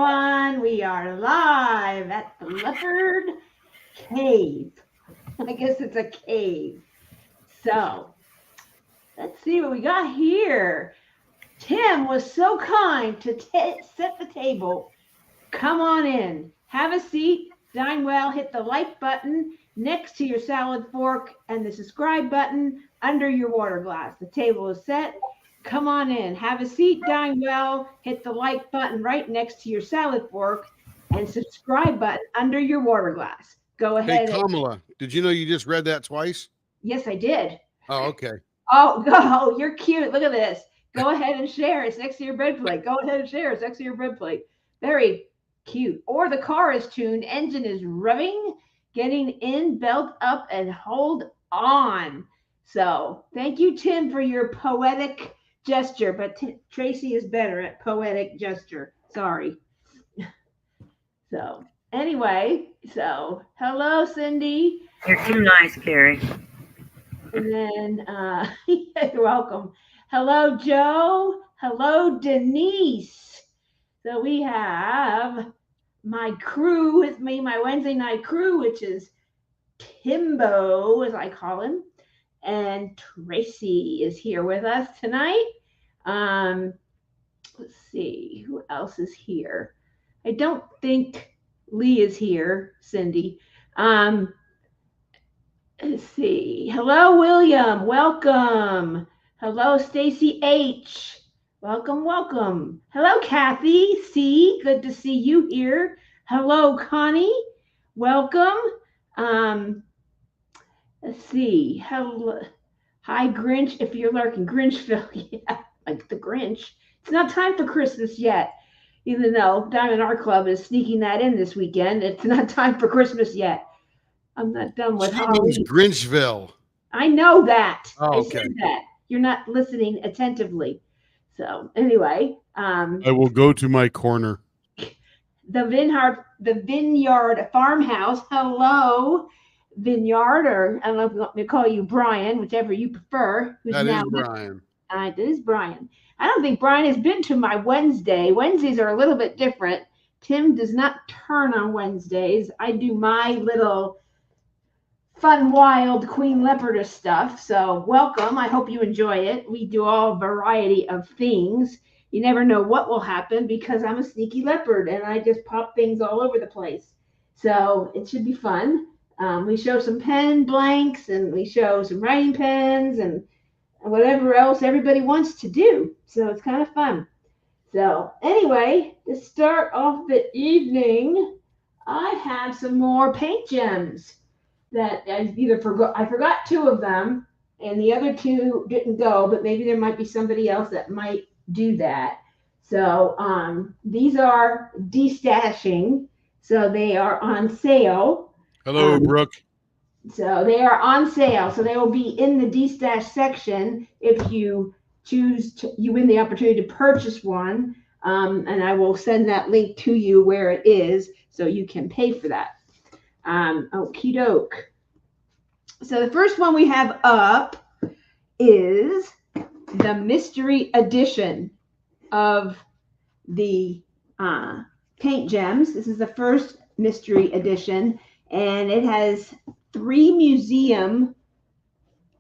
everyone. We are live at the Leopard Cave. I guess it's a cave. So let's see what we got here. Tim was so kind to set the table. Come on in, have a seat, dine well, hit the like button next to your salad fork and the subscribe button under your water glass. The table is set. Come on in, have a seat, dine well, hit the like button right next to your salad fork and subscribe button under your water glass. Go ahead. Hey, Kamala, did you know you just read that twice? Yes, I did. Oh, okay. Oh, go. You're cute. Look at this. Go ahead and share. It's next to your bread plate. Go ahead and share. It's next to your bread plate. Very cute. Or the car is tuned. Engine is revving, getting in, belt up, and hold on. So thank you, Tim, for your poetic gesture. But Tracy is better at poetic gesture. Sorry. So anyway, hello, Cindy. You're too nice, Carrie. And then you're welcome. Hello, Joe. Hello, Denise. So we have my crew with me, my Wednesday night crew, which is Timbo, as I call him, and Tracy is here with us tonight. Let's see who else is here. I don't think Lee is here, Cindy. Let's see. Hello, William. Welcome. Hello, Stacy H. Welcome, welcome. Hello, Kathy C. Good to see you here. Hello, Connie. Welcome. Let's see. Hello. Hi, Grinch. If you're lurking, Grinchville. Yeah, like the Grinch. It's not time for Christmas yet. Even though Diamond Art Club is sneaking that in this weekend, it's not time for Christmas yet. I'm not done with Halloween. Grinchville. I know that. Oh, okay. I said that. You're not listening attentively. So anyway, I will go to my corner. The Vineyard Farmhouse. Hello, Vineyard, or I don't know if you want me to call you Brian, whichever you prefer. That is Brian. It is Brian. I don't think Brian has been to my Wednesday. Wednesdays are a little bit different. Tim does not turn on Wednesdays. I do my little fun, wild Queen Leopard stuff. So welcome. I hope you enjoy it. We do all variety of things. You never know what will happen because I'm a sneaky leopard and I just pop things all over the place. So it should be fun. We show some pen blanks and we show some writing pens and whatever else everybody wants to do. So it's kind of fun. So anyway, to start off the evening, I have some more paint gems that I forgot two of them and the other two didn't go, but maybe there might be somebody else that might do that. So these are destashing. So they are on sale. Hello, Brooke. So they are on sale. So they will be in the destash section if you you win the opportunity to purchase one. And I will send that link to you where it is so you can pay for that. Okie doke. So the first one we have up is the mystery edition of the paint gems. This is the first mystery edition, and it has 3 museum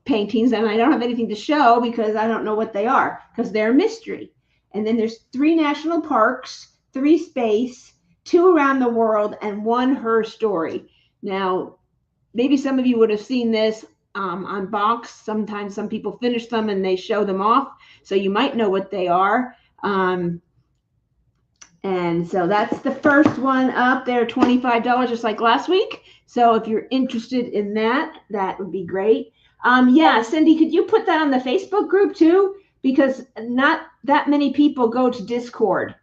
paintings, and I don't have anything to show because I don't know what they are because they're a mystery. And then there's 3 national parks, 3 space, 2 around the world, and 1 her story. Now, maybe some of you would have seen this on box. Sometimes some people finish them and they show them off, so you might know what they are. And so that's the first one up there, $25, just like last week. So if you're interested in that, that would be great. Yeah, Cindy, could you put that on the Facebook group too? Because not that many people go to Discord.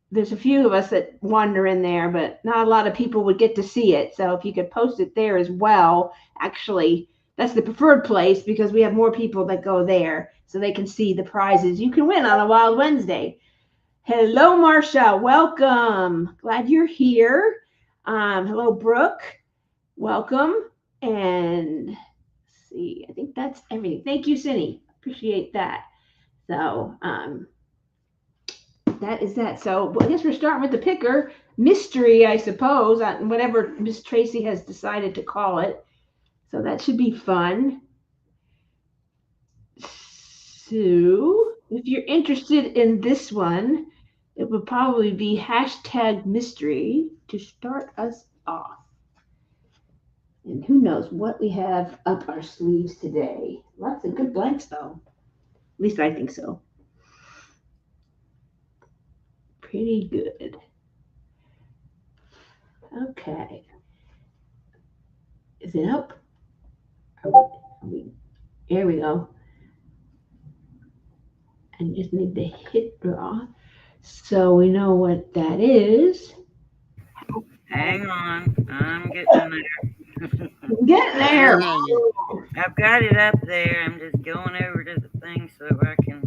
There's a few of us that wander in there, but not a lot of people would get to see it. So if you could post it there as well, actually, that's the preferred place because we have more people that go there so they can see the prizes you can win on a Wild Wednesday. Hello, Marcia. Welcome. Glad you're here. Hello, Brooke. Welcome. And let's see, I think that's everything. Thank you, Cindy. Appreciate that. So, that is that. So I guess we're starting with the picker. Mystery, I suppose, whatever Miss Tracy has decided to call it. So that should be fun. So if you're interested in this one, it would probably be hashtag mystery to start us off. And who knows what we have up our sleeves today. Lots of good blanks, though. At least I think so. Pretty good. Okay. Is it up? Here we go. I just need to hit draw so we know what that is. Hang on, I'm getting there. Get there. I've got it up there. I'm just going over to the thing so I can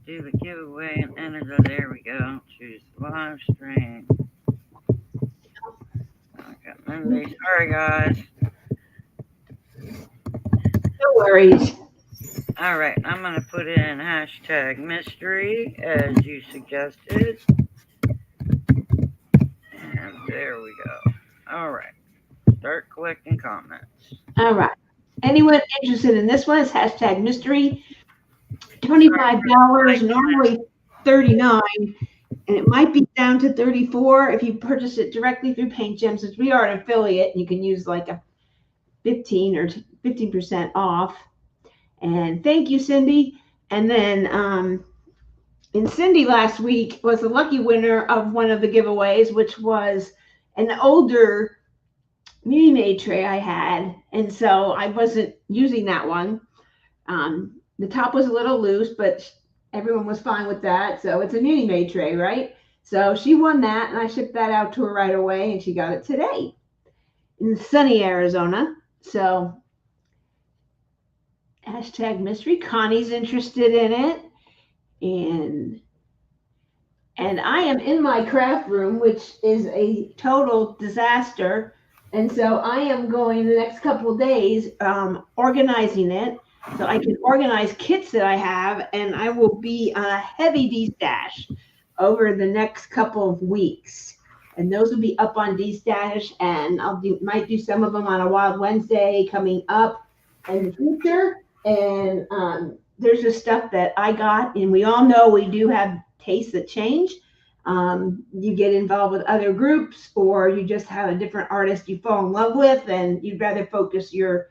do the giveaway and enter the. There we go. Choose live stream. Okay, Monday. Sorry, guys. No worries. All right, I'm going to put in hashtag mystery as you suggested. And there we go. All right. Start collecting comments. All right. Anyone interested in this one is hashtag mystery. $25, normally $39, and it might be down to $34 if you purchase it directly through Paint Gem. Since we are an affiliate, you can use like a 15% off. And thank you, Cindy. And then and Cindy last week was the lucky winner of one of the giveaways, which was an older Mini Made tray I had. And so I wasn't using that one. The top was a little loose, but everyone was fine with that. So it's a Mini Made tray, right? So she won that, and I shipped that out to her right away, and she got it today in sunny Arizona. So hashtag mystery. Connie's interested in it. And I am in my craft room, which is a total disaster. And so I am going the next couple of days organizing it so I can organize kits that I have, and I will be on a heavy destash over the next couple of weeks. And those will be up on destash, and might do some of them on a Wild Wednesday coming up in the future. And there's just stuff that I got, and we all know we do have tastes that change. You get involved with other groups, or you just have a different artist you fall in love with, and you'd rather focus your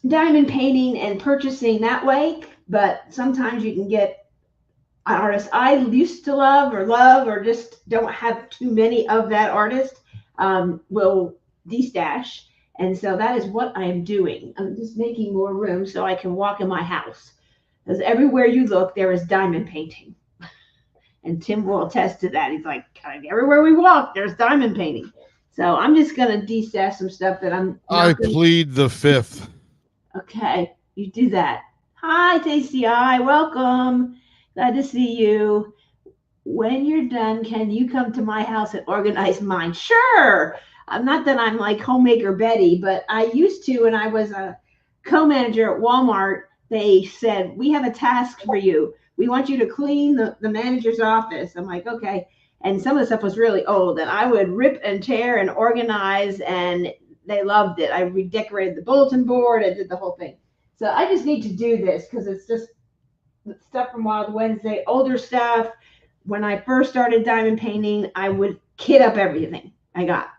diamond painting and purchasing that way. But sometimes you can get an artist I used to love or just don't have too many of that artist, will destash. And so that is what I'm doing. I'm just making more room so I can walk in my house. Because everywhere you look, there is diamond painting. And Tim will attest to that. He's like, everywhere we walk, there's diamond painting. So I'm just going to destash some stuff that I plead the fifth. Okay, you do that. Hi, Tasty Eye. Welcome. Glad to see you. When you're done, can you come to my house and organize mine? Sure. Not that I'm like homemaker Betty, but I used to when I was a co-manager at Walmart. They said, we have a task for you. We want you to clean the manager's office. I'm like, okay. And some of the stuff was really old, and I would rip and tear and organize, and they loved it. I redecorated the bulletin board. I did the whole thing. So I just need to do this because it's just stuff from Wild Wednesday, older stuff. When I first started diamond painting, I would kit up everything I got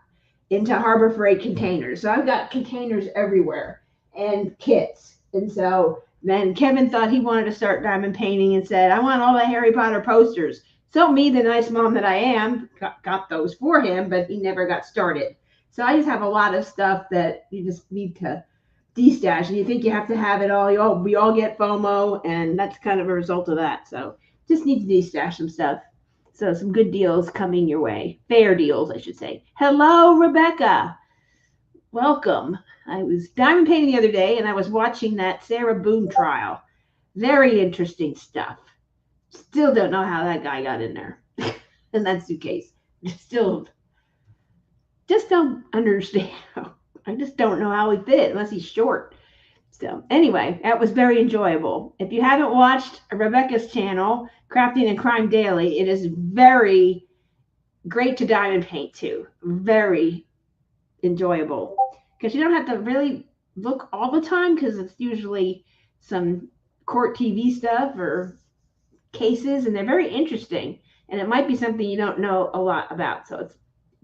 into Harbor Freight containers. So I've got containers everywhere and kits. And so then Kevin thought he wanted to start diamond painting and said, I want all the Harry Potter posters. So me, the nice mom that I am, got those for him, but he never got started. So I just have a lot of stuff that you just need to destash, and you think you have to have it all. We all get FOMO, and that's kind of a result of that. So just need to destash some stuff. So some good deals coming your way. Fair deals, I should say. Hello, Rebecca. Welcome. I was diamond painting the other day, and I was watching that Sarah Boone trial. Very interesting stuff. Still don't know how that guy got in there in that suitcase. Still just don't understand. I just don't know how he fit it unless he's short. So anyway, that was very enjoyable. If you haven't watched Rebecca's channel, Crafting and Crime Daily, it is very great to diamond paint too. Very enjoyable because you don't have to really look all the time because it's usually some court TV stuff or cases, and they're very interesting. And it might be something you don't know a lot about. So it's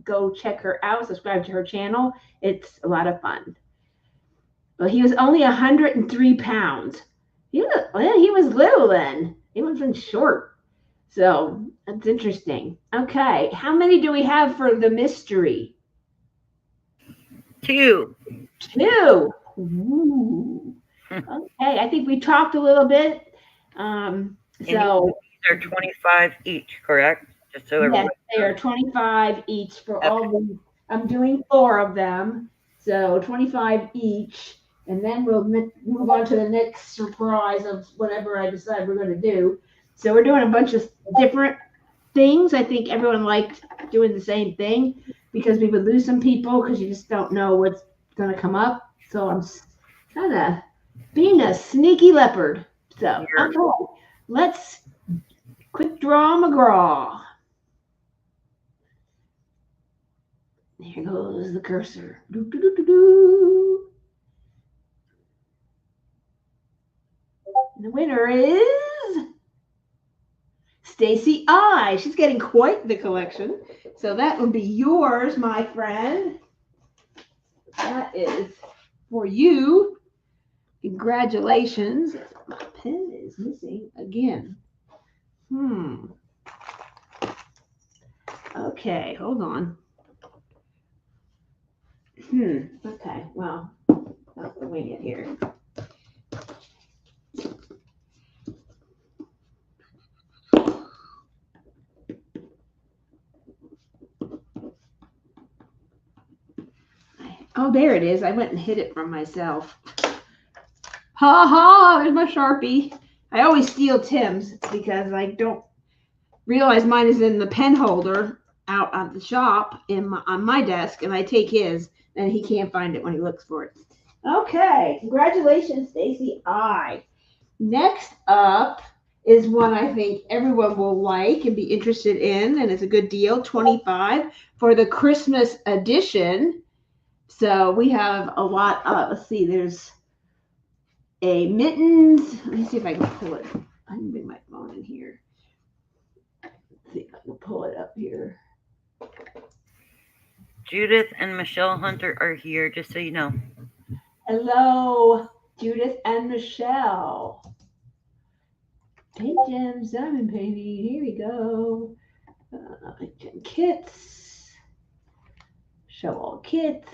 go check her out, subscribe to her channel. It's a lot of fun. Well, he was only 103 pounds. He was little then. He wasn't short. So that's interesting. Okay, how many do we have for the mystery? 2. 2. Ooh. Okay, I think we talked a little bit. So these are 25 each, correct? Just so yes, they are 25 each for all the. I'm doing 4 of them, so 25 each, and then we'll move on to the next surprise of whatever I decide we're going to do. So we're doing a bunch of different things. I think everyone liked doing the same thing because we would lose some people because you just don't know what's going to come up. So I'm kind of being a sneaky leopard. So okay, let's quick draw McGraw. There goes the cursor. Doo, doo, doo, doo, doo. The winner is Stacy I. She's getting quite the collection. So that will be yours, my friend. That is for you. Congratulations. My pen is missing again. Okay, hold on. Okay, well, I'll wing it here. Oh, there it is. I went and hid it from myself. Ha ha, there's my Sharpie. I always steal Tim's because I don't realize mine is in the pen holder out at the shop on my desk, and I take his, and he can't find it when he looks for it. Okay, congratulations, Stacy I. Next up is one I think everyone will like and be interested in, and it's a good deal, 25 for the Christmas edition. So we have a lot of, let's see, there's a mittens. Let me see if I can pull it. I can bring my phone in here. Let's see if I can pull it up here. Judith and Michelle Hunter are here, just so you know. Hello, Judith and Michelle. Paint gems, diamond painting. Here we go. Kits. Show all kits.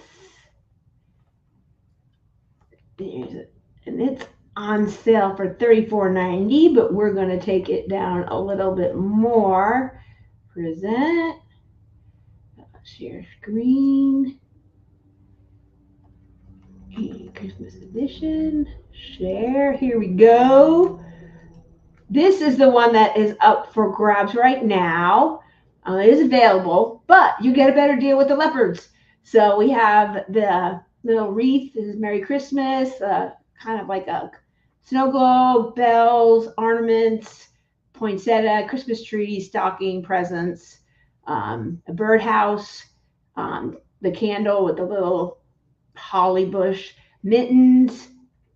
There's it, and it's on sale for $34.90, but we're going to take it down a little bit more. Present. Share screen. And Christmas edition. Share. Here we go. This is the one that is up for grabs right now. It is available, but you get a better deal with the leopards. So we have the little wreath. This is Merry Christmas, kind of like a snow globe, bells, ornaments, poinsettia, Christmas tree, stocking, presents, a birdhouse, the candle with the little holly bush, mittens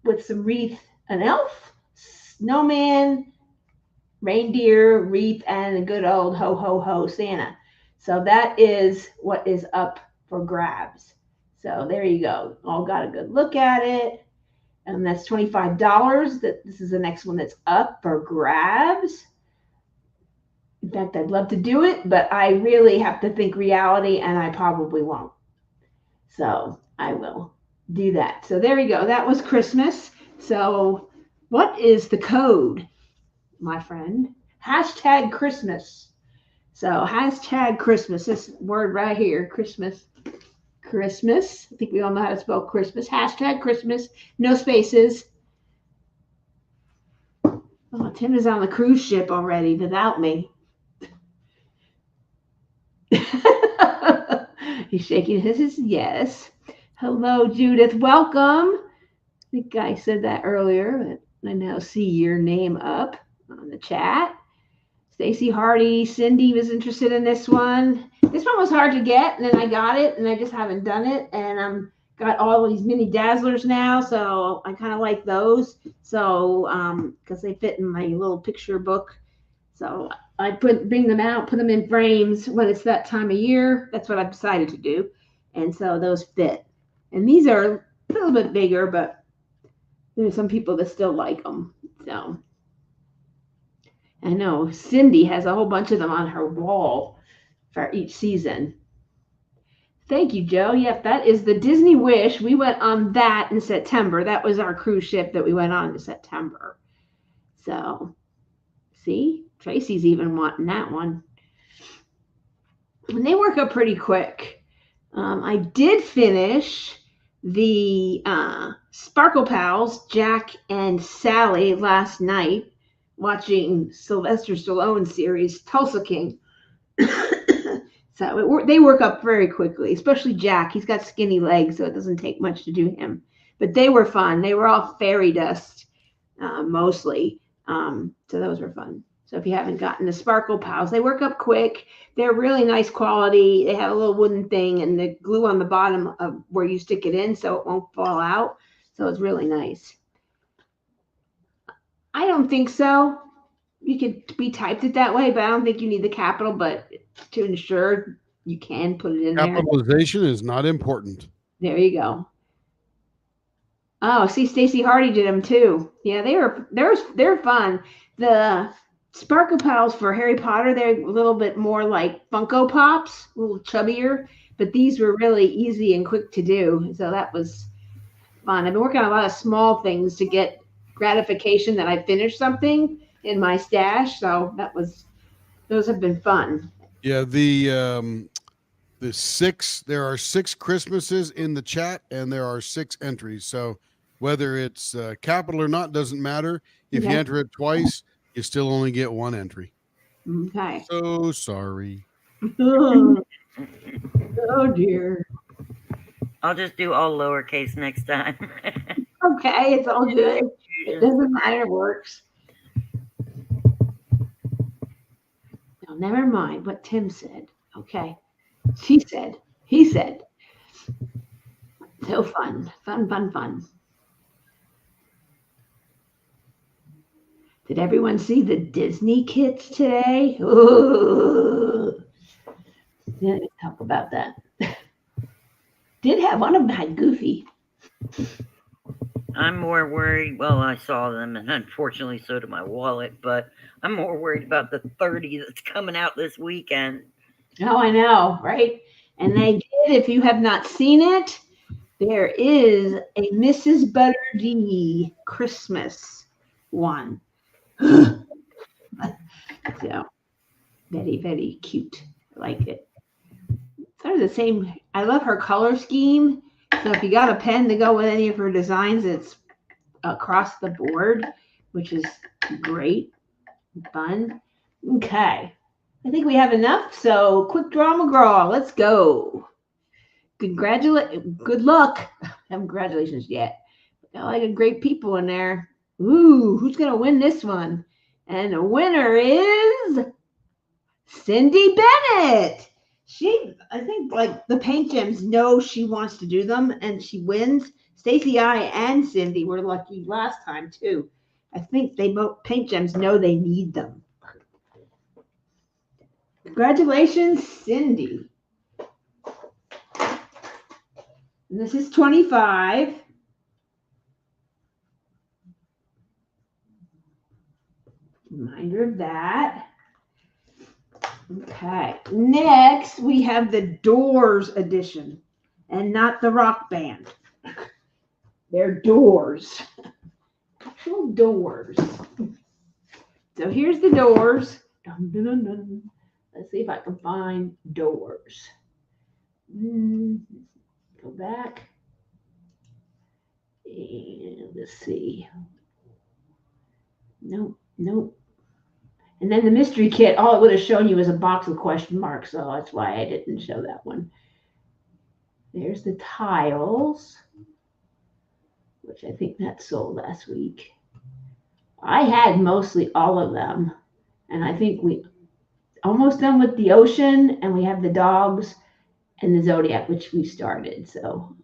with some wreath, an elf, snowman, reindeer, wreath, and a good old ho ho ho Santa. So that is what is up for grabs. So there you go. All got a good look at it. And that's $25. This is the next one that's up for grabs. In fact, I'd love to do it, but I really have to think reality, and I probably won't. So I will do that. So there you go. That was Christmas. So what is the code, my friend? Hashtag Christmas. So hashtag Christmas. This word right here, Christmas. Christmas. I think we all know how to spell Christmas. Hashtag Christmas. No spaces. Oh, Tim is on the cruise ship already without me. He's shaking his yes. Hello, Judith. Welcome. think I said that earlier, but I now see your name up on the chat. Stacy Hardy, Cindy was interested in this one. This one was hard to get, and then I got it, and I just haven't done it. And I'm got all these mini dazzlers now, so I kind of like those. So because they fit in my little picture book, so I bring them out, put them in frames when it's that time of year. That's what I've decided to do, and so those fit. And these are a little bit bigger, but there's some people that still like them. So. I know Cindy has a whole bunch of them on her wall for each season. Thank you, Joe. Yep, that is the Disney Wish. We went on that in September. That was our cruise ship that we went on in September. So, see, Tracy's even wanting that one. And they work up pretty quick. I did finish the Sparkle Pals, Jack and Sally, last night, watching Sylvester Stallone's series, Tulsa King. So they work up very quickly, especially Jack. He's got skinny legs, so it doesn't take much to do him. But they were fun. They were all fairy dust, mostly. So those were fun. So if you haven't gotten the Sparkle Pals, they work up quick. They're really nice quality. They have a little wooden thing and the glue on the bottom of where you stick it in so it won't fall out. So it's really nice. I don't think so. You could be typed it that way, but I don't think you need the capital. But to ensure, you can put it in there. Capitalization is not important. There you go. Oh, see, Stacy Hardy did them too. Yeah, they're fun. The Sparkle Pals for Harry Potter, they're a little bit more like Funko Pops, a little chubbier. But these were really easy and quick to do. So that was fun. I've been working on a lot of small things to get gratification that I finished something in my stash. So those have been fun. Yeah, there are 6 Christmases in the chat, and there are 6 entries. So whether it's capital or not doesn't matter. If you enter it twice, you still only get 1 entry. Okay. So sorry. Oh dear. I'll just do all lowercase next time. Okay, it's all good. It doesn't matter. It works. No, never mind what Tim said. Okay. She said. He said. So fun. Fun. Did everyone see the Disney kits today? Ooh. Yeah, talk about that. Did have one of them had Goofy. I'm more worried. Well, I saw them, and unfortunately, so did my wallet. But I'm more worried about the 30 that's coming out this weekend. Oh, I know, right? And they did. If you have not seen it, there is a Mrs. Butterdee Christmas one. So very, very cute. I like it. Sort of the same. I love her color scheme. So if you got a pen to go with any of her designs, it's across the board, which is great. Fun. Okay. I think we have enough. So quick draw McGraw. Let's go. Good luck. Haven't congratulations yet. Got a lot of great people in there. Ooh, who's going to win this one? And the winner is Cindy Bennett. I think like the paint gems know she wants to do them and she wins. Stacy, I, and Cindy were lucky last time too. I think they both paint gems know they need them. Congratulations, Cindy. And this is 25. Reminder of that. Okay, next we have the Doors edition and not the rock band. They're Doors, actual doors. So here's the Doors. Dun, dun, dun, dun. Let's see if I can find Doors. Go back. And let's see. Nope. And then the mystery kit, all it would have shown you was a box with question marks, so that's why I didn't show that one. There's the tiles. which I think that sold last week. I had mostly all of them, and I think we almost done with the ocean, and we have the dogs and the zodiac, which we started. So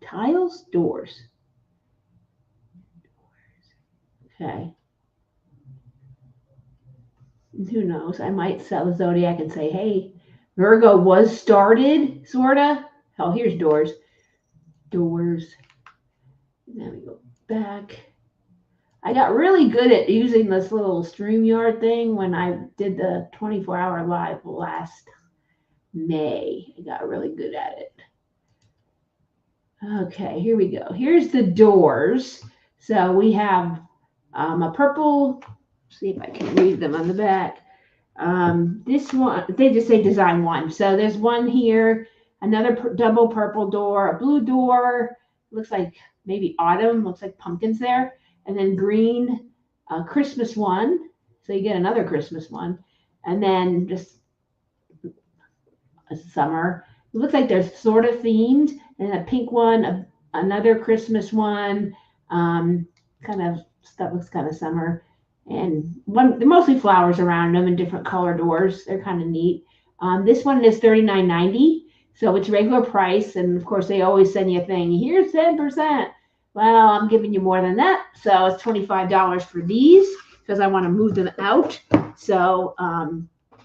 tiles, doors. Okay. Who knows? I might sell the zodiac and say, hey, Virgo was started, sorta. Oh, here's doors. Doors. Then we go back. I got really good at using this little StreamYard thing when I did the 24-hour live last May. I got really good at it. Okay, here we go. Here's the doors. So we have a purple, see if I can read them on the back. This one, they just say design one. So there's one here, another double purple door, a blue door, looks like maybe autumn, looks like pumpkins there, and then green, Christmas one. So you get another Christmas one, and then just a summer. It looks like they're sort of themed, and a pink one, another Christmas one, kind of stuff looks kind of summer, and one mostly flowers around them and different color doors. They're kind of neat. This one is $39.90, so it's regular price, and of course they always send you a thing. Here's 10%. Well, I'm giving you more than that, so it's $25 for these because I want to move them out. So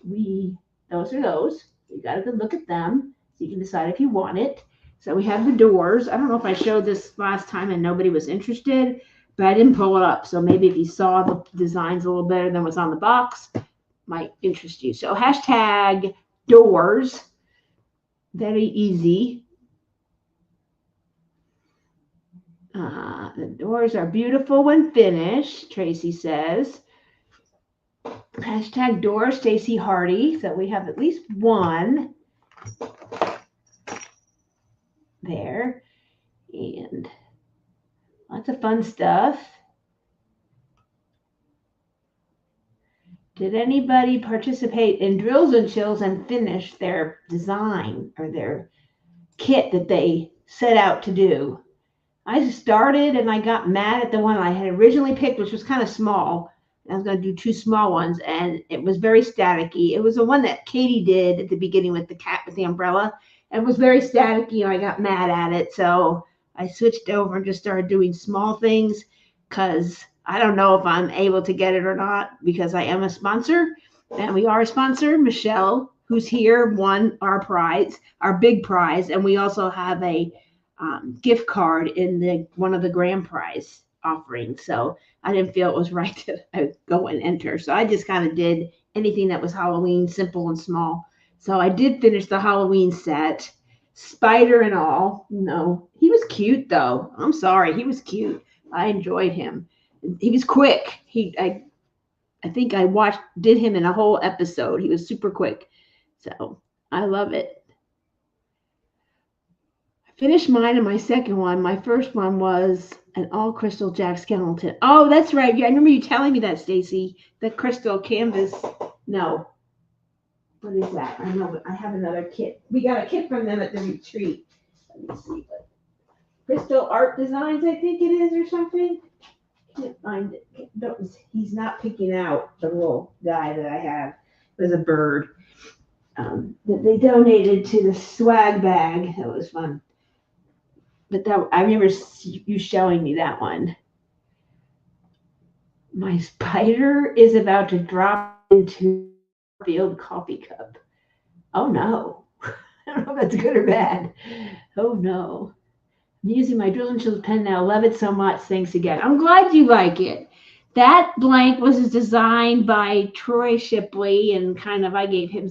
those are those. You got a good look at them, so you can decide if you want it. So we have the doors. I don't know if I showed this last time and nobody was interested, but I didn't pull it up. So maybe if you saw the designs a little better than what's on the box, might interest you. So hashtag doors, very easy. The doors are beautiful when finished, Tracy says. Hashtag doors, Stacy Hardy. So we have at least one there, and lots of fun stuff. Did anybody participate in Drills and Chills and finish their design or their kit that they set out to do? I started and I got mad at the one I had originally picked, which was kind of small. I was going to do two small ones, and it was very staticky. It was the one that Katie did at the beginning with the cat with the umbrella. It was very staticky, and I got mad at it. So I switched over and just started doing small things because I don't know if I'm able to get it or not because I am a sponsor, and we are a sponsor. Michelle, who's here, won our prize, our big prize, and we also have a gift card in one of the grand prize offerings. So I didn't feel it was right to go and enter. So I just kind of did anything that was Halloween, simple and small. So I did finish the Halloween set, spider and all. No, he was cute though. I'm sorry, he was cute. I enjoyed him. He was quick. I think I did him in a whole episode. He was super quick. So I love it. Finished mine and my second one. My first one was an all crystal Jack Skellington. Oh, that's right. Yeah, I remember you telling me that, Stacy. The crystal canvas. No. What is that? I know, but I have another kit. We got a kit from them at the retreat. Let me see. Crystal Art Designs, I think it is, or something. Can't find it. He's not picking out the little guy that I have. It was a bird that they donated to the swag bag. That was fun. But I remember you showing me that one. My spider is about to drop into a field coffee cup. Oh no. I don't know if that's good or bad. Oh no. I'm using my Drills and Chills pen now. Love it so much. Thanks again. I'm glad you like it. That blank was designed by Troy Shipley, and kind of I gave him,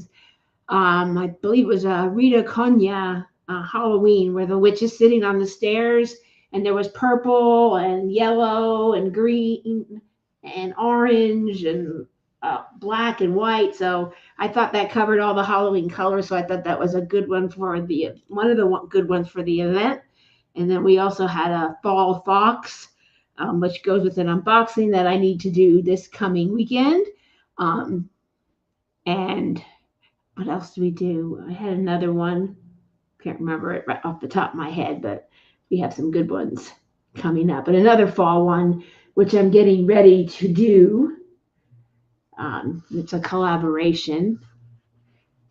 I believe it was Rita Konya Halloween, where the witch is sitting on the stairs, and there was purple and yellow and green and orange and black and white. So I thought that covered all the Halloween colors. So I thought that was a good one for one of the good ones for the event. And then we also had a fall fox, which goes with an unboxing that I need to do this coming weekend. And what else do we do? I had another one. Can't remember it right off the top of my head, but we have some good ones. coming up. And another fall one, which I'm getting ready to do. It's a collaboration.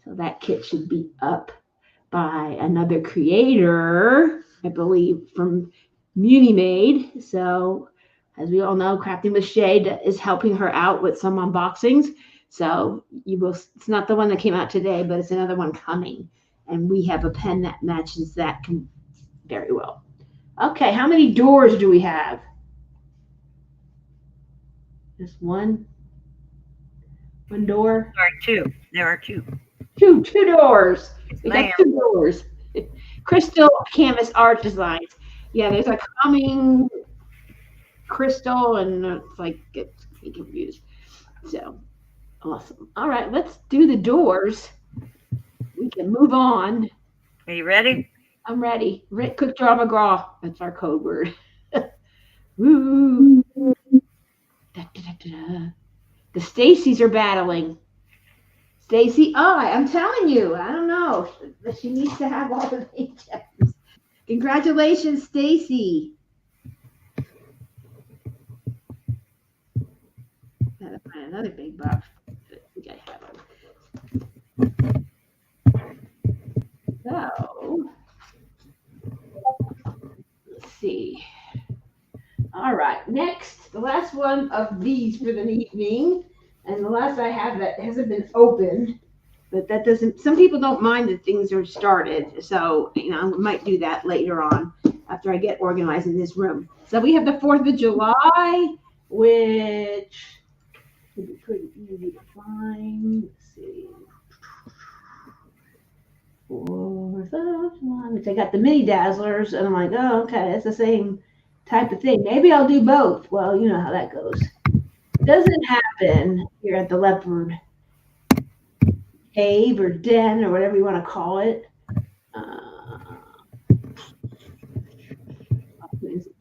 So that kit should be up by another creator, I believe, from Muni Made. So, as we all know, Crafting with Shade is helping her out with some unboxings. So you will. It's not the one that came out today, but it's another one coming, and we have a pen that matches that very well. Okay, how many doors do we have? Just one. One door. Sorry, two. There are two. Two doors. We got Ma'am. 2 doors. Crystal canvas art designs. Yeah, there's a coming crystal, and it's like gets me confused. So awesome. All right, let's do the doors. We can move on. Are you ready? I'm ready. Cook Draw McGraw. That's our code word. Woo. Da, da, da, da. The Stacys are battling. Stacy, I'm telling you, I don't know. She needs to have all the paychecks. Congratulations, Stacy. Gotta find another big box. We gotta have them. So, let's see. All right, next, the last one of these for the evening, and the last I have that hasn't been opened, but that doesn't, some people don't mind that things are started, so, we might do that later on after I get organized in this room. So we have the 4th of July, which would be pretty easy to find. Let's see. 4th of July, which I got the mini dazzlers, and I'm like, oh, okay, it's the same type of thing. Maybe I'll do both. Well, you know how that goes. Doesn't happen here at the Leopard Cave or Den or whatever you want to call it.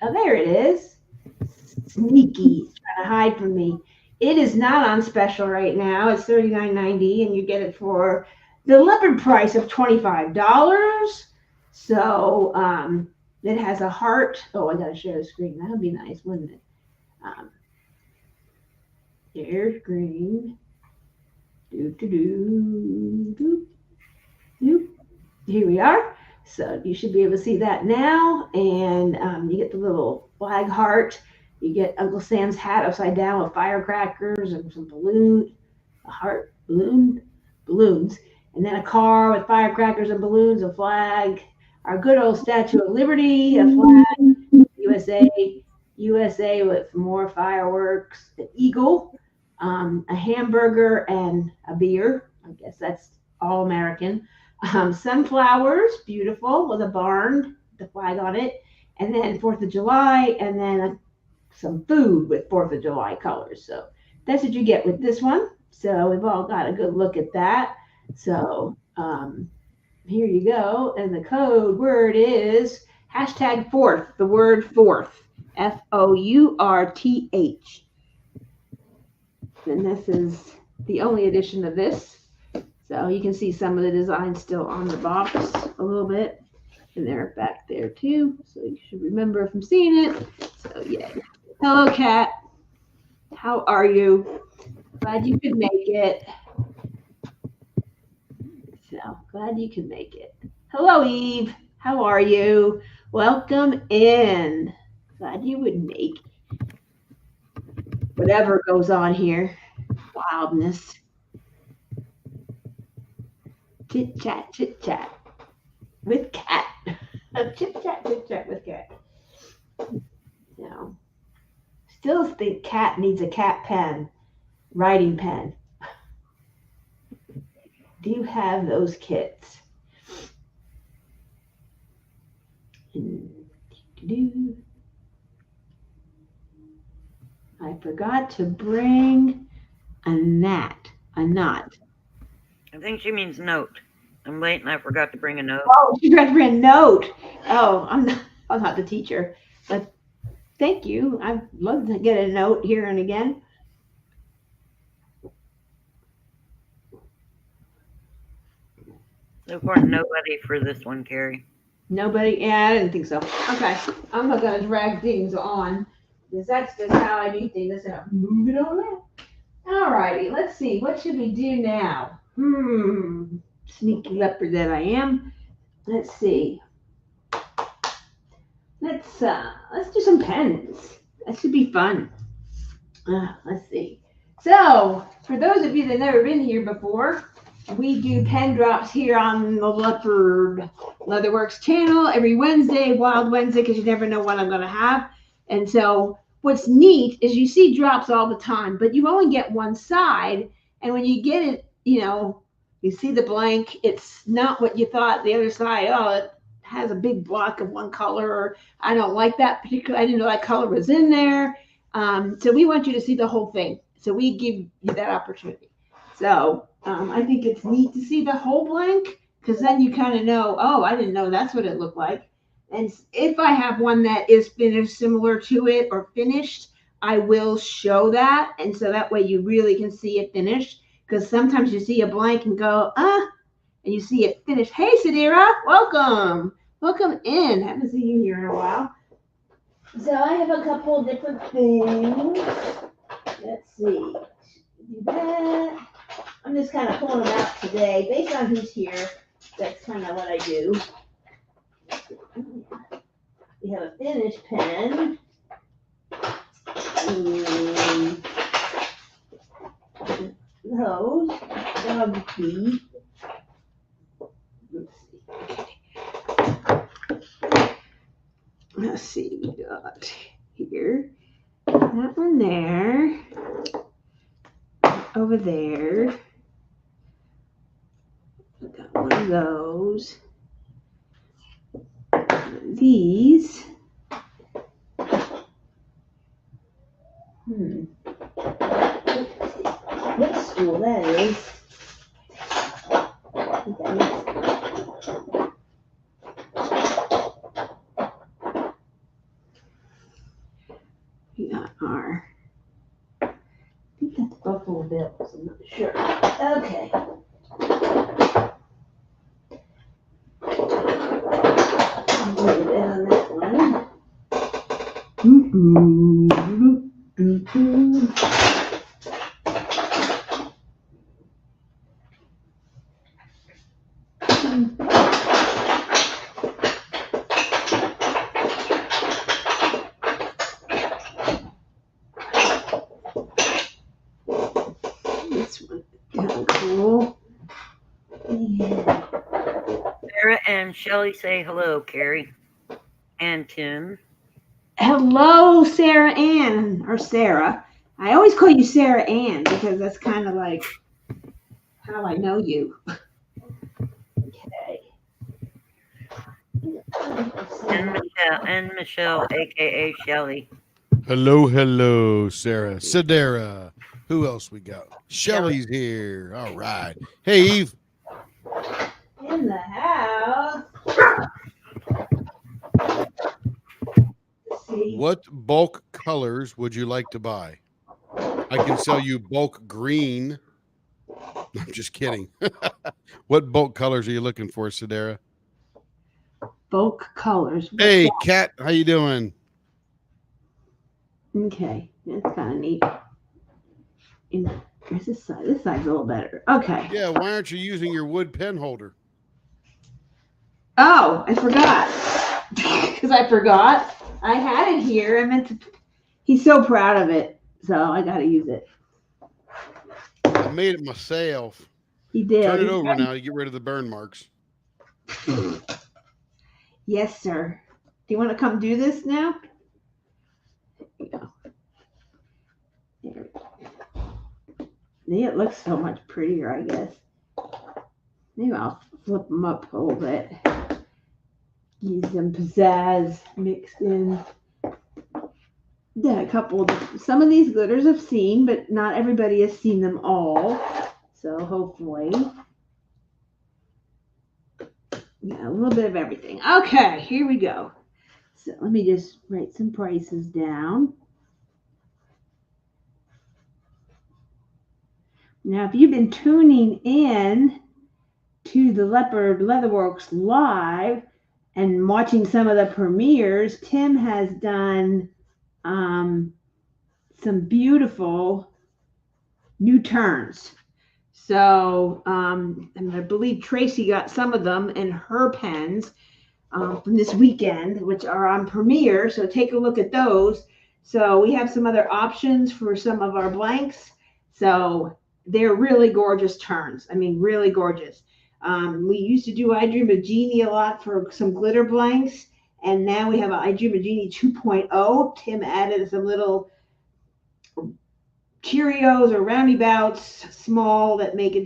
Oh, there it is. Sneaky. It's trying to hide from me. It is not on special right now. It's $39.90, and you get it for the Leopard price of $25. So it has a heart. Oh, I gotta share the screen. That would be nice, wouldn't it? There's green. Here we are. So you should be able to see that now. And you get the little flag heart. You get Uncle Sam's hat upside down with firecrackers and some balloons. A heart, balloons. And then a car with firecrackers and balloons, a flag. Our good old Statue of Liberty, a flag. USA with more fireworks. An eagle. A hamburger and a beer. I guess that's all American. Sunflowers, beautiful, with a barn, the flag on it. And then 4th of July, and then some food with 4th of July colors. So that's what you get with this one. So we've all got a good look at that. So here you go. And the code word is #4th, the word 4th, FOURTH. And this is the only edition of this. So you can see some of the designs still on the box a little bit. And they're back there too. So you should remember from seeing it. So yeah. Hello, Kat. How are you? Glad you could make it. So glad you could make it. Hello, Eve. How are you? Welcome in. Glad you would make it. Whatever goes on here. Wildness. Chit chat with Kat. Chit chat with Kat. No. Still think Kat needs a cat pen, writing pen. Do you have those kits? I forgot to bring a knot. I think she means note. I'm late and I forgot to bring a note. Oh, she forgot to bring a note. Oh, I'm not the teacher, but thank you. I'd love to get a note here and again. So far, nobody for this one, Carrie. Nobody? Yeah, I didn't think so. Okay, I'm not gonna drag things on because that's just how I do things. Just gonna move it on out. All righty, let's see. What should we do now? Sneaky leopard that I am. Let's see. Let's do some pens. That should be fun. Let's see. So, for those of you that never been here before, we do pen drops here on the Leopard Leatherworks channel every Wednesday, Wild Wednesday, because you never know what I'm going to have. And so, what's neat is you see drops all the time, but you only get one side. And when you get it, you see the blank, it's not what you thought the other side. Oh, it has a big block of one color, or I don't like that particular, I didn't know that color was in there. So we want you to see the whole thing. So we give you that opportunity. So I think it's neat to see the whole blank because then you kind of know, oh, I didn't know that's what it looked like. And if I have one that is finished similar to it or finished, I will show that. And so that way you really can see it finished because sometimes you see a blank and go, and you see it finished. Hey, Sadira, welcome. Welcome in. Haven't seen you here in a while. So I have a couple of different things. Let's see. Do that. I'm just kind of pulling them out today based on who's here. That's kind of what I do. We have a finish pen. Those dog feet. Let's see, we got here, that one there, over there, we got one of those, these, what school that is, we got our, I think that's Buffalo Bills, I'm not sure. Okay. Lay that on that one. This one, kind of cool. Yeah. Sarah and Shelly say hello, Carrie. And Tim. Hello, Sarah Ann, or Sarah. I always call you Sarah Ann because that's kind of like how I know you. Okay. And Michelle, aka Shelly. Hello, Sarah. Sadara. Who else we got? Shelly's here. All right. Hey, Eve. In the house. Let's see. What bulk colors would you like to buy? I can sell you bulk green. I'm just kidding. What bulk colors are you looking for, Sadara? Bulk colors. What's Hey, that? Kat, how you doing? Okay, that's kind of neat. Where's this side? This side's a little better. Okay. Yeah, why aren't you using your wood pen holder? Oh, I forgot. Because I forgot. I had it here. I meant to. He's so proud of it, so I got to use it. I made it myself. He did. Turn it over now to get rid of the burn marks. Yes, sir. Do you want to come do this now? There you go. There we go. See, it looks so much prettier, I guess. Maybe I'll flip them up a little bit. Use some pizzazz mixed in. Yeah, a couple. Some of these glitters I've seen, but not everybody has seen them all. So hopefully. Yeah, a little bit of everything. Okay, here we go. So let me just write some prices down. Now, if you've been tuning in to the Leopard Leatherworks Live, and watching some of the premieres, Tim has done some beautiful new turns. So, and I believe Tracy got some of them in her pens from this weekend, which are on premiere. So take a look at those. So we have some other options for some of our blanks. So they're really gorgeous turns. I mean, really gorgeous. We used to do I Dream of Jeannie a lot for some glitter blanks. And now we have I Dream of Jeannie 2.0. Tim added some little Cheerios or roundabouts, small, that make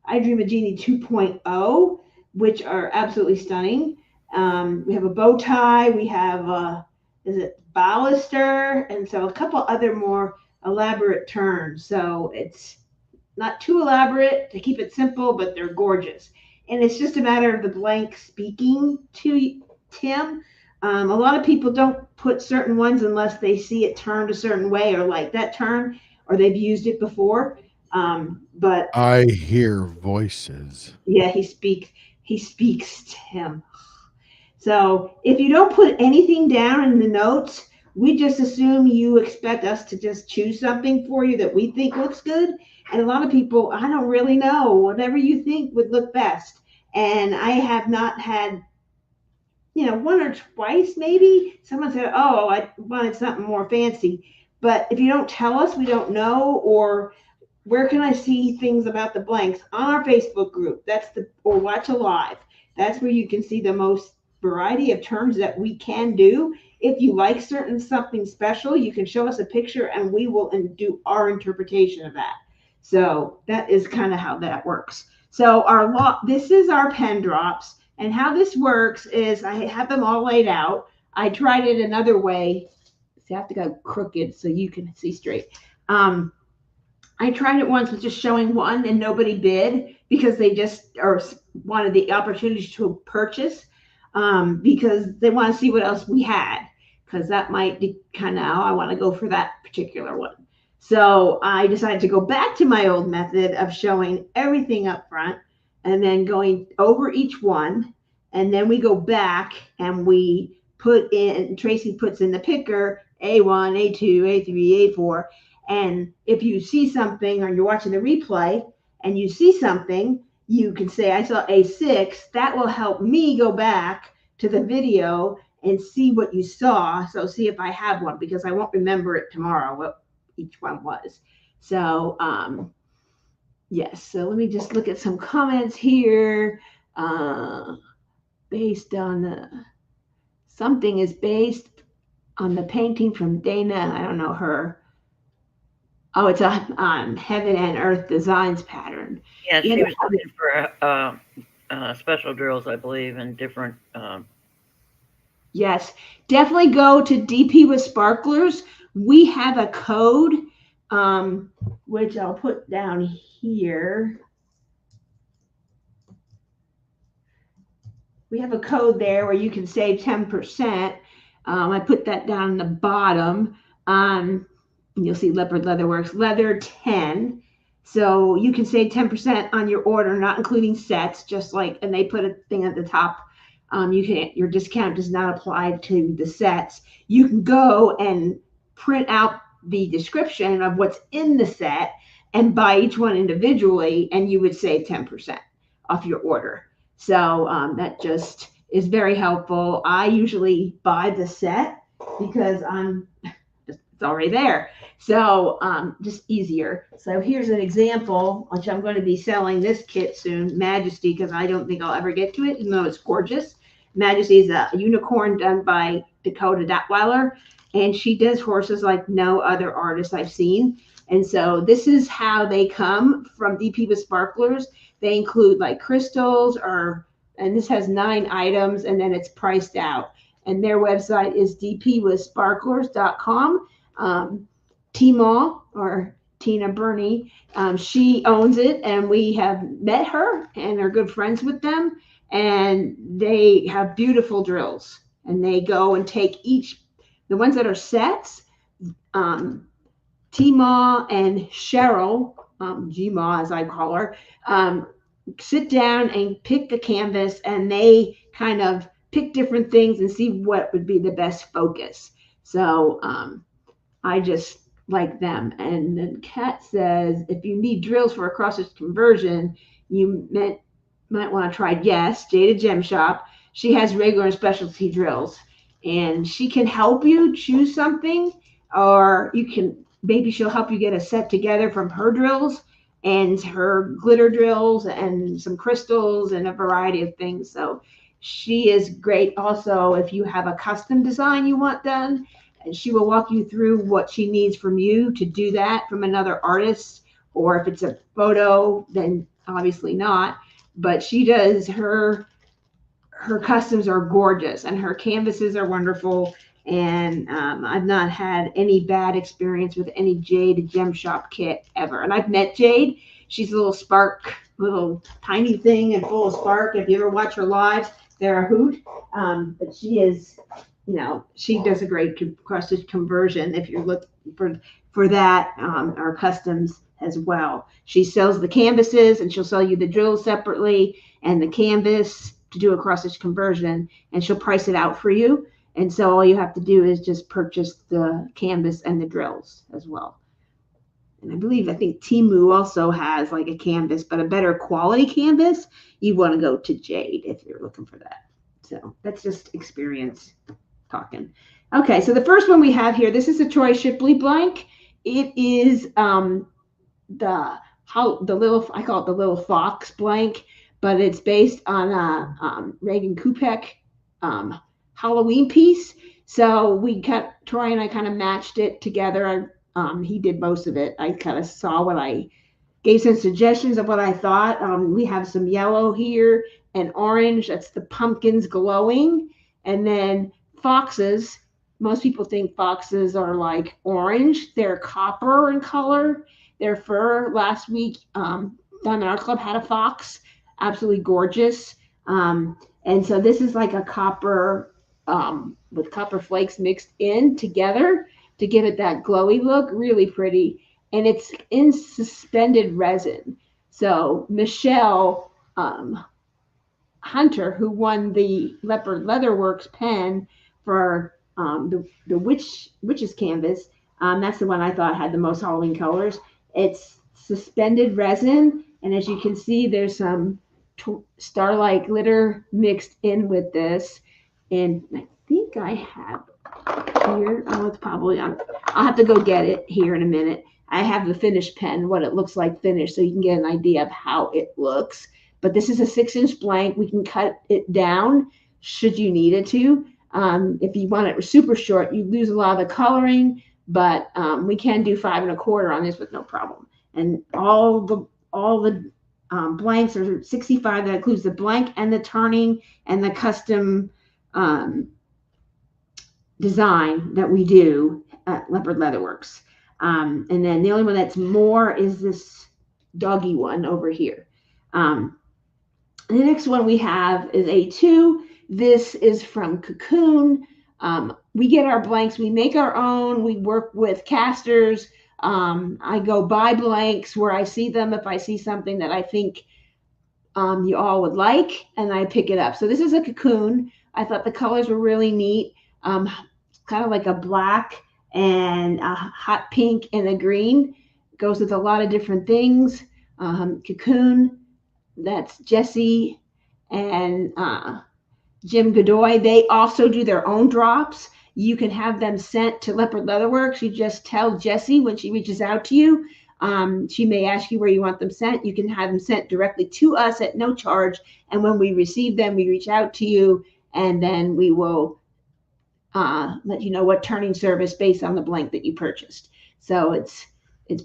I Dream of Jeannie 2.0, which are absolutely stunning. We have a bow tie. We have, is it baluster? And so a couple other more elaborate turns. So it's not too elaborate to keep it simple, but they're gorgeous. And it's just a matter of the blank speaking to Tim. A lot of people don't put certain ones unless they see it turned a certain way or like that turn or they've used it before. But I hear voices. yeah, he speaks to him. So if you don't put anything down in the notes, we just assume you expect us to just choose something for you that we think looks good. And a lot of people, I don't really know, whatever you think would look best. And I have not had, one or twice maybe someone said, oh, I wanted something more fancy. But if you don't tell us, we don't know. Or where can I see things about the blanks? On our Facebook group. Or watch a live. That's where you can see the most variety of terms that we can do. If you like something special, you can show us a picture and we will do our interpretation of that. So that is kind of how that works. So this is our pen drops, and how this works is I have them all laid out. I tried it another way. So I have to go crooked so you can see straight. I tried it once with just showing one and nobody bid because they just wanted the opportunity to purchase because they want to see what else we had, because that might be kind of how I want to go for that particular one. So I decided to go back to my old method of showing everything up front and then going over each one. And then we go back and we Tracy puts in the picker A1, A2, A3, A4. And if you see something or you're watching the replay and you see something, you can say, I saw A6. That will help me go back to the video and see what you saw. So see if I have one, because I won't remember it tomorrow, what each one was. So, yes. So let me just look at some comments here. Based on something is based on the painting from Dana. I don't know her. Oh, it's on Heaven and Earth Designs pattern. Yeah, she was looking for special drills, I believe, and different. Yes, definitely go to DP with Sparklers. We have a code, which I'll put down here. We have a code there where you can save 10%. I put that down in the bottom. You'll see Leopard Leatherworks Leather 10. So you can save 10% on your order, not including sets, and they put a thing at the top. Your discount does not apply to the sets. You can go and print out the description of what's in the set and buy each one individually, and you would save 10% off your order. So that just is very helpful. I usually buy the set because it's already there. So just easier. So here's an example, which I'm going to be selling this kit soon, Majesty, because I don't think I'll ever get to it, even though it's gorgeous. Majesty is a unicorn done by Dakota Datweiler, and she does horses like no other artist I've seen. And so this is how they come from DP with Sparklers. They include like crystals, and this has 9 items, and then it's priced out. And their website is dpwithsparklers.com. Tmall, or Tina Burney, she owns it, and we have met her and are good friends with them. And they have beautiful drills, and they go and take the ones that are sets. Tmall and Cheryl, Gma as I call her, sit down and pick the canvas, and they kind of pick different things and see what would be the best focus. So I just like them. And then Kat says, if you need drills for a cross-stitch conversion, you might want to try Jade Gem Shop. She has regular and specialty drills, and she can help you choose something, or maybe she'll help you get a set together from her drills and her glitter drills and some crystals and a variety of things. So she is great. Also, if you have a custom design you want done, and she will walk you through what she needs from you to do that from another artist. Or if it's a photo, then obviously not. But she does her customs are gorgeous, and her canvases are wonderful. And I've not had any bad experience with any Jade Gem Shop kit ever. And I've met Jade. She's a little spark, little tiny thing and full of spark. If you ever watch her live, they're a hoot. But she is, she does a great cross-stitch conversion if you're looking for that, or customs as well. She sells the canvases, and she'll sell you the drills separately and the canvas to do a cross-stitch conversion, and she'll price it out for you. And so all you have to do is just purchase the canvas and the drills as well. And I think Temu also has like a canvas, but a better quality canvas. You want to go to Jade if you're looking for that. So that's just experience talking. Okay, so the first one we have here, this is a Troy Shipley blank. It is I call it the little fox blank, but it's based on a Reagan Kupek Halloween piece. So Troy and I kind of matched it together. He did most of it. I kind of saw gave some suggestions of what I thought. We have some yellow here and orange. That's the pumpkins glowing. And then foxes. Most people think foxes are like orange. They're copper in color. Their fur. Last week, Diamond Art Club had a fox. Absolutely gorgeous. And so this is like a copper with copper flakes mixed in together to give it that glowy look. Really pretty. And it's in suspended resin. So Michelle Hunter, who won the Leopard Leatherworks pen for the Witch's Canvas, that's the one I thought had the most Halloween colors. It's suspended resin, and as you can see, there's some starlight glitter mixed in with this. And I think I have here, it's probably on. I'll have to go get it here in a minute. I have the finished pen, what it looks like finished, so you can get an idea of how it looks. But this is a 6-inch blank. We can cut it down should you need it to. If you want it super short, you lose a lot of the coloring, but we can do 5 1/4 on this with no problem. And all the blanks are 65. That includes the blank and the turning and the custom design that we do at Leopard Leatherworks. And then the only one that's more is this doggy one over here. The next one we have is A2. This is from Cocoon. We get our blanks. We make our own. We work with casters. I go buy blanks where I see them. If I see something that I think you all would like, and I pick it up. So this is a Cocoon. I thought the colors were really neat. Kind of like a black and a hot pink and a green. Goes with a lot of different things. Cocoon, that's Jesse and Jim Godoy. They also do their own drops. You can have them sent to Leopard Leatherworks. You just tell Jessie when she reaches out to you. She may ask you where you want them sent. You can have them sent directly to us at no charge. And when we receive them, we reach out to you, and then we will let you know what turning service based on the blank that you purchased. So it's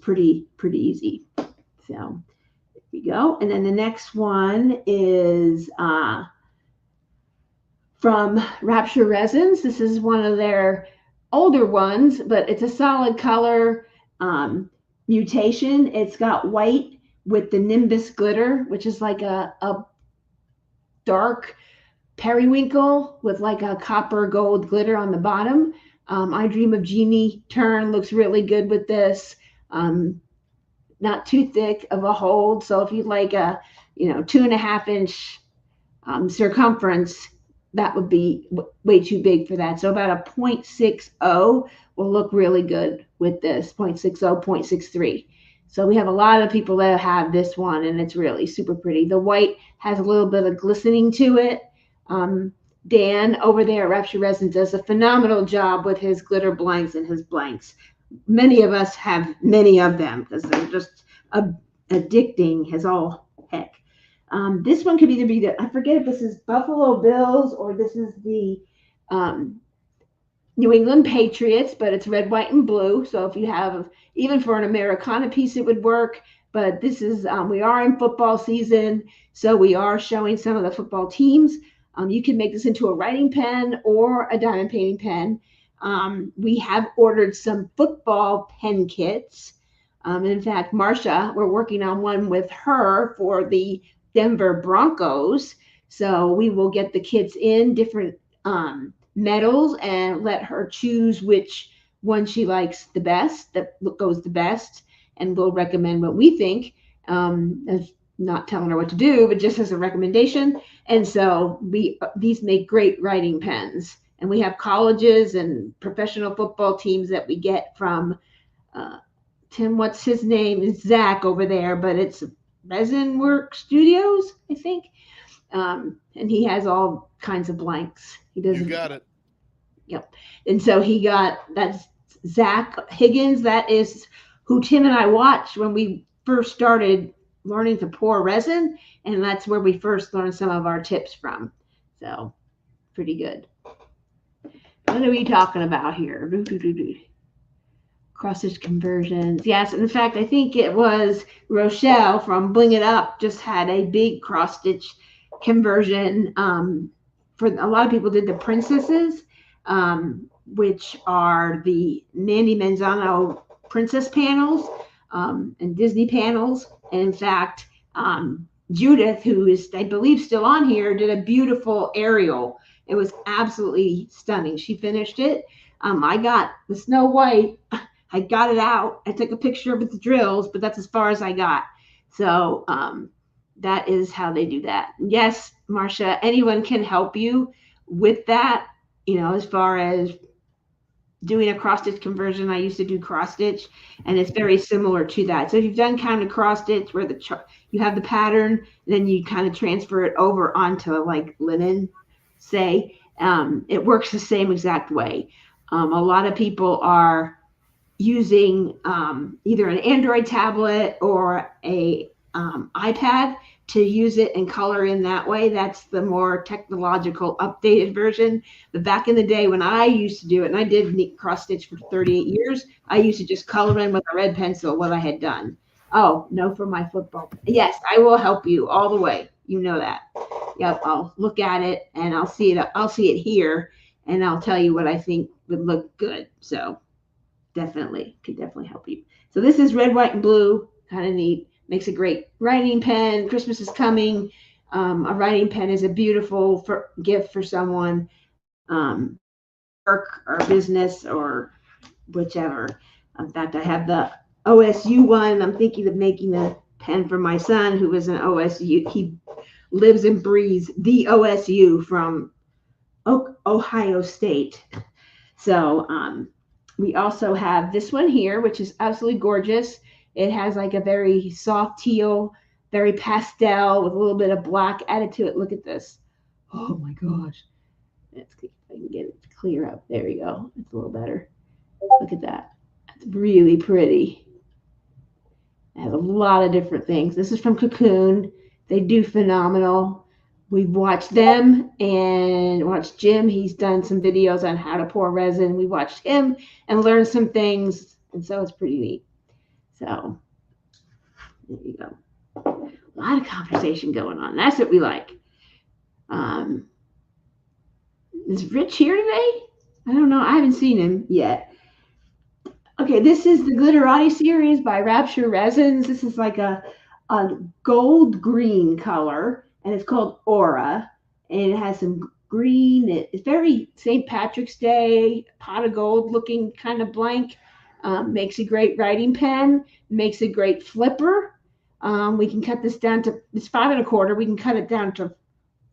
pretty easy. So there we go. And then the next one is from Rapture Resins. This is one of their older ones, but it's a solid color mutation. It's got white with the Nimbus glitter, which is like a dark periwinkle with like a copper gold glitter on the bottom. I Dream of Jeannie turn looks really good with this. Not too thick of a hold. So if you'd like a 2.5 inch circumference, that would be way too big for that. So about a 0.60 will look really good with this 0.60, 0.63. So we have a lot of people that have this one, and it's really super pretty. The white has a little bit of glistening to it. Dan over there at Rapture Resin does a phenomenal job with his glitter blanks and his blanks. Many of us have many of them because they're just addicting as all heck. This one could either be I forget if this is Buffalo Bills or this is the New England Patriots, but it's red, white, and blue. So if you have, even for an Americana piece, it would work. But this is, we are in football season, so we are showing some of the football teams. You can make this into a writing pen or a diamond painting pen. We have ordered some football pen kits. In fact, Marcia, we're working on one with her for the Denver Broncos. So we will get the kits in different metals and let her choose which one she likes the best, that goes the best, and we'll recommend what we think, as not telling her what to do, but just as a recommendation. And so these make great writing pens, and we have colleges and professional football teams that we get from Tim, what's his name? It's Zach over there, but it's Resin Work Studios, I think. And he has all kinds of blanks. He does. You got it. Yep. And so that's Zach Higgins. That is who Tim and I watched when we first started learning to pour resin. And that's where we first learned some of our tips from. So pretty good. What are we talking about here? Cross stitch conversions. Yes. In fact, I think it was Rochelle from Bling It Up just had a big cross stitch conversion. For a lot of people did the princesses, which are the Mandy Manzano princess panels and Disney panels. And in fact, Judith, who is, I believe, still on here, did a beautiful Ariel. It was absolutely stunning. She finished it. I got the Snow White. I got it out. I took a picture of it with the drills, but that's as far as I got. So that is how they do that. Yes, Marcia, anyone can help you with that, as far as doing a cross stitch conversion. I used to do cross stitch, and it's very similar to that. So if you've done kind of cross stitch where you have the pattern, then you kind of transfer it over onto like linen, say, it works the same exact way. A lot of people are using either an Android tablet or a iPad to use it and color in that way. That's the more technological, updated version. But back in the day when I used to do it, and I did cross stitch for 38 years, I used to just color in with a red pencil what I had done. Oh, no, for my football. Yes, I will help you all the way. You know that. Yep, I'll look at it and I'll see it. I'll see it here, and I'll tell you what I think would look good. So could definitely help you. So this is red, white, and blue. Kind of neat. Makes a great writing pen. Christmas is coming. A writing pen is a beautiful gift for someone, work or business or whichever. In fact, I have the OSU one. I'm thinking of making a pen for my son who is an OSU. He lives and breathes the OSU from Ohio State. So we also have this one here, which is absolutely gorgeous. It has like a very soft teal, very pastel with a little bit of black added to it. Look at this. Oh my gosh. Let's see if I can get it to clear up. There you go. It's a little better. Look at that. It's really pretty. It has a lot of different things. This is from Cocoon. They do phenomenal. We've watched them and watched Jim. He's done some videos on how to pour resin. We watched him and learned some things. And so it's pretty neat. So there you go. A lot of conversation going on. That's what we like. Is Rich here today? I don't know. I haven't seen him yet. Okay, this is the Glitterati series by Rapture Resins. This is like a gold green color, and it's called Aura. And it has some green. It's very St. Patrick's Day, pot of gold looking kind of blank. Makes a great writing pen. Makes a great flipper. We can cut this down to, it's 5 1/4. We can cut it down to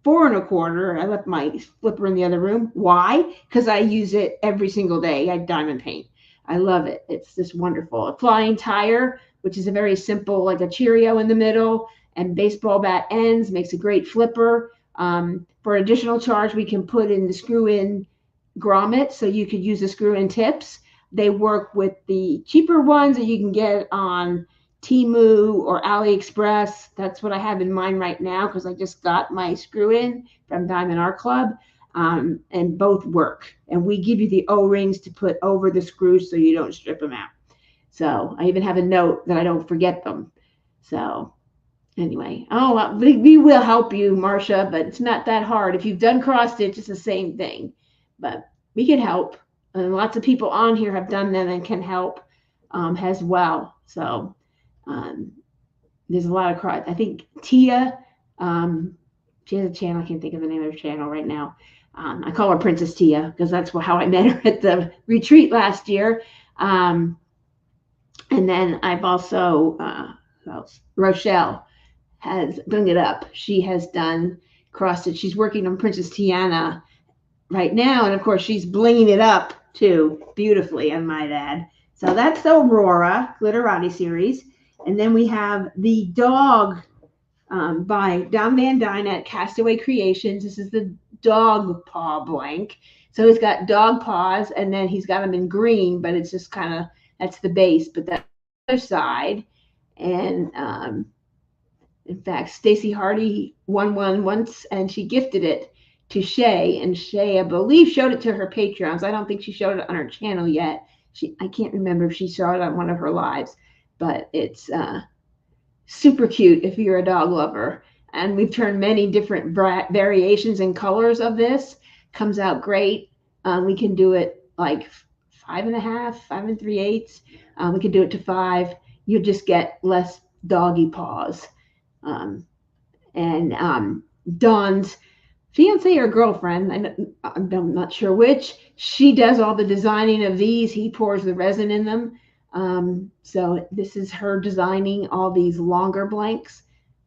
4 1/4. I left my flipper in the other room. Why? Because I use it every single day. I diamond paint. I love it. It's just wonderful. A flying tire, which is a very simple, like a Cheerio in the middle, and baseball bat ends, makes a great flipper. For additional charge, we can put in the screw-in grommet, so you could use the screw-in tips. They work with the cheaper ones that you can get on Temu or AliExpress. That's what I have in mind right now because I just got my screw-in from Diamond Art Club, and both work. And we give you the O-rings to put over the screws so you don't strip them out. So I even have a note that I don't forget them. So anyway, we will help you, Marcia, but it's not that hard. If you've done cross stitch, it's the same thing. But we can help. And lots of people on here have done them and can help as well. So there's a lot of cross. I think Tia, she has a channel. I can't think of the name of her channel right now. I call her Princess Tia because that's how I met her at the retreat last year. And then I've also, Rochelle has done it up. She has done cross stitch. She's working on Princess Tiana right now. And of course, she's blinging it up too beautifully, I might add. So that's the Aurora Glitterati series. And then we have the dog by Don Van Dyne at Castaway Creations. This is the dog paw blank. So he's got dog paws, and then he's got them in green, but it's just kind of, that's the base, but that's the other side. And in fact, Stacy Hardy won one once, and she gifted it to Shay. And Shay, I believe, showed it to her Patreons. I don't think she showed it on her channel yet. I can't remember if she showed it on one of her lives, but it's super cute if you're a dog lover. And we've turned many different variations and colors of this. Comes out great. We can do it like 5.5, 5 3/8. We can do it to 5. You just get less doggy paws. Dawn's fiance or girlfriend, I'm not sure which, she does all the designing of these. He pours the resin in them. So this is her designing all these longer blanks.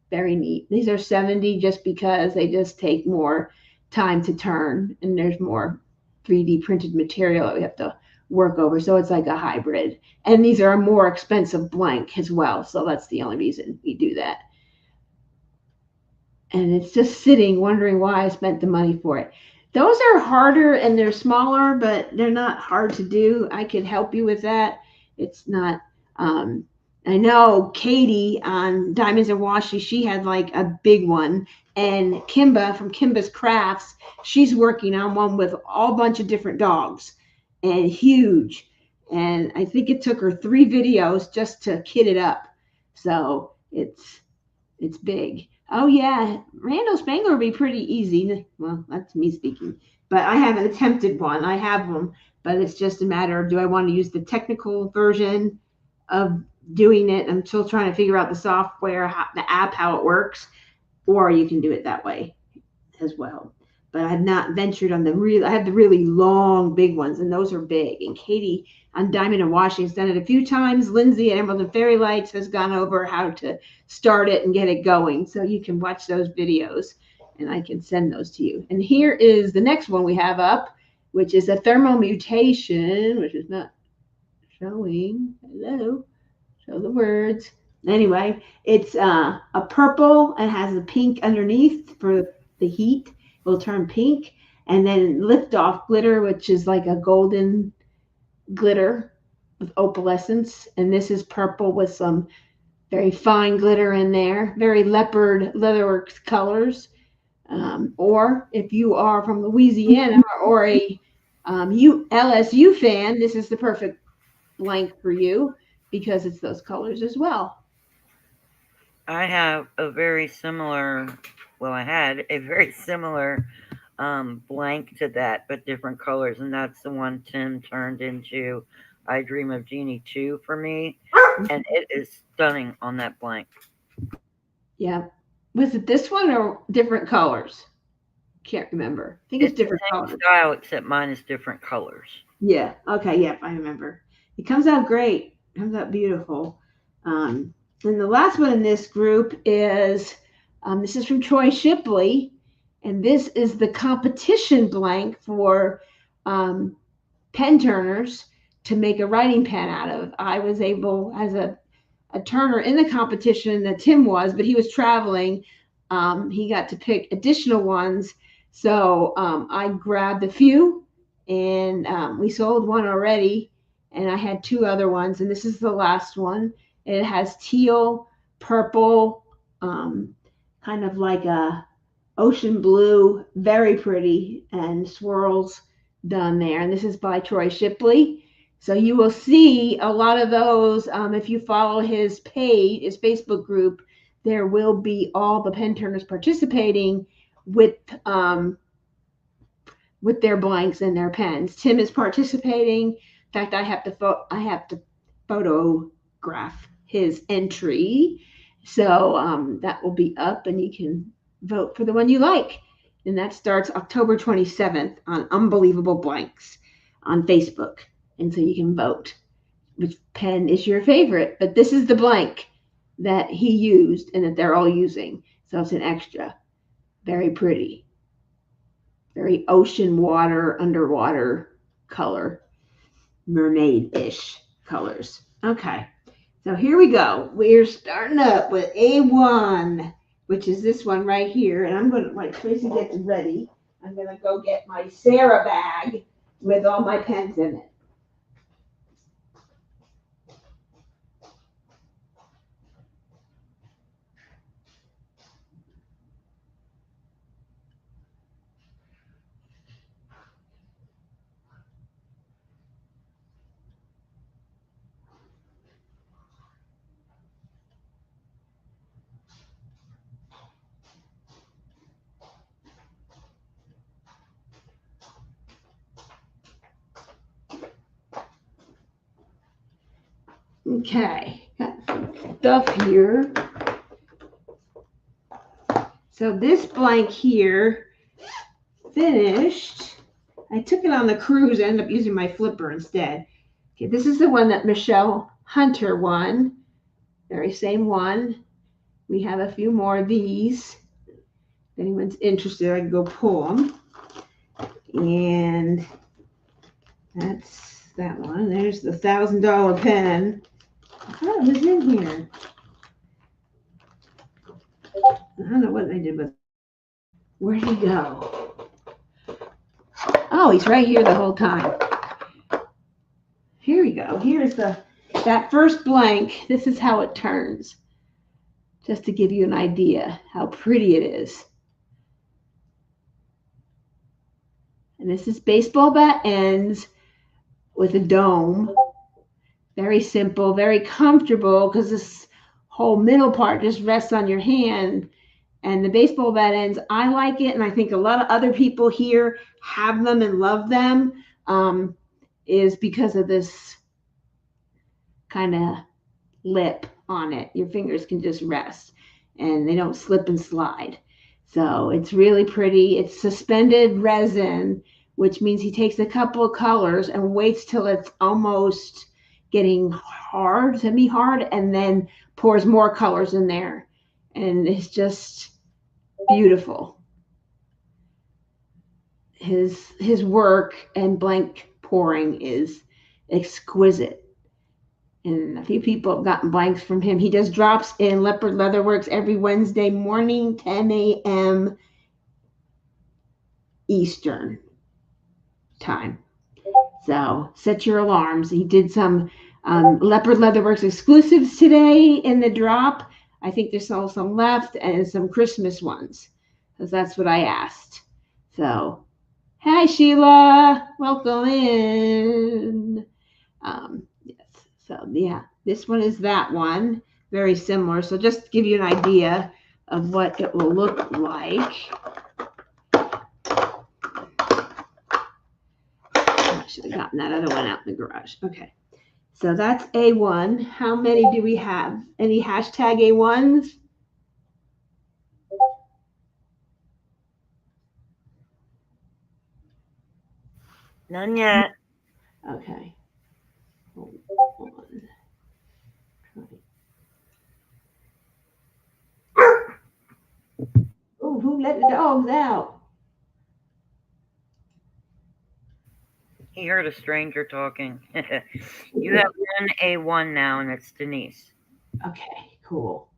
Very neat. These are 70 just because they just take more time to turn, and there's more 3D printed material that we have to work over. So it's like a hybrid. And these are a more expensive blank as well. So that's the only reason we do that. And it's just sitting wondering why I spent the money for it. Those are harder and they're smaller, but they're not hard to do. I could help you with that. It's not, I know Katie on Diamonds and Washi, she had like a big one. And Kimba from Kimba's Crafts, she's working on one with all bunch of different dogs and huge. And I think it took her 3 videos just to kit it up. So it's big. Oh yeah, Randall Spangler would be pretty easy. Well, that's me speaking, but I haven't attempted one. I have them, but it's just a matter of, do I want to use the technical version of doing it? I'm still trying to figure out the software, the app, how it works, or you can do it that way as well. But I have not ventured on I have the really long, big ones, and those are big. And Katie on Diamond and Washi has done it a few times. Lindsay at Emerald and Fairy Lights has gone over how to start it and get it going. So you can watch those videos, and I can send those to you. And here is the next one we have up, which is a thermal mutation, which is not showing. Hello, show the words. Anyway, it's a purple and has a pink underneath for the heat. Will turn pink, and then lift off glitter, which is like a golden glitter with opalescence. And this is purple with some very fine glitter in there, very leopard leatherworks colors. Or if you are from Louisiana or a LSU fan, this is the perfect blank for you because it's those colors as well. I have a very similar, I had a very similar blank to that, but different colors, and that's the one Tim turned into I Dream of Jeannie 2 for me, and it is stunning on that blank. Yeah. Was it this one or different colors? Can't remember. I think it's different the same colors. style, except mine is different colors. Yeah. Okay. Yep. I remember. It comes out great. It comes out beautiful. And the last one in this group is, this is from Troy Shipley. And this is the competition blank for pen turners to make a writing pen out of. I was able, as a turner in the competition that Tim was, but he was traveling. He got to pick additional ones. So I grabbed a few, and we sold one already. And I had two other ones, and this is the last one. It has teal, purple, kind of like a ocean blue, very pretty, and swirls done there. And this is by Troy Shipley. So you will see a lot of those. If you follow his page, his Facebook group, there will be all the pen turners participating with their blanks and their pens. Tim is participating. In fact, I have to photograph his entry. So that will be up, and you can vote for the one you like. And that starts October 27th on Unbelievable Blanks on Facebook. And so you can vote which pen is your favorite. But this is the blank that he used and that they're all using. So it's an extra. Very pretty. Very ocean water, underwater color. Mermaid-ish colors. Okay. So here we go. We're starting up with A1, which is this one right here. And I'm going to, like Tracy gets ready, I'm going to go get my Sarah bag with all my pens in it. Okay, got some stuff here. So this blank here finished. I took it on the cruise. I ended up using my flipper instead. Okay, this is the one that Michelle Hunter won. Very same one. We have a few more of these. If anyone's interested, I can go pull them. And that's that one. There's the $1,000 pen. I thought it was in here. I don't know what I did with. Where'd he go? Oh, he's right here the whole time. Here we go. Here's that first blank. This is how it turns. Just to give you an idea how pretty it is. And this is baseball bat ends with a dome. Very simple, very comfortable, because this whole middle part just rests on your hand. And the baseball bat ends, I like it, and I think a lot of other people here have them and love them, is because of this kind of lip on it. Your fingers can just rest, and they don't slip and slide. So it's really pretty. It's suspended resin, which means he takes a couple of colors and waits till it's almost getting hard, semi-hard, and then pours more colors in there. And it's just beautiful. His work and blank pouring is exquisite. And a few people have gotten blanks from him. He does drops in Leopard Leatherworks every Wednesday morning, 10 a.m. Eastern time. So set your alarms. He did some Leopard Leatherworks exclusives today in the drop. I think there's still some left, and some Christmas ones, because that's what I asked. So, hi Sheila, welcome in. Yes. So yeah, this one is that one, very similar. So just to give you an idea of what it will look like. I should have gotten that other one out in the garage. Okay. So that's A1. How many do we have? Any hashtag A1s? None yet. Okay. Hold on. Oh, who Who let the dogs out? He heard a stranger talking. You have one A1 now, and it's Denise. Okay, cool.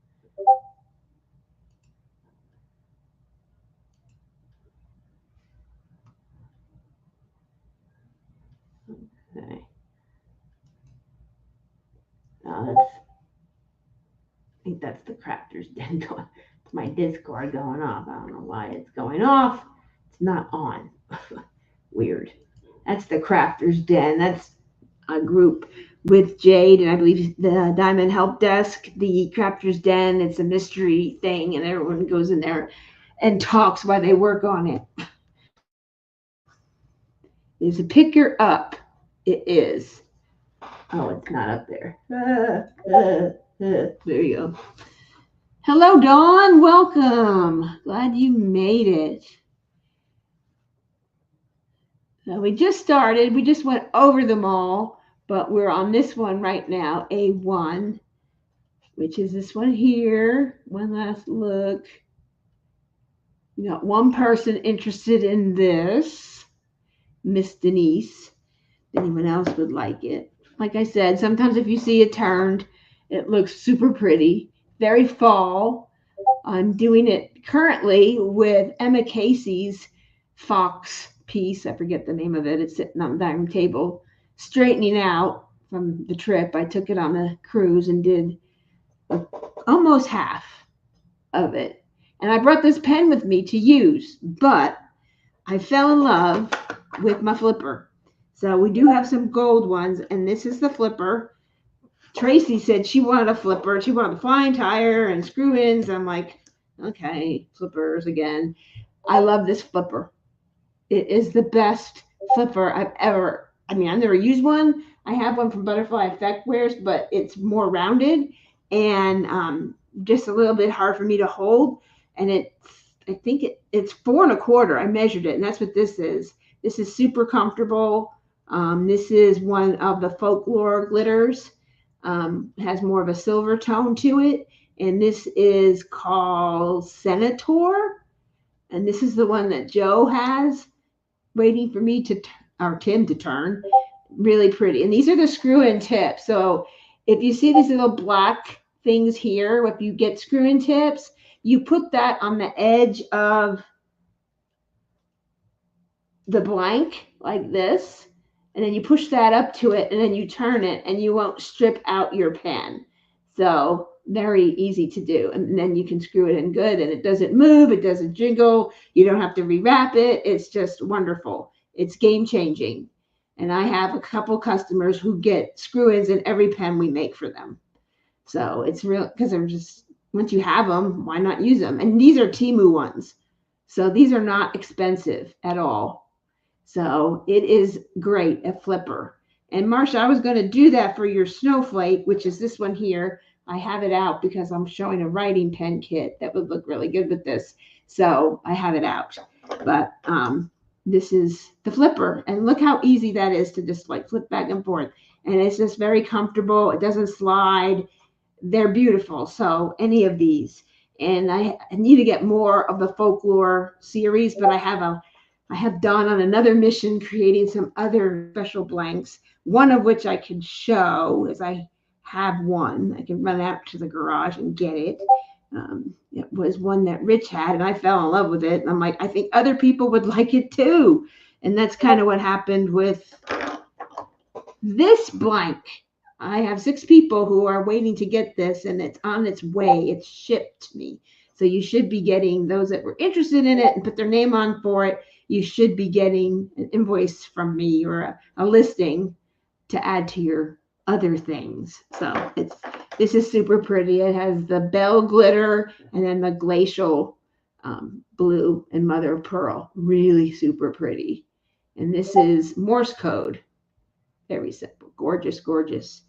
Okay. Now I think that's the crafter's den going. It's my Discord going off. I don't know why it's going off. It's not on. Weird. That's the crafter's den. That's a group with Jade and I believe the Diamond Help Desk, the crafter's den. It's a mystery thing, and everyone goes in there and talks while they work on it. There's a picker up. It is. Oh, it's not up there. There you go. Hello, Dawn. Welcome. Glad you made it. We just started. We just went over them all, but we're on this one right now, A1, which is this one here. One last look. We got one person interested in this, Miss Denise. If anyone else would like it. Like I said, sometimes if you see it turned, it looks super pretty, very fall. I'm doing it currently with Emma Casey's fox piece. I forget the name of it. It's sitting on the dining table, straightening out from the trip. I took it on a cruise and did almost half of it. And I brought this pen with me to use, but I fell in love with my flipper. So we do have some gold ones, and this is the flipper. Tracy said she wanted a flipper. She wanted a flying tire and screw-ins. I'm like, okay, flippers again. I love this flipper. It is the best flipper I've ever, I've never used one. I have one from Butterfly Effect Wares, but it's more rounded and just a little bit hard for me to hold. And I think it's 4 1/4. I measured it, and that's what this is. This is super comfortable. This is one of the folklore glitters. Has more of a silver tone to it. And this is called Senator. And this is the one that Joe has waiting for me or Tim to turn. Really pretty. And these are the screw-in tips. So if you see these little black things here, if you get screw-in tips, you put that on the edge of the blank like this, and then you push that up to it, and then you turn it, and you won't strip out your pen. So very easy to do. And then you can screw it in good, and it doesn't move, it doesn't jiggle, you don't have to rewrap it. It's just wonderful. It's game changing. And I have a couple customers who get screw-ins in every pen we make for them. So it's real, because they're just, once you have them, why not use them? And these are Temu ones. So these are not expensive at all. So it is great, a flipper. And Marsha, I was going to do that for your snowflake, which is this one here. I have it out because I'm showing a writing pen kit that would look really good with this. So I have it out. But this is the flipper. And look how easy that is to just like flip back and forth. And it's just very comfortable. It doesn't slide. They're beautiful. So any of these. And I need to get more of the folklore series, but I have Dawn on another mission creating some other special blanks, one of which I can show as I have one. I can run out to the garage and get it. It was one that Rich had, and I fell in love with it. And I'm like, I think other people would like it too. And that's kind of what happened with this blank. I have 6 people who are waiting to get this, and it's on its way. It's shipped to me. So you should be getting those that were interested in it and put their name on for it. You should be getting an invoice from me or a listing to add to your other things. So this is super pretty. It has the bell glitter and then the glacial blue and mother of pearl. Really super pretty. And this is Morse code. Very simple. Gorgeous, gorgeous.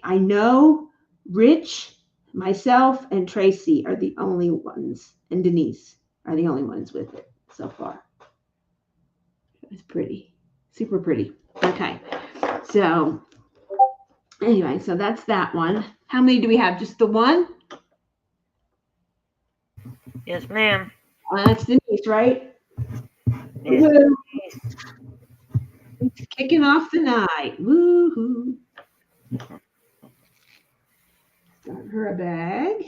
I know Rich, myself, and Tracy are the only ones, and Denise are the only ones with it so far. It's pretty, super pretty. Okay, so anyway, so that's that one. How many do we have? Just the one? Yes, ma'am. That's Denise, right? Yes. Woo. It's kicking off the night. Woohoo. Got her a bag.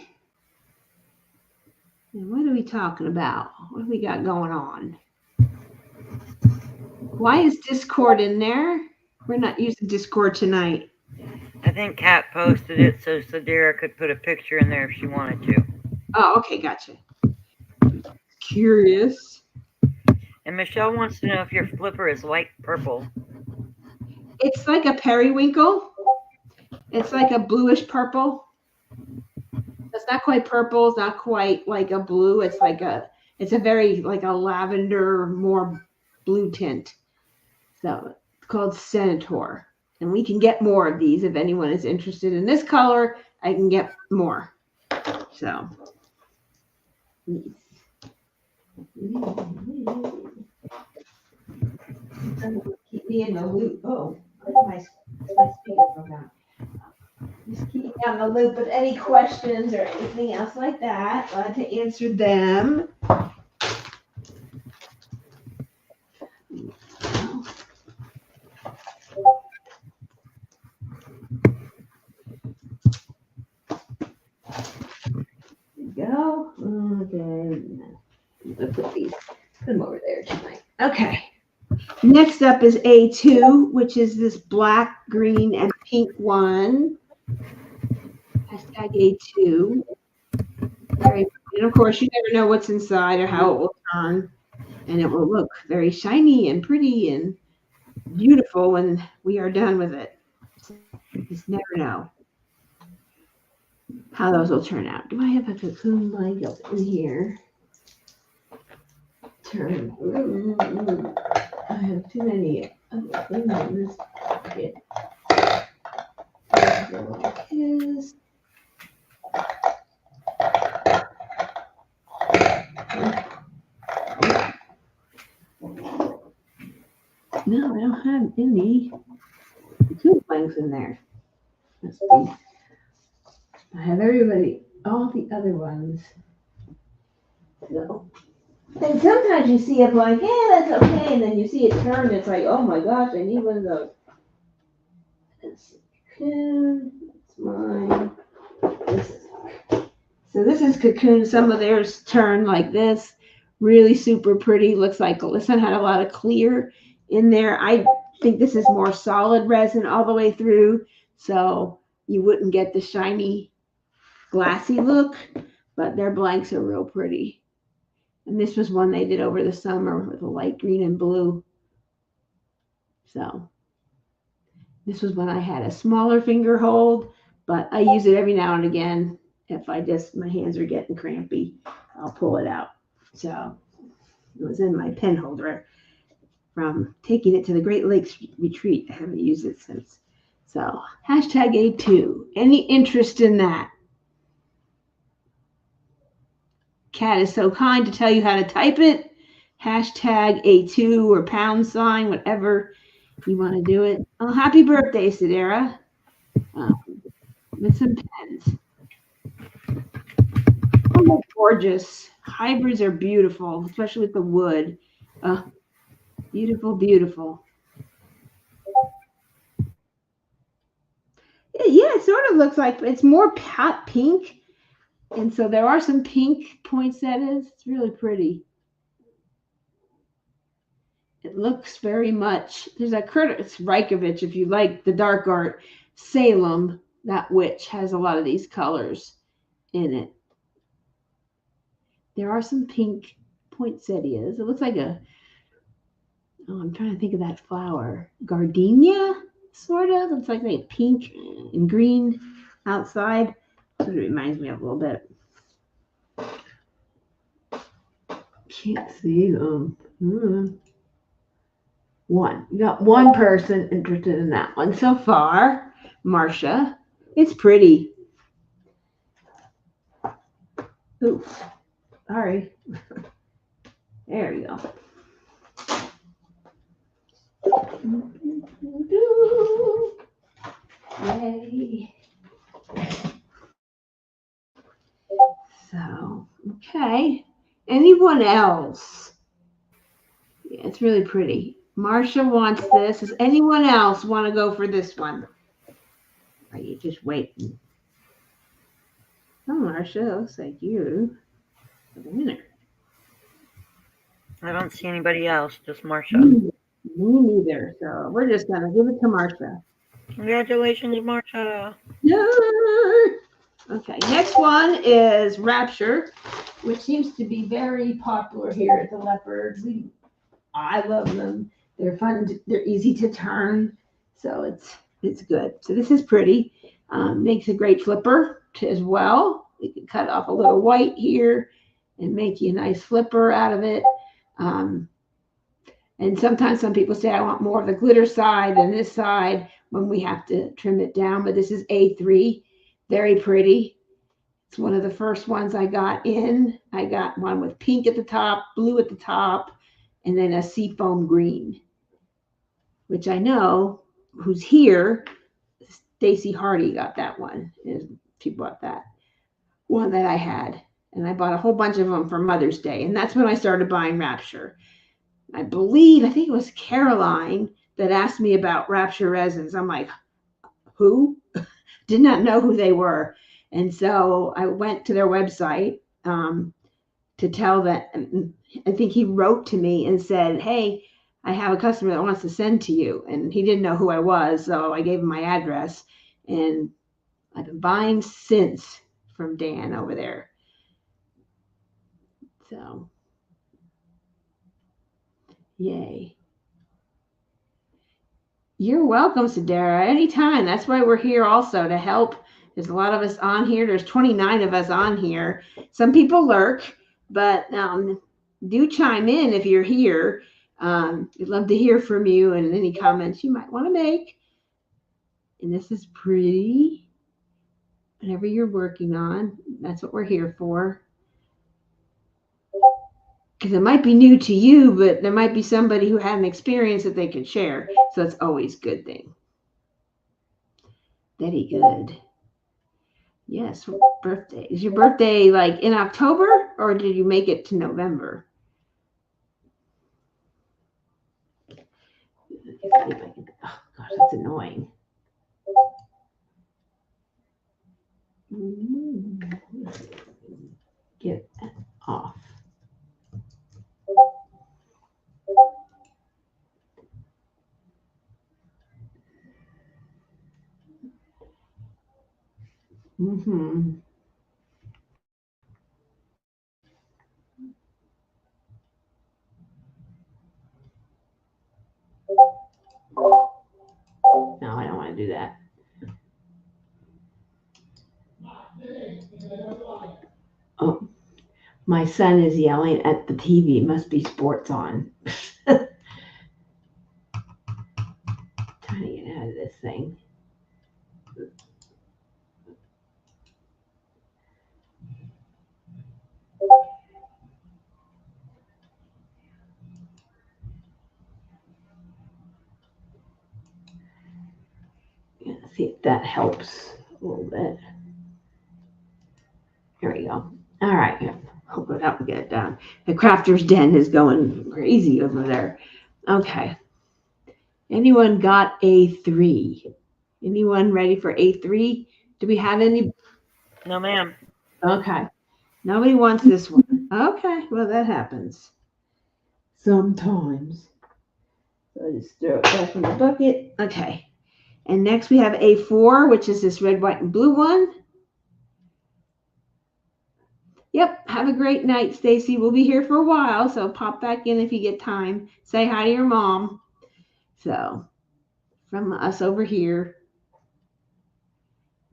And what are we talking about? What do we got going on? Why is Discord in there? We're not using Discord tonight. I think Kat posted it so Sadira could put a picture in there if she wanted to. Oh, okay, gotcha. Curious. And Michelle wants to know if your flipper is light purple. It's like a periwinkle. It's like a bluish purple. It's not quite purple. It's not quite like a blue. It's a very like a lavender, more blue tint. So it's called Senator. And we can get more of these if anyone is interested in this color. I can get more. So keep me in the loop. Oh, my speaker broke down. Just keep me on the loop with any questions or anything else like that. Glad to answer them. Go. Okay. I'll put them over there tonight. Okay. Next up is A2, which is this black, green, and pink one. Hashtag A2. Very, and of course, you never know what's inside or how it will turn. And it will look very shiny and pretty and beautiful when we are done with it. You just never know how those will turn out. Do I have a cocoon blanket in here? Turn. I have too many other things in this bucket. No, I don't have any cocoon blankets in there. Let's see. I have all the other ones. So, and sometimes you see it like, yeah, that's okay, and then you see it turn, it's like, oh my gosh, I need one of those. That's cocoon. That's mine. This is cocoon. Some of theirs turn like this, really super pretty. Looks like this one had a lot of clear in there. I think this is more solid resin all the way through, so you wouldn't get the shiny glassy look, but their blanks are real pretty. And this was one they did over the summer with a light green and blue. So this was when I had a smaller finger hold, but I use it every now and again. If my hands are getting crampy, I'll pull it out. So it was in my pen holder from taking it to the Great Lakes retreat. I haven't used it since. So hashtag A2. Any interest in that? Kat is so kind to tell you how to type it. Hashtag A2 or £, whatever you want to do it. Oh, happy birthday, Sidera. With some pens. Oh, gorgeous. Hybrids are beautiful, especially with the wood. Beautiful, beautiful. Yeah, it sort of looks like it's more hot pink. And so there are some pink poinsettias. It's really pretty. It looks very much. There's a Curtis Reikovich, if you like the dark art. Salem, that witch, has a lot of these colors in it. There are some pink poinsettias. It looks like I'm trying to think of that flower. Gardenia, sort of. It's like pink and green outside. That's what it reminds me of a little bit. Can't see them. One. You got one person interested in that one so far. Marcia. It's pretty. Oops. Sorry. There we go. Yay. So, okay. Anyone else? Yeah, it's really pretty. Marsha wants this. Does anyone else want to go for this one? Are you just waiting? Oh, Marsha, looks like you are the winner. I don't see anybody else, just Marsha. Me neither. So we're just gonna give it to Marsha. Congratulations, Marsha. Yay! Okay, next one is Rapture, which seems to be very popular here at the Leopard. I love them. They're fun. They're easy to turn, so it's good. So this is pretty. Makes a great flipper as well. We can cut off a little white here and make you a nice flipper out of it. And sometimes some people say I want more of the glitter side than this side when we have to trim it down. But this is A3, very pretty. It's one of the first ones I got in. I got one with pink at the top, blue at the top, and then a seafoam green, which I know who's here. Stacy Hardy got that one. She bought that one that I had. And I bought a whole bunch of them for Mother's Day. And that's when I started buying Rapture. I think it was Caroline that asked me about Rapture resins. I'm like, who? Did not know who they were. And so I went to their website to tell that. I think he wrote to me and said, hey, I have a customer that wants to send to you. And he didn't know who I was. So I gave him my address. And I've been buying since from Dan over there. So, yay. You're welcome, Sadara. Anytime. That's why we're here also to help. There's a lot of us on here. There's 29 of us on here. Some people lurk, but do chime in if you're here. We'd love to hear from you and any comments you might want to make. And this is pretty. Whatever you're working on, that's what we're here for. Because it might be new to you, but there might be somebody who had an experience that they could share. So it's always a good thing. Very good. Yes, birthday. Is your birthday like in October or did you make it to November? Oh gosh, that's annoying. Get that off. Mm-hmm. No, I don't want to do that. Oh, my son is yelling at the TV. It must be sports on. Trying to get out of this thing. See if that helps a little bit. Here we go. All right. Hope that will get it done. The crafter's den is going crazy over there. Okay. Anyone got A3? Anyone ready for A3? Do we have any? No, ma'am. Okay. Nobody wants this one. Okay. Well, that happens sometimes. So I just throw it back in the bucket. Okay. And next we have A4, which is this red, white, and blue one. Yep. Have a great night, Stacy. We'll be here for a while, so pop back in if you get time. Say hi to your mom. So, from us over here,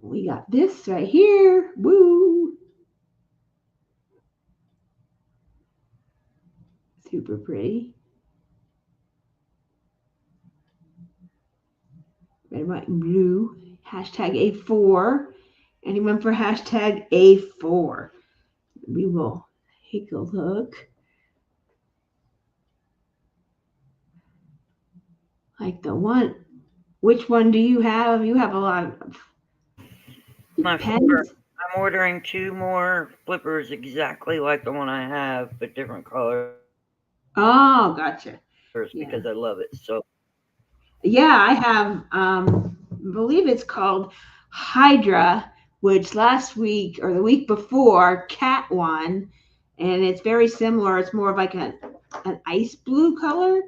we got this right here. Woo! Super pretty. Red, white, and blue. Hashtag A4. Anyone for hashtag A4? We will take a look. Like the one. Which one do you have? You have a lot of My pens. four. I'm ordering 2 more flippers exactly like the one I have, but different colors Oh, because I gotcha. love it so. Yeah. Yeah, I have I believe it's called Hydra, which last week or the week before Cat won, and it's very similar. It's more of like an ice blue color.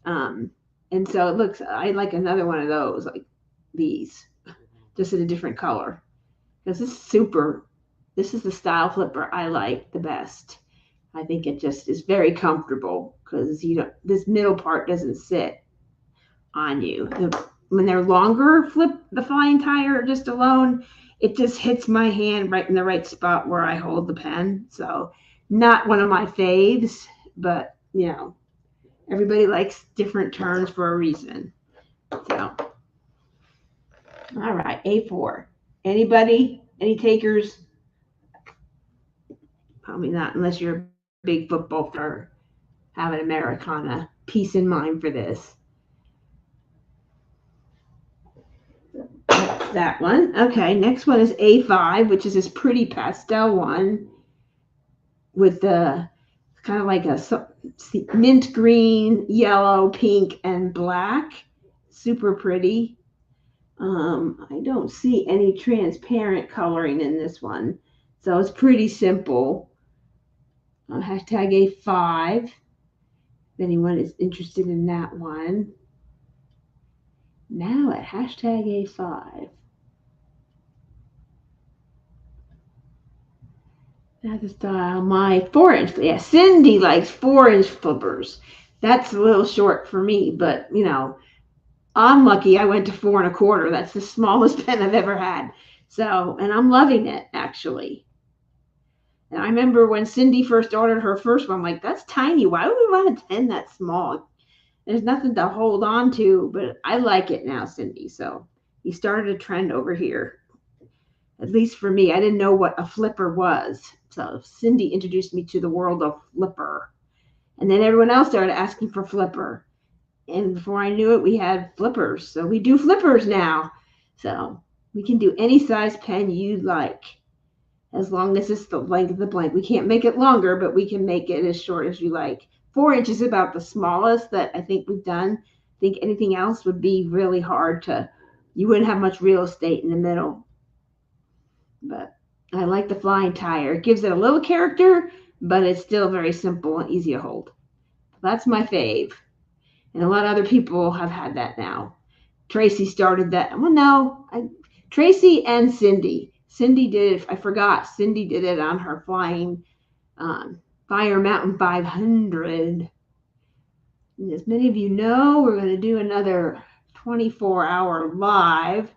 Um and so it looks I like another one of those like these, just in a different color. Because this is the style flipper I like the best. I think it just is very comfortable because you don't this middle part doesn't sit on you. When they're longer, flip the flying tire just alone, it just hits my hand right in the right spot where I hold the pen. So, not one of my faves, but everybody likes different turns for a reason. So, all right, A4. Anybody? Any takers? Probably not, unless you're a big football fan or have an Americana piece in mind for this. That's that one. Okay, next one is A5, which is this pretty pastel one with the kind of like a mint green, yellow, pink, and black. Super pretty. I don't see any transparent coloring in this one, so it's pretty simple. Hashtag A5. If anyone is interested in that one. Now at hashtag A5. That's the style. My 4 inch. Yeah, Cindy likes 4 inch flippers. That's a little short for me, but I'm lucky I went to 4 1/4. That's the smallest pen I've ever had. So, and I'm loving it actually. And I remember when Cindy first ordered her first one, I'm like, that's tiny. Why would we want a pen that small? There's nothing to hold on to, but I like it now, Cindy. So you started a trend over here. At least for me, I didn't know what a flipper was. So Cindy introduced me to the world of flipper. And then everyone else started asking for flipper. And before I knew it, we had flippers. So we do flippers now. So we can do any size pen you like, as long as it's the length of the blank. We can't make it longer, but we can make it as short as you like. 4 inch is about the smallest that I think we've done. I think anything else would be really hard you wouldn't have much real estate in the middle. But I like the flying tire. It gives it a little character, but it's still very simple and easy to hold. That's my fave. And a lot of other people have had that now. Tracy started that. Well, no, Tracy and Cindy. Cindy did it. I forgot. Cindy did it on her flying Fire Mountain 500. And as many of you know, we're going to do another 24-hour live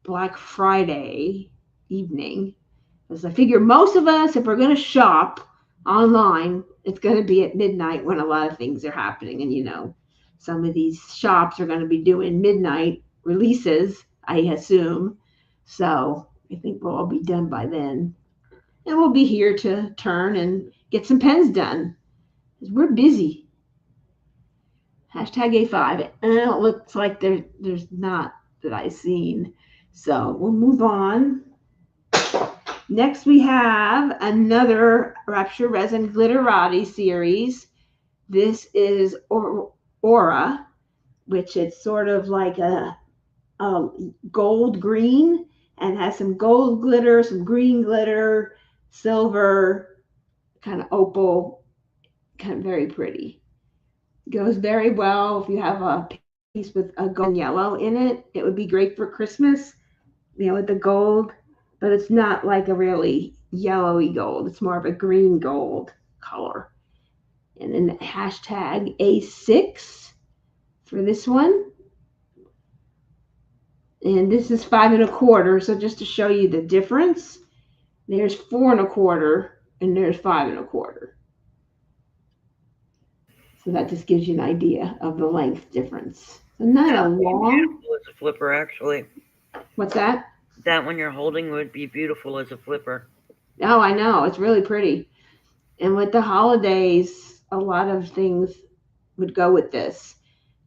Black Friday evening. Because I figure most of us, if we're going to shop online, it's going to be at midnight when a lot of things are happening. And some of these shops are going to be doing midnight releases, I assume. So I think we'll all be done by then. And we'll be here to turn and get some pens done. Because we're busy. Hashtag A5. And it looks like there's not that I've seen. So we'll move on. Next, we have another Rapture Resin Glitterati series. This is Aura, which it's sort of like a gold green and has some gold glitter, some green glitter, silver, kind of opal, kind of very pretty. Goes very well if you have a piece with a gold and yellow in it. It would be great for Christmas, with the gold, but it's not like a really yellowy gold. It's more of a green gold color. And then hashtag A6 for this one. And this is 5 1/4. So just to show you the difference, there's 4 1/4 and there's 5 1/4. So that just gives you an idea of the length difference. So not a long. Beautiful as a flipper, actually. What's that? That one you're holding would be beautiful as a flipper. Oh, I know. It's really pretty. And with the holidays, a lot of things would go with this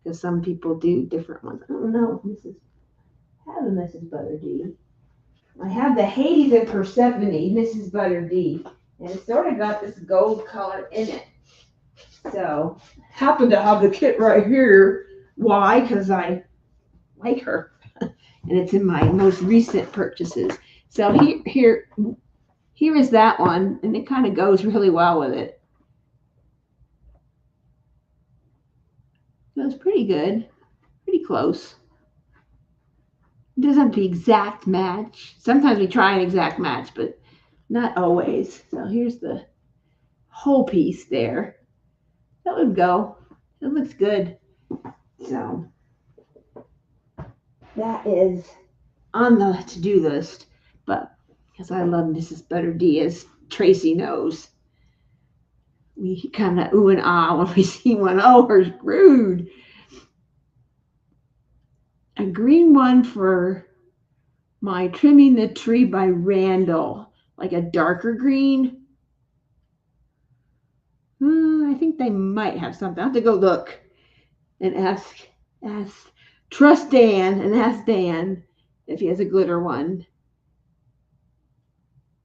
because some people do different ones. I don't know. Have a message, Butter D. I have the Hades and Persephone, Mrs. Butter D, and it's sort of got this gold color in it. So, happen to have the kit right here. Why? Because I like her, and it's in my most recent purchases. So here is that one, and it kind of goes really well with it. Goes pretty good, pretty close. It doesn't have to be exact match. Sometimes we try an exact match, but not always. So here's the whole piece there. That would go. It looks good. So that is on the to-do list. But because I love Mrs. Butter D, as Tracy knows, we kind of ooh and ah when we see one. Oh, we're screwed. A green one for my Trimming the Tree by Randall, like a darker green. I think they might have something. I have to go look and trust Dan and ask Dan if he has a glitter one.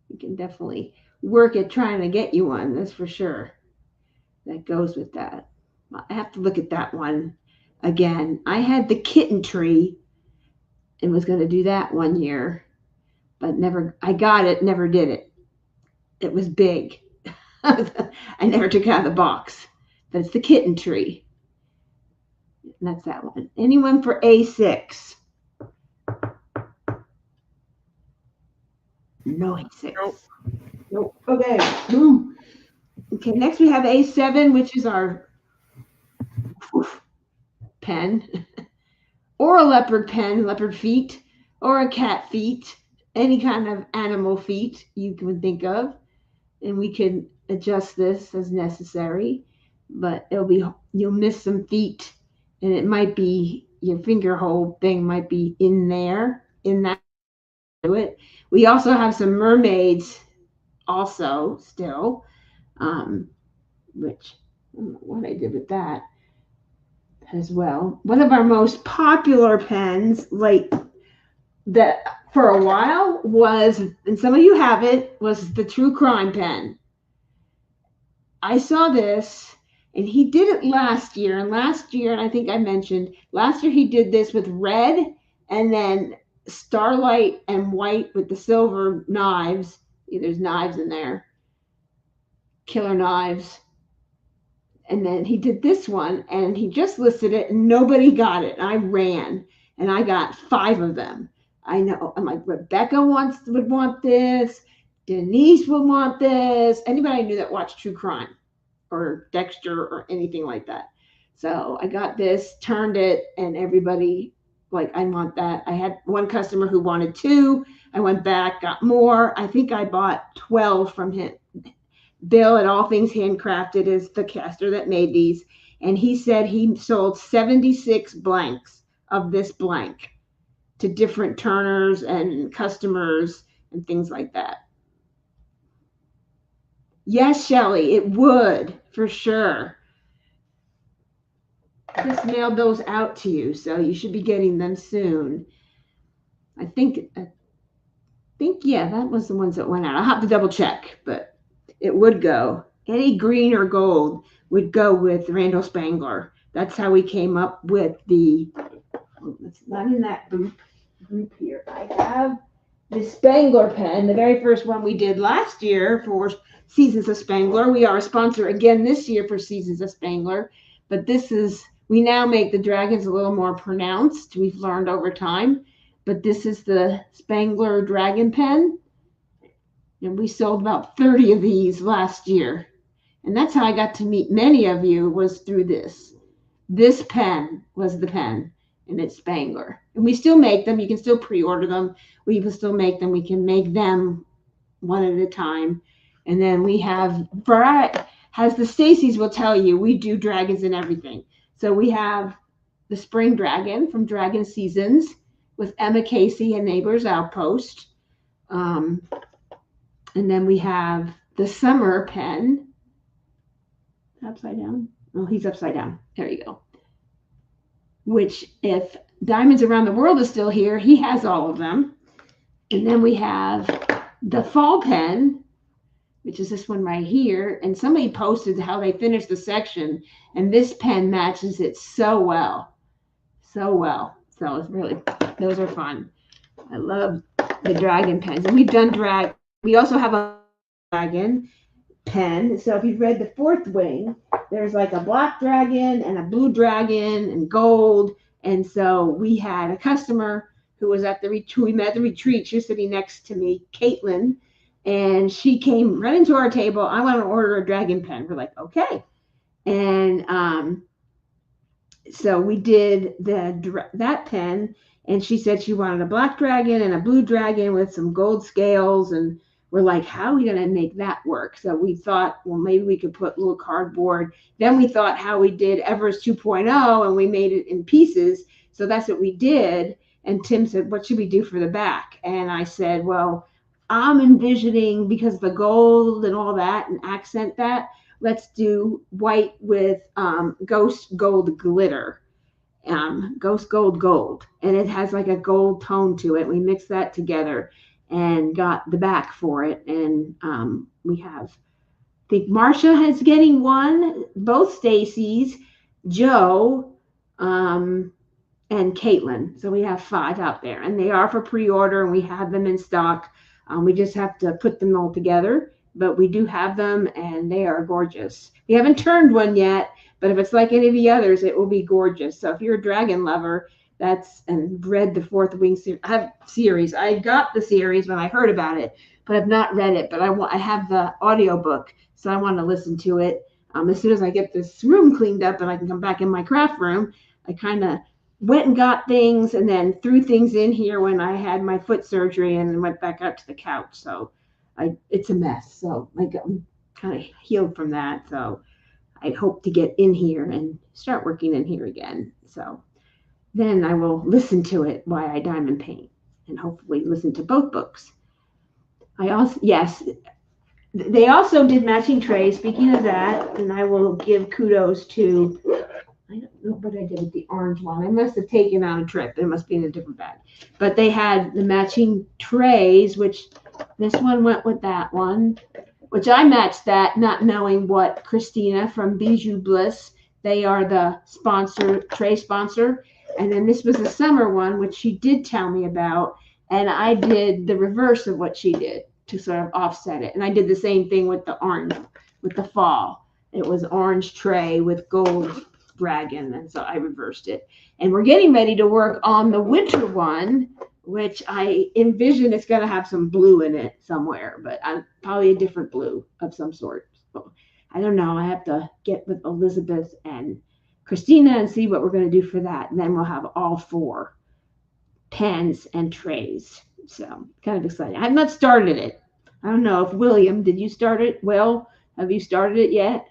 We can definitely work at trying to get you one, that's for sure. That goes with that. I have to look at that one again. I had the kitten tree and was going to do that one year, but I got it, never did it. It was big. I never took it out of the box, but it's the kitten tree. And that's that one. Anyone for A6? No A6. Nope. Okay. Boom. Okay, next we have A7, which is our pen, or a leopard pen, leopard feet, or a cat feet, any kind of animal feet you can think of. And we can adjust this as necessary, but you'll miss some feet, and it might be your finger hole thing might be in there, in that. Do it. We also have some mermaids also still, which I don't know what I did with that as well. One of our most popular pens, like that for a while, was, and some of you have it, was the True Crime pen. I saw this, and he did it last year, and I think I mentioned, last year he did this with red and then starlight and white with the silver knives. There's knives in there, killer knives. And then he did this one, and he just listed it, and nobody got it. I ran, and I got 5 of them. I know. I'm like, Rebecca would want this. Denise would want this. Anybody I knew that watched True Crime or Dexter or anything like that. So I got this, turned it, and everybody, like, I want that. I had one customer who wanted 2. I went back, got more. I think I bought 12 from him. Bill at All Things Handcrafted is the caster that made these. And he said he sold 76 blanks of this blank to different turners and customers and things like that. Yes, Shelly, it would, for sure. I just mailed those out to you, so you should be getting them soon. I think, yeah, that was the ones that went out. I'll have to double check, but it would go. Any green or gold would go with Randall Spangler. That's how we came up with it's not in that group here. I have the Spangler pen, the very first one we did last year for Seasons of Spangler. We are a sponsor again this year for Seasons of Spangler, but we now make the dragons a little more pronounced. We've learned over time, but this is the Spangler Dragon pen, and we sold about 30 of these last year. And that's how I got to meet many of you, was through this. This pen was the pen, and it's Spangler. And we still make them. You can still pre-order them. We can still make them. We can make them one at a time. And then we have variety. As the Stacy's will tell you, we do dragons and everything. So we have the Spring Dragon from Dragon Seasons with Emma Casey and Neighbors Outpost. And then we have the Summer pen. Upside down? Oh, he's upside down. There you go. Which, if Diamonds Around the World is still here, he has all of them. And then we have the fall pen, which is this one right here. And somebody posted how they finished the section, and this pen matches it so well. So well. So it's really, those are fun. I love the dragon pens. And we've done we also have a dragon pen. So if you've read The Fourth Wing, there's like a black dragon and a blue dragon and gold. And so we had a customer who was at the retreat. We met at the retreat. She was sitting next to me, Caitlin, and she came right into our table. I want to order a dragon pen. We're like, okay. And so we did that pen, and she said she wanted a black dragon and a blue dragon with some gold scales, and we're like, how are we going to make that work? So we thought, well, maybe we could put little cardboard. Then we thought how we did Everest 2.0, and we made it in pieces. So that's what we did. And Tim said, what should we do for the back? And I said, well, I'm envisioning, because the gold and all that, and accent that, let's do white with ghost gold glitter, ghost gold. And it has like a gold tone to it. We mixed that together and got the back for it. And we have, I think Marsha is getting one, both Stacy's, Joe, and Caitlin. So we have 5 out there, and they are for pre-order, and we have them in stock. We just have to put them all together, but we do have them, and they are gorgeous. We haven't turned one yet, but if it's like any of the others, it will be gorgeous. So if you're a dragon lover, and read the Fourth Wing series. I got the series when I heard about it, but I've not read it. But I have the audiobook, so I want to listen to it. As soon as I get this room cleaned up and I can come back in my craft room, I kind of went and got things and then threw things in here when I had my foot surgery and then went back out to the couch. So it's a mess. So I'm kind of healed from that. So I hope to get in here and start working in here again. So then I will listen to it while I diamond paint and hopefully listen to both books. They also did matching trays. Speaking of that, and I will give kudos to, I don't know what I did with the orange one. I must have taken on a trip. It must be in a different bag. But they had the matching trays, which this one went with that one, which I matched that, not knowing what Christina from Bijou Bliss, they are the tray sponsor. And then this was a summer one, which she did tell me about. And I did the reverse of what she did to sort of offset it. And I did the same thing with the orange, with the fall. It was orange tray with gold dragon. And so I reversed it. And we're getting ready to work on the winter one, which I envision it's going to have some blue in it somewhere, but probably a different blue of some sort. So I don't know. I have to get with Elizabeth and Christina and see what we're going to do for that. And then we'll have all 4 pens and trays. So kind of exciting. I've not started it. I don't know if William, did you start it? Will, have you started it yet?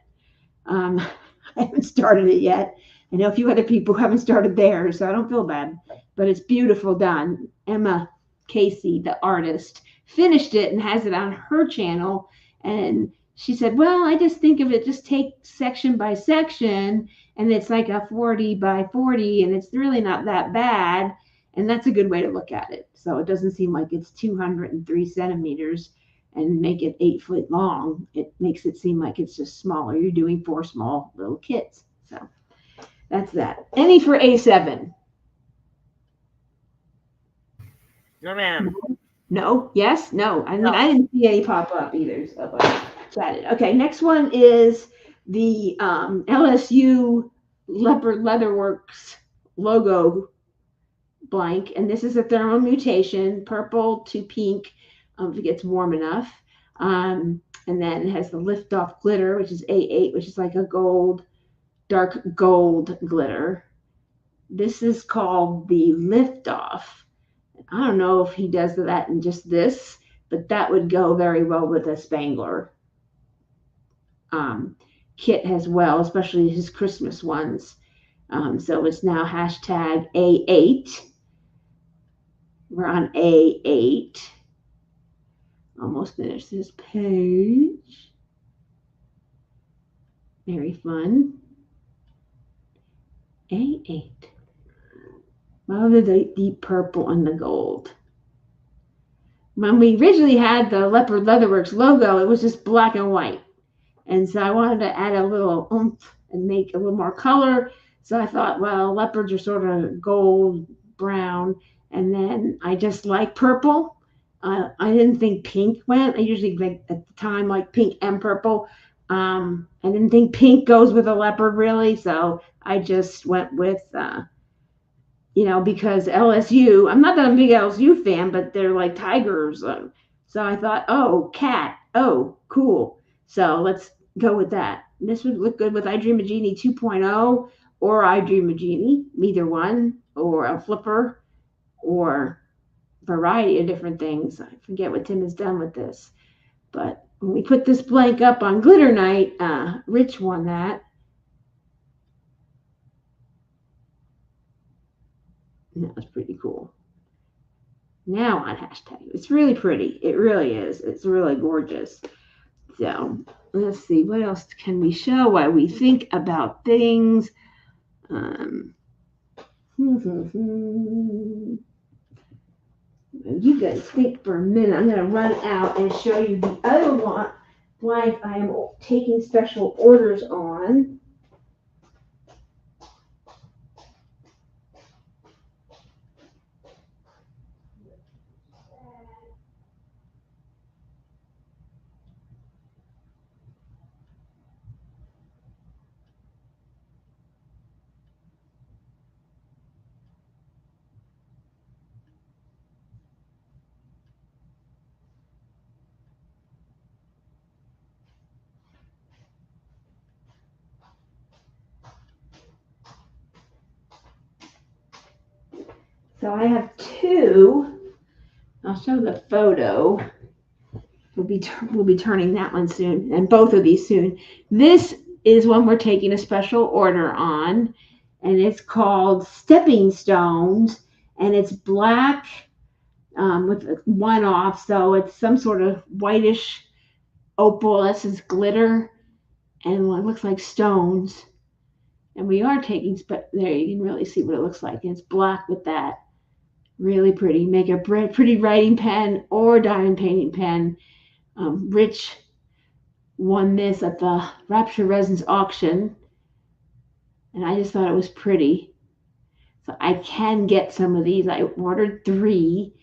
I haven't started it yet. I know a few other people who haven't started theirs, so I don't feel bad. But it's beautiful done. Emma Casey, the artist, finished it and has it on her channel. And she said, well, I just think of it, just take section by section, and it's like a 40 by 40, and it's really not that bad. And that's a good way to look at it. So it doesn't seem like it's 203 centimeters and make it 8 foot long. It makes it seem like it's just smaller. You're doing 4 small little kits. So that's that. Any for A7? No, ma'am. No? Yes? No. I didn't see any pop up either. So excited. Okay, next one is the LSU Leopard Leatherworks logo blank. And this is a thermal mutation, purple to pink if it gets warm enough. And then it has the liftoff glitter, which is A8, which is like a gold, dark gold glitter. This is called the liftoff. I don't know if he does that in just this, but that would go very well with a Spangler kit as well, especially his Christmas ones. So it's now hashtag A8. We're on A8. Almost finished this page. Very fun. A8. Love the deep purple and the gold. when we originally had the Leopard Leatherworks logo, it was just black and white. And so I wanted to add a little oomph and make a little more color. So I thought, well, leopards are sort of gold, brown. And then I just like purple. I didn't think pink went. I usually like at the time like pink and purple. I didn't think pink goes with a leopard really. So I just went with because LSU, I'm not that I'm a big LSU fan, but they're like tigers. So I thought, oh, cat. Oh, cool. So let's go with that. This would look good with I Dream a Genie 2.0 or I Dream a Genie, either one, or a flipper, or a variety of different things. I forget what Tim has done with this. But when we put this blank up on Glitter Night, Rich won that. And that was pretty cool. Now on hashtag. It's really pretty. It really is. It's really gorgeous. So let's see. What else can we show while we think about things? You guys think for a minute. I'm going to run out and show you the other one blank I am taking special orders on. So I have two. I'll show the photo. We'll be turning that one soon, and both of these soon. This is one we're taking a special order on, and it's called Stepping Stones, and it's black with one off, so it's some sort of whitish opal. This is glitter, and it looks like stones. And we are taking there. You can really see what it looks like. And it's black with that. Really pretty. Make a pretty writing pen or diamond painting pen. Rich won this at the Rapture Resins auction, and I just thought it was pretty. So I can get some of these. I ordered 3,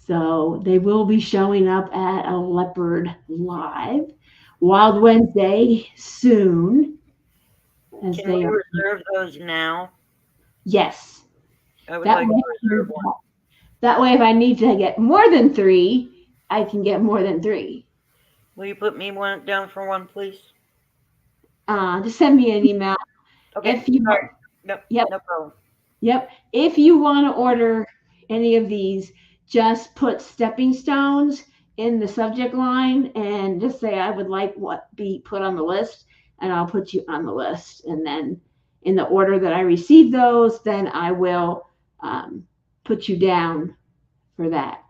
so they will be showing up at a Leopard Live Wild Wednesday soon. Can we reserve those now? Yes. I would like to reserve one. That way, if I need to get more than 3, I can get more than 3. Will you put me down for one, please? Just send me an email. Okay. No problem. Yep. If you want to order any of these, just put Stepping Stones in the subject line and just say I would like what be put on the list, and I'll put you on the list. And then in the order that I receive those, then I will put you down for that.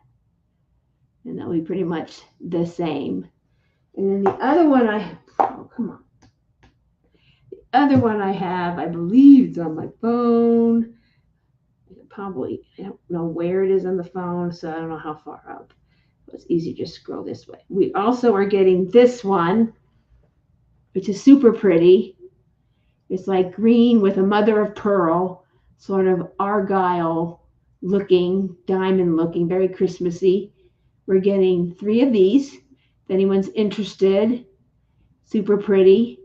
And that'll be pretty much the same. And then the other one the other one I have, I believe it's on my phone. I don't know where it is on the phone, so I don't know how far up. It's easy to just scroll this way. We also are getting this one, which is super pretty. It's like green with a mother of pearl, sort of argyle looking, diamond looking, very Christmassy. We're getting 3 of these. If anyone's interested, super pretty.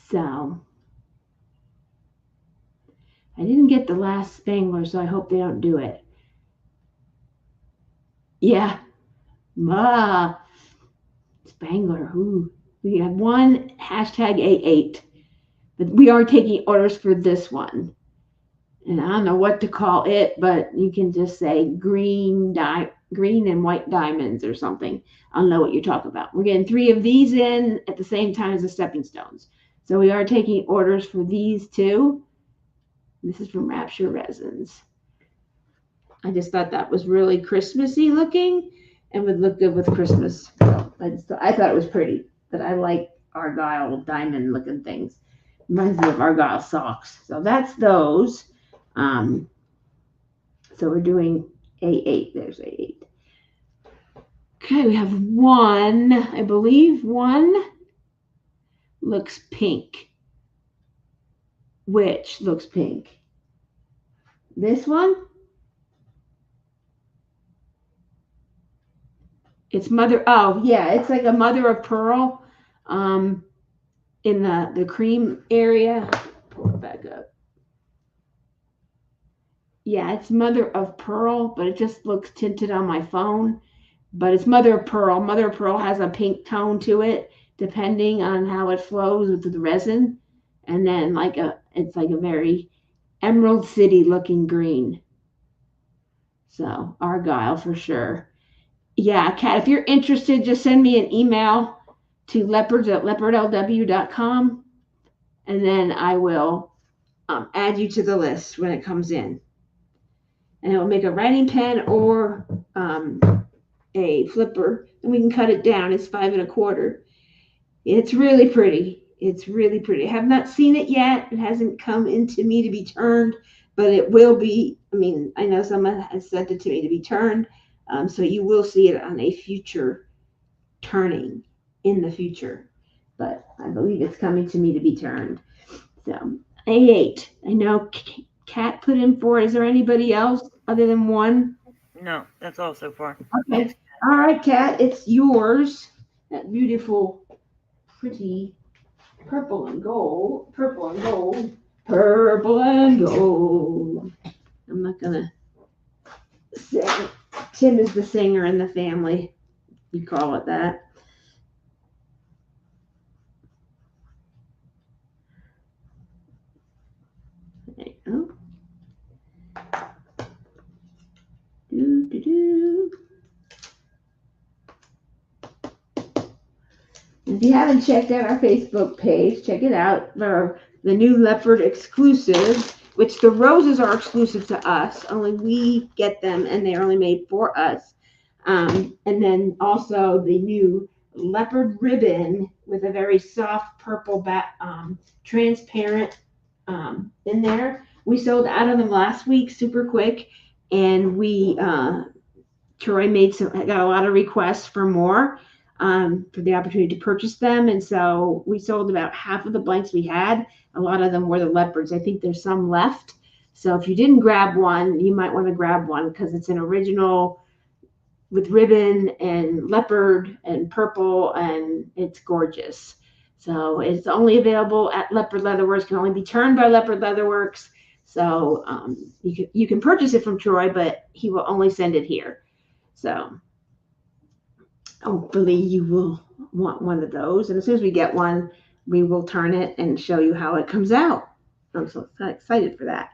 So I didn't get the last Spangler, so I hope they don't do it. Yeah. Spangler. Ooh. We have one hashtag A8. But we are taking orders for this one. And I don't know what to call it, but you can just say green and white diamonds or something. I don't know what you're talking about. We're getting 3 of these in at the same time as the Stepping Stones. So we are taking orders for these 2. This is from Rapture Resins. I just thought that was really Christmassy looking and would look good with Christmas. I thought it was pretty, but I like argyle diamond looking things. Reminds me of argyle socks. So that's those. So we're doing A8. There's A8. Okay, we have one. I believe one looks pink. Which looks pink? This one? It's mother. Oh, yeah, it's like a mother of pearl in the cream area. Pull it back up. Yeah, it's mother of pearl, but it just looks tinted on my phone. But it's mother of pearl. Mother of pearl has a pink tone to it, depending on how it flows with the resin. And then it's like a very Emerald City looking green. So Argyle for sure. Yeah, Kat, if you're interested, just send me an email to leopards@leopardlw.com, and then I will add you to the list when it comes in. And it will make a writing pen or a flipper, and we can cut it down. It's 5 1/4. It's really pretty. It's really pretty. I have not seen it yet. It hasn't come into me to be turned, but it will be. I mean, I know someone has sent it to me to be turned, so you will see it on a future turning in the future. But I believe it's coming to me to be turned. So A8. I know Kat put in 4. Is there anybody else other than one? No, that's all so far. Okay. All right, Kat, it's yours. That beautiful, pretty purple and gold. Purple and gold. Purple and gold. I'm not going to sing. Tim is the singer in the family. You call it that. There you go. Do, do, do. If you haven't checked out our Facebook page, check it out. For the new Leopard exclusive, which the roses are exclusive to us. Only we get them, and they're only made for us. And then also the new Leopard ribbon with a very soft purple transparent in there. We sold out of them last week, super quick, and Troy got a lot of requests for more. For the opportunity to purchase them. And so we sold about half of the blanks we had. A lot of them were the leopards. I think there's some left. So if you didn't grab one, you might want to grab one because it's an original with ribbon and leopard and purple, and it's gorgeous. So it's only available at Leopard Leatherworks, can only be turned by Leopard Leatherworks. So you can purchase it from Troy, but he will only send it here. So hopefully you will want one of those. And as soon as we get one, we will turn it and show you how it comes out. I'm so excited for that.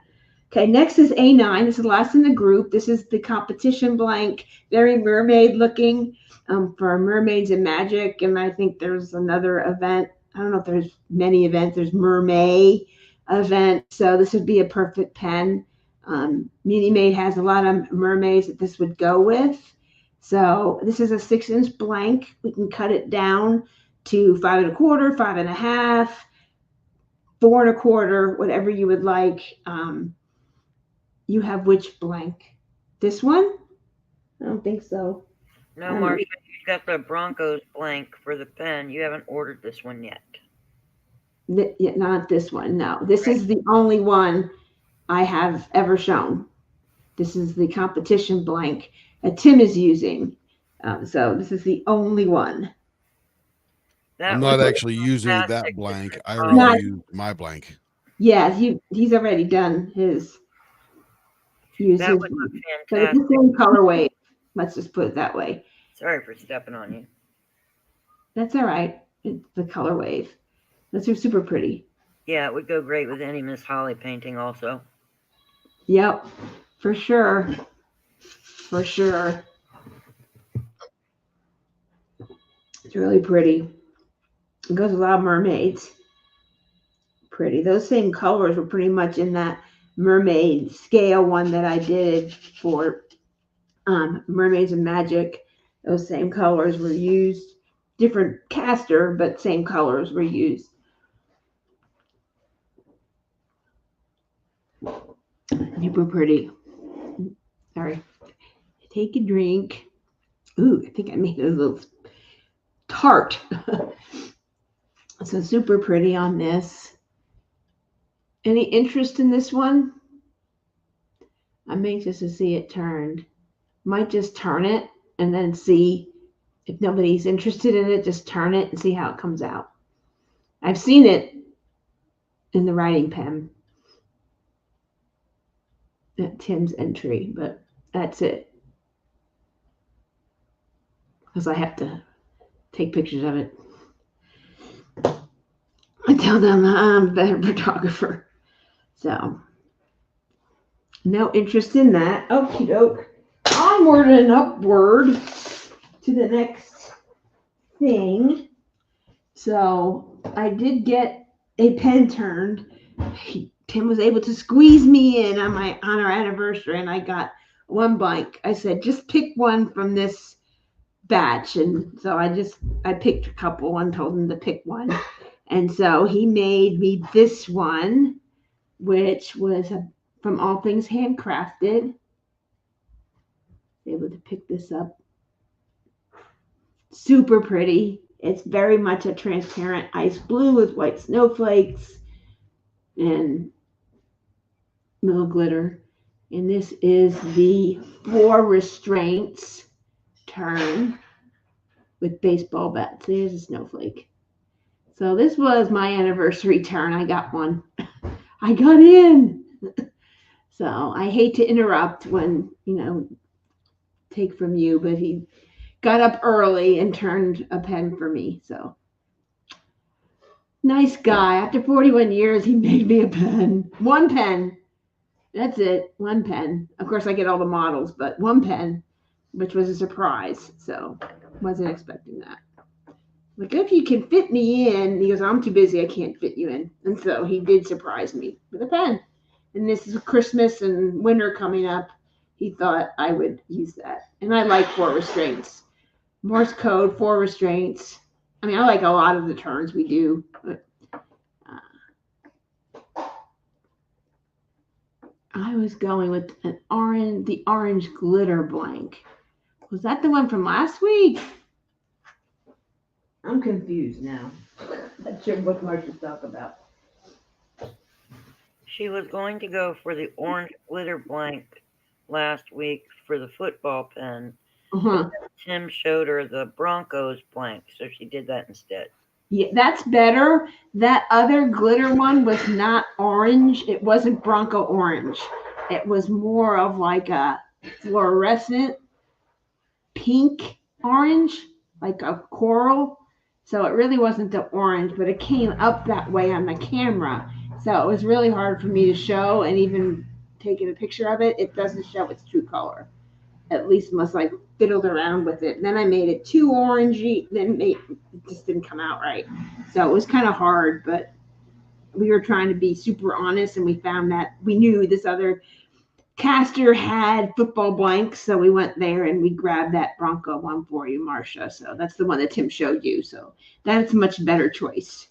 Okay, next is A9. This is the last in the group. This is the competition blank, very mermaid looking for Mermaids and Magic. And I think there's another event. I don't know if there's many events. There's Mermaid event. So this would be a perfect pen. Mini Maid has a lot of mermaids that this would go with. So this is a 6-inch blank. We can cut it down to 5 1/4, 5 1/2, 4 1/4, whatever you would like. You have which blank? This one? I don't think so. No, Marcia, you got the Broncos blank for the pen. You haven't ordered this one yet. Not this one. No, this is the only one I have ever shown. This is the competition blank that Tim is using. So this is the only one. I'm not actually using that blank. I already used my blank. Yeah, he's already done his. That would look fantastic. So it's the same colorway. Let's just put it that way. Sorry for stepping on you. That's all right. It's the color wave. That's super pretty. Yeah, it would go great with any Miss Holly painting also. Yep, for sure. For sure. It's really pretty. It goes with a lot of mermaids. Pretty. Those same colors were pretty much in that mermaid scale one that I did for Mermaids and Magic. Those same colors were used. Different caster, but same colors were used. Super pretty. Sorry. Take a drink. Ooh, I think I made it a little tart. So super pretty on this. Any interest in this one? I'm anxious to see it turned. Might just turn it and then see if nobody's interested in it, just turn it and see how it comes out. I've seen it in the writing pen at Tim's entry, but that's it. Because I have to take pictures of it. I tell them I'm a better photographer. So, no interest in that. Okie doke. Onward and upward to the next thing. So, I did get a pen turned. Tim was able to squeeze me in on our anniversary, and I got one blank. I said, just pick one from this batch. And so I picked a couple and told him to pick one. And so he made me this one, which was from All Things Handcrafted. Able to pick this up. Super pretty. It's very much a transparent ice blue with white snowflakes and little glitter. And this is the 4 restraints turn with baseball bats. There's a snowflake. So this was my anniversary turn. I got one. I got in. So I hate to interrupt when, take from you, but he got up early and turned a pen for me. So nice guy. After 41 years, he made me a pen. One pen. That's it. One pen. Of course, I get all the models, but one pen, which was a surprise. So wasn't expecting that. Like, if you can fit me in, he goes, I'm too busy, I can't fit you in. And so he did surprise me with a pen. And this is Christmas and winter coming up. He thought I would use that. And I like 4 restraints. Morse code, 4 restraints. I mean, I like a lot of the turns we do. But I was going with the orange glitter blank. Was that the one from last week? I'm confused now. Not sure what Marcia's talking about. She was going to go for the orange glitter blank last week for the football pen. Uh-huh. Tim showed her the Broncos blank, so she did that instead. Yeah, that's better. That other glitter one was not orange. It wasn't Bronco orange. It was more of like a fluorescent pink orange, like a coral. So it really wasn't the orange, but it came up that way on the camera. So it was really hard for me to show, and even taking a picture of it, it doesn't show its true color. At least unless I fiddled around with it. And then I made it too orangey, then it just didn't come out right. So it was kind of hard, but we were trying to be super honest, and we found that we knew this other caster had football blanks, so we went there and we grabbed that Bronco one for you, Marcia. So that's the one that Tim showed you. So that's a much better choice.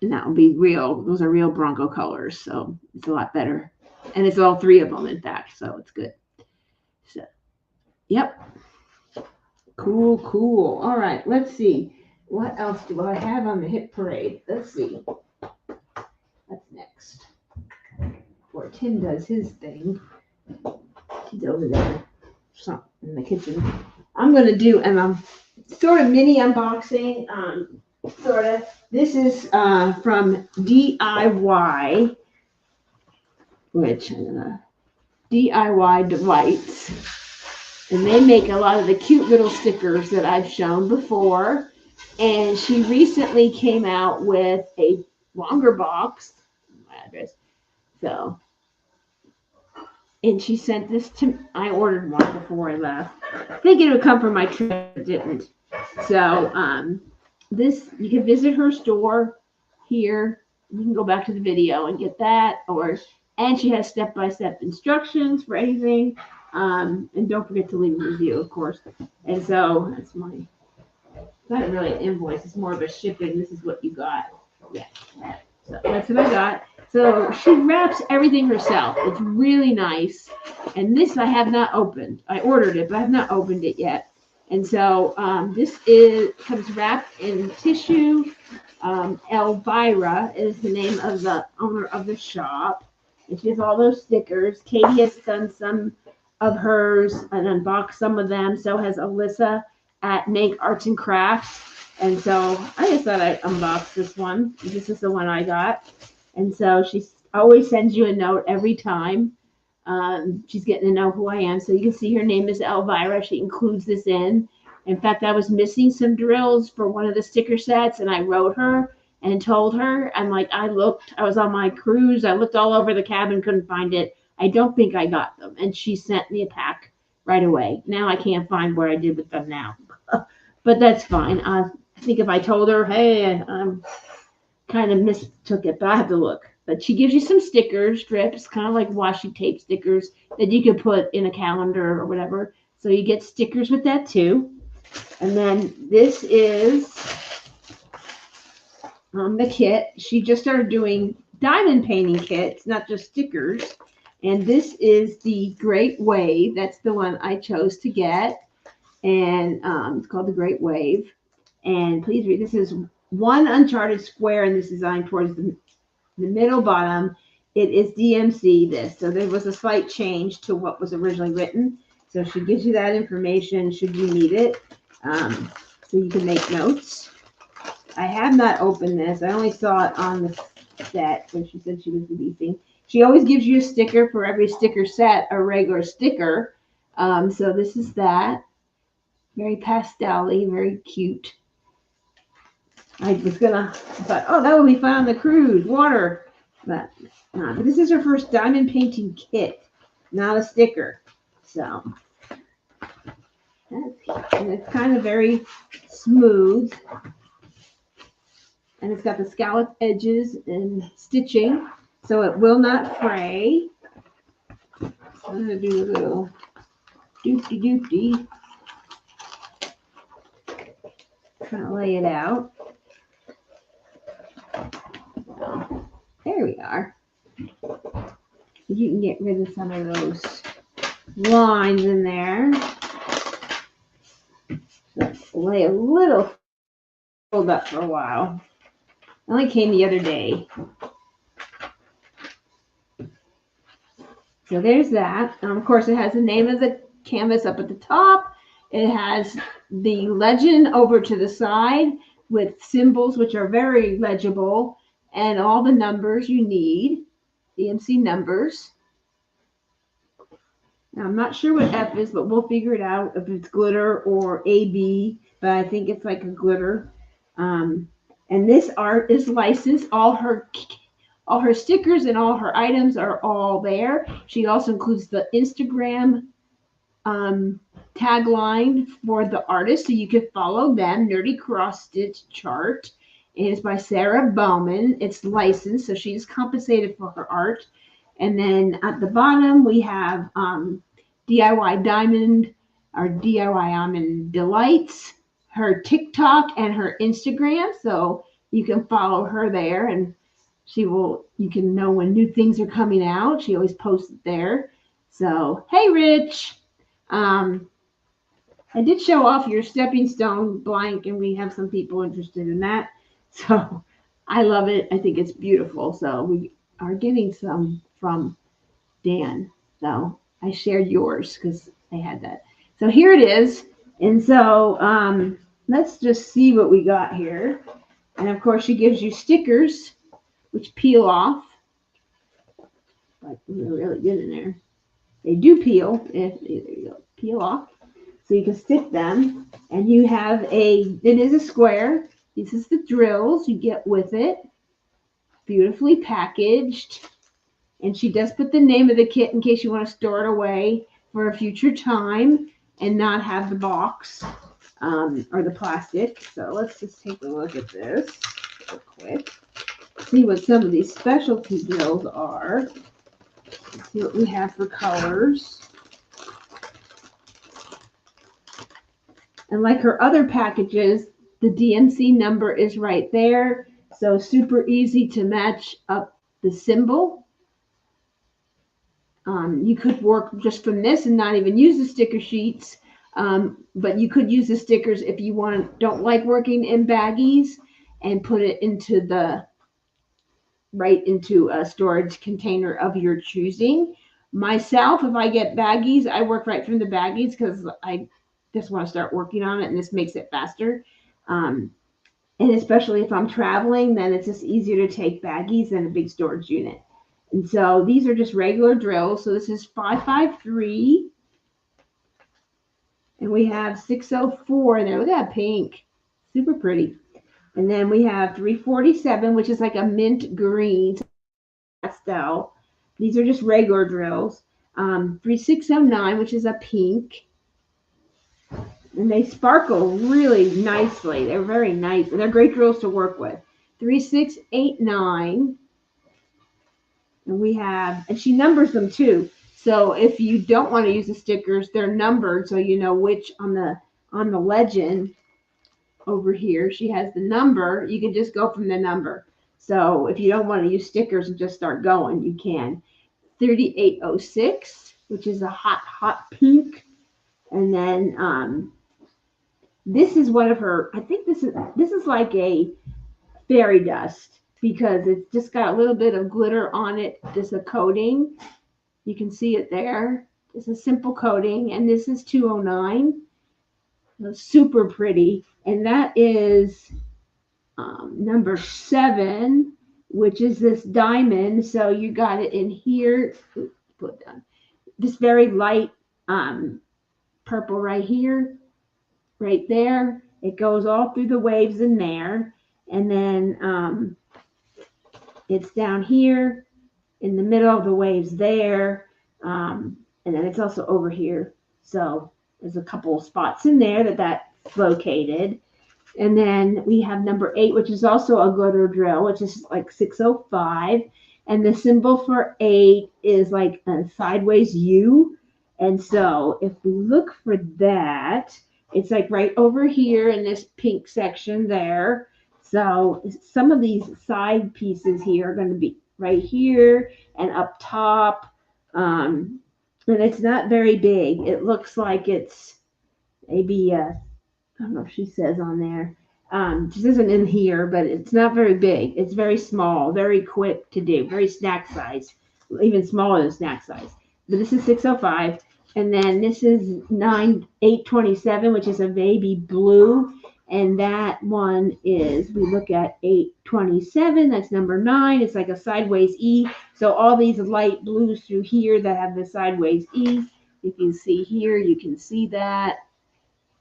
And that will be real. Those are real Bronco colors, so it's a lot better. And it's all 3 of them, in fact, so it's good. So, yep. Cool. All right, let's see. What else do I have on the hit parade? Let's see. What's next? Before Tim does his thing. He's over there in the kitchen. I'm going to do a sort of mini unboxing. Sort of. This is from DIY, which DIY Delights. And they make a lot of the cute little stickers that I've shown before. And she recently came out with a longer box. My address. So. And she sent this to, I ordered one before I left. Thinking it would come from my trip, it didn't. So, this, you can visit her store here. You can go back to the video and get that. And she has step-by-step instructions for anything. And don't forget to leave a review, of course. And so, that's my, it's not really an invoice. It's more of a shipping. This is what you got. Yeah. So, that's what I got. So she wraps everything herself. It's really nice. And this I have not opened. I ordered it, but I have not opened it yet. And so this comes wrapped in tissue. Elvira is the name of the owner of the shop. And she has all those stickers. Katie has done some of hers and unboxed some of them. So has Alyssa at Make Arts and Crafts. And so I just thought I'd unbox this one. This is the one I got. And so she always sends you a note every time. She's getting to know who I am. So you can see her name is Elvira. She includes this in. In fact, I was missing some drills for one of the sticker sets, and I wrote her and told her. I'm like, I was on my cruise. I looked all over the cabin, couldn't find it. I don't think I got them. And she sent me a pack right away. Now I can't find where I did with them now. But that's fine. I think if I told her, hey, I'm kind of mistook it, but I have to look. But she gives you some stickers, strips, kind of like washi tape stickers that you could put in a calendar or whatever. So you get stickers with that too. And then this is the kit. She just started doing diamond painting kits, not just stickers. And this is the Great Wave. That's the one I chose to get. And it's called the Great Wave. And please read, this is one uncharted square in this design towards the middle bottom. It is DMC this. So there was a slight change to what was originally written. So she gives you that information should you need it. So you can make notes. I have not opened this. I only saw it on the set, so she said she was releasing. She always gives you a sticker for every sticker set, a regular sticker. So this is that. Very pastel-y, very cute. I thought, oh, that would be fun on the cruise, water. But this is her first diamond painting kit, not a sticker. So, and it's kind of very smooth. And it's got the scalloped edges and stitching, so it will not fray. So I'm going to do a little doopty-doopty. Kind of lay it out. There we are. You can get rid of some of those lines in there. So lay a little fold up for a while. It only came the other day. So there's that. And of course, it has the name of the canvas up at the top. It has the legend over to the side with symbols, which are very legible, and all the numbers you need, DMC numbers. Now, I'm not sure what F is, but we'll figure it out if it's glitter or AB, but I think it's like a glitter. And this art is licensed. All her stickers and all her items are all there. She also includes the Instagram tagline for the artist, so you can follow them. Nerdy Cross Stitch Chart. It is by Sarah Bowman. It's licensed, so she's compensated for her art. And then at the bottom, we have DIY Diamond, or DIY Almond Delights, her TikTok and her Instagram. So you can follow her there, and you can know when new things are coming out. She always posts it there. So, hey, Rich. I did show off your stepping stone blank, and we have some people interested in that. So I love it. I think it's beautiful. So we are getting some from Dan. So I shared yours because I had that. So here it is. And so let's just see what we got here. And of course, she gives you stickers, which peel off. Like they're really good in there. They do peel. There you go. Peel off. So you can stick them. And you have it is a square. This is the drills you get with it. Beautifully packaged. And she does put the name of the kit in case you want to store it away for a future time and not have the box or the plastic. So let's just take a look at this real quick. See what some of these specialty drills are. Let's see what we have for colors. And like her other packages, the DMC number is right there. So super easy to match up the symbol. You could work just from this and not even use the sticker sheets. But you could use the stickers if you don't like working in baggies, and put it right into a storage container of your choosing. Myself, if I get baggies, I work right from the baggies because I just want to start working on it, and this makes it faster. And especially if I'm traveling, then it's just easier to take baggies than a big storage unit. And so these are just regular drills. So this is 553. And we have 604 in there. Look at that pink. Super pretty. And then we have 347, which is like a mint green pastel. These are just regular drills. 3609, which is a pink. And they sparkle really nicely. They're very nice. And they're great drills to work with. 3689. And she numbers them too. So if you don't want to use the stickers, they're numbered so you know which on the legend over here. She has the number. You can just go from the number. So if you don't want to use stickers and just start going, you can. 3806, which is a hot pink. And then this is one of her, I think this is like a fairy dust because it's just got a little bit of glitter on it, just a coating. You can see it there. It's a simple coating, and this is 209. It's super pretty, and that is number 7, which is this diamond. So you got it in here. Put it down. This very light purple right here. Right there, it goes all through the waves in there, and then it's down here in the middle of the waves there, and then it's also over here. So there's a couple of spots in there that's located. And then we have number 8, which is also a glitter drill, which is like 605, and the symbol for 8 is like a sideways U. And so if we look for that, it's like right over here in this pink section there. So some of these side pieces here are going to be right here and up top. And it's not very big. It looks like it's maybe, I don't know if she says on there. This isn't in here, but it's not very big. It's very small, very quick to do, very snack size, even smaller than snack size. But this is 605. And then this is 827, which is a baby blue. And that one is, we look at 827, that's number 9. It's like a sideways E. So all these light blues through here that have the sideways E, you can see here, you can see that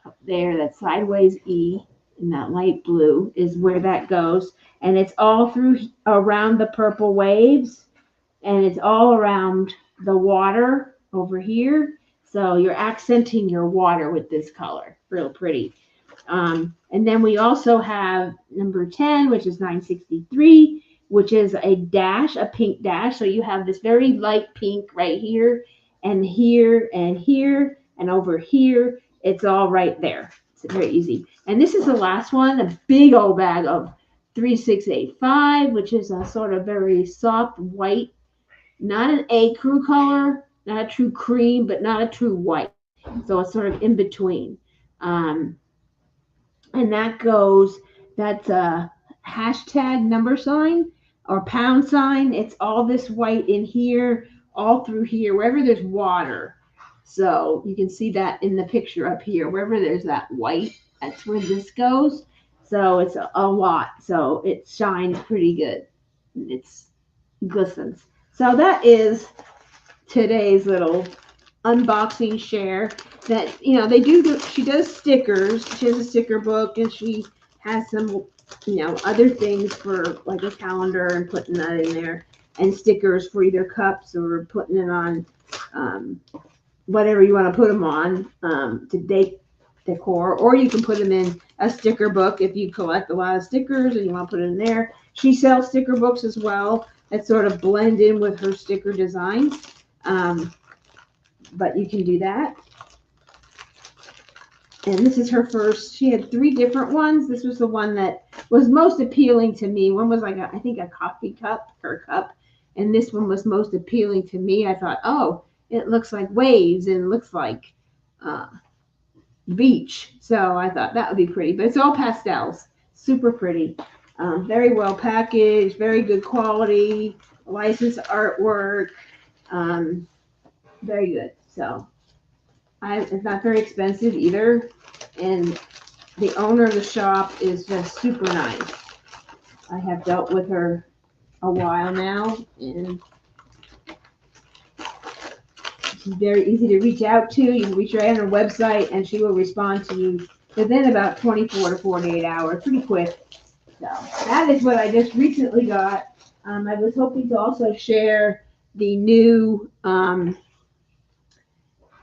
up there, that sideways E, and that light blue is where that goes. And it's all through around the purple waves, and it's all around the water over here. So you're accenting your water with this color. Real pretty. And then we also have number 10, which is 963, which is a dash, a pink dash. So you have this very light pink right here, and here, and here, and over here. It's all right there. It's very easy. And this is the last one, a big old bag of 3685, which is a sort of very soft white, not an ecru color, not a true cream, but not a true white. So it's sort of in between. And that's a hashtag number sign or pound sign. It's all this white in here, all through here, wherever there's water. So you can see that in the picture up here, wherever there's that white, that's where this goes. So it's a lot. So it shines pretty good. It glistens. So that is today's little unboxing share. That, she does stickers. She has a sticker book, and she has some, other things for like a calendar and putting that in there, and stickers for either cups or putting it on whatever you want to put them on to decor, or you can put them in a sticker book if you collect a lot of stickers and you want to put it in there. She sells sticker books as well that sort of blend in with her sticker designs. But you can do that. And this is her first. She had 3 different ones. This was the one that was most appealing to me. One was like I think a coffee cup, her cup. and this one was most appealing to me. I thought, oh, it looks like waves and looks like uh, beach. So I thought that would be pretty, but it's all pastels, super pretty. Very well packaged, very good quality, licensed artwork, um, very good. So it's not very expensive either, and the owner of the shop is just super nice. I have dealt with her a while now, and she's very easy to reach out to. You can reach her on her website, and she will respond to you within about 24 to 48 hours, pretty quick. So that is what I just recently got. I was hoping to also share the new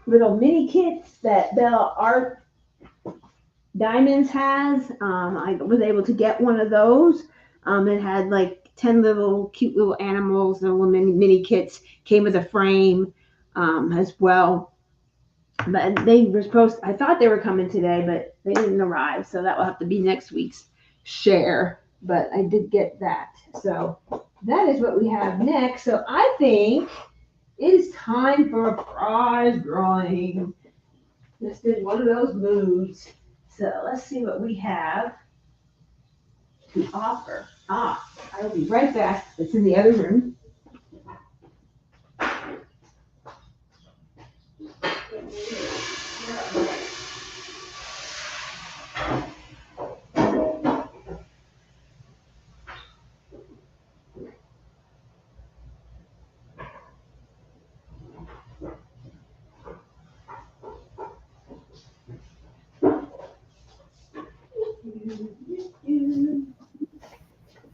little mini kits that Bella Art Diamonds has. I was able to get one of those. It had like 10 little cute little animals, the little mini kits, came with a frame as well. But they were I thought they were coming today, but they didn't arrive. So that will have to be next week's share. But I did get that. So that is what we have next. So I think it is time for a prize drawing. Just in one of those moods. So let's see what we have to offer. I will be right back. It's in the other room.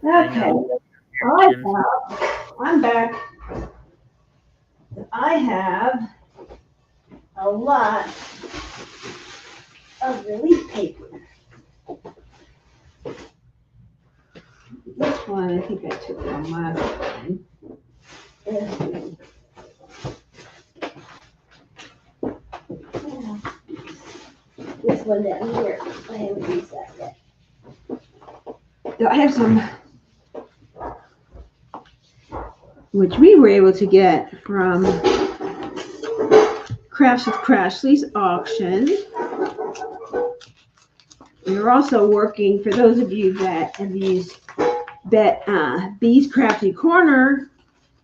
Okay, I'm back. I have a lot of relief paper. This one, I think I took it on last time. This one down here, I haven't used that yet. So I have some, which we were able to get from Crafts with Crashly's auction. We are also working, for those of you that have used Bee's Crafty Corner,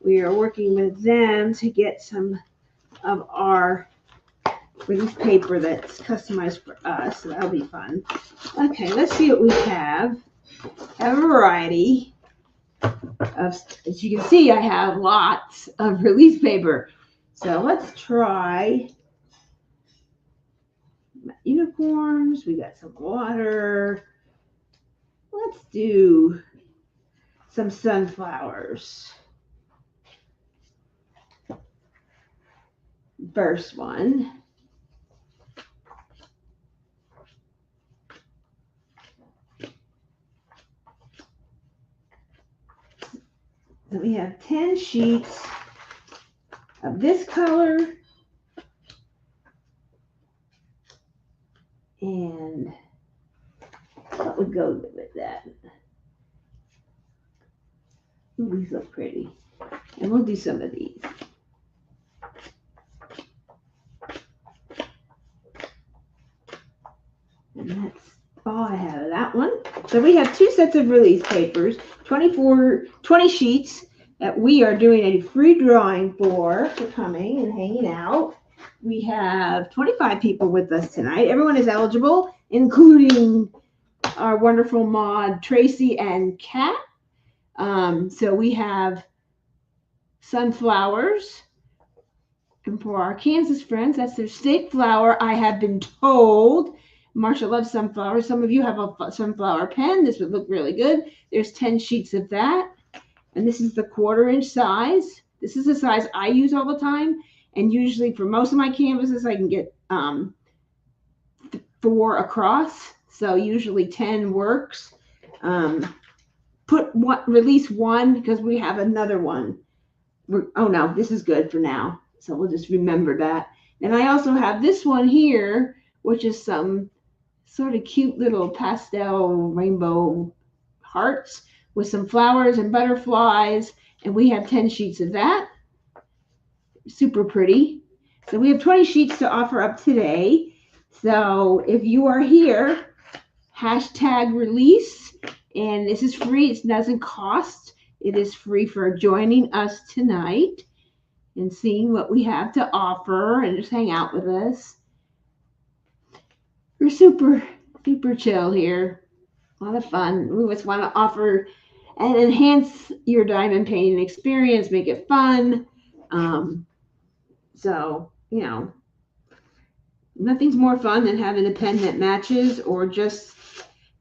we are working with them to get some of our relief paper that's customized for us. So that'll be fun. Okay, let's see what we have. I have a variety of, as you can see, I have lots of relief paper. So let's try unicorns. We got some water. Let's do some sunflowers. First one. So we have 10 sheets of this color. And what would go with that? Ooh, these look pretty. And we'll do some of these. And that's all I have of that one. So we have two sets of release papers, 20 sheets that we are doing a free drawing for coming and hanging out. We have 25 people with us tonight. Everyone is eligible, including our wonderful mod, Tracy and Kat. So we have sunflowers. And for our Kansas friends, that's their state flower. I have been told Marsha loves sunflowers. Some of you have a sunflower pen. This would look really good. There's 10 sheets of that. And this is the 1/4-inch size. This is the size I use all the time. And usually for most of my canvases, I can get 4 across. So usually 10 works. Release one because we have another one. Oh no, this is good for now. So we'll just remember that. And I also have this one here, which is some sort of cute little pastel rainbow hearts with some flowers and butterflies. And we have 10 sheets of that. Super pretty. So we have 20 sheets to offer up today. So if you are here, hashtag release. And this is free. It doesn't cost. It is free for joining us tonight and seeing what we have to offer and just hang out with us. We're super, super chill here. A lot of fun. We just want to offer and enhance your diamond painting experience, make it fun. So, nothing's more fun than having a pen that matches or just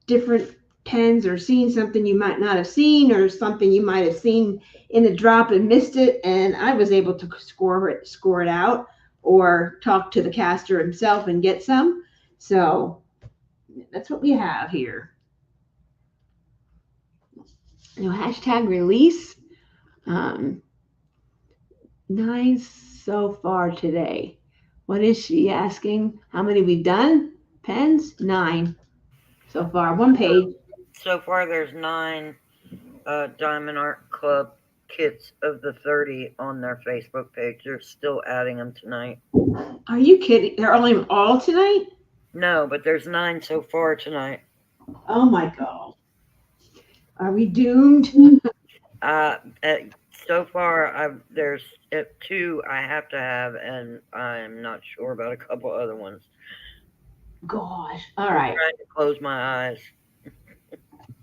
different pens or seeing something you might not have seen or something you might have seen in a drop and missed it. And I was able to score it out or talk to the caster himself and get some. So that's what we have here. Hashtag release. Nice so far today. What is she asking? How many we've done? Pens? 9 so far. 1 page. So far, there's 9 Diamond Art Club kits of the 30 on their Facebook page. They're still adding them tonight. Are you kidding? They're only all tonight? No, but there's 9 so far tonight. Oh my God. Are we doomed? So far, there's 2 I have to have, and I'm not sure about a couple other ones. Gosh. All right. I'm trying to close my eyes.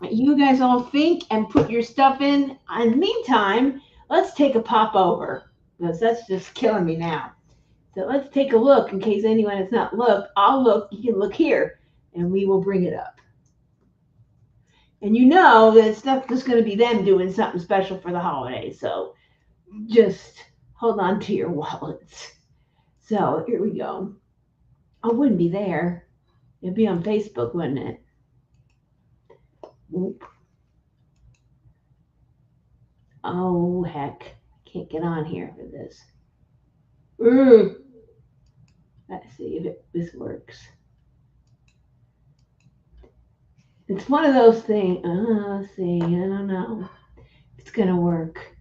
You guys all think and put your stuff in. In the meantime, let's take a pop over because that's just killing me now. So let's take a look in case anyone has not looked. I'll look. You can look here, and we will bring it up. And that it's not just going to be them doing something special for the holidays. So just hold on to your wallets. So here we go. I wouldn't be there. It'd be on Facebook, wouldn't it? Oop. Oh, heck. I can't get on here for this. Let's see if this works. It's one of those things. Let's see. I don't know. It's going to work.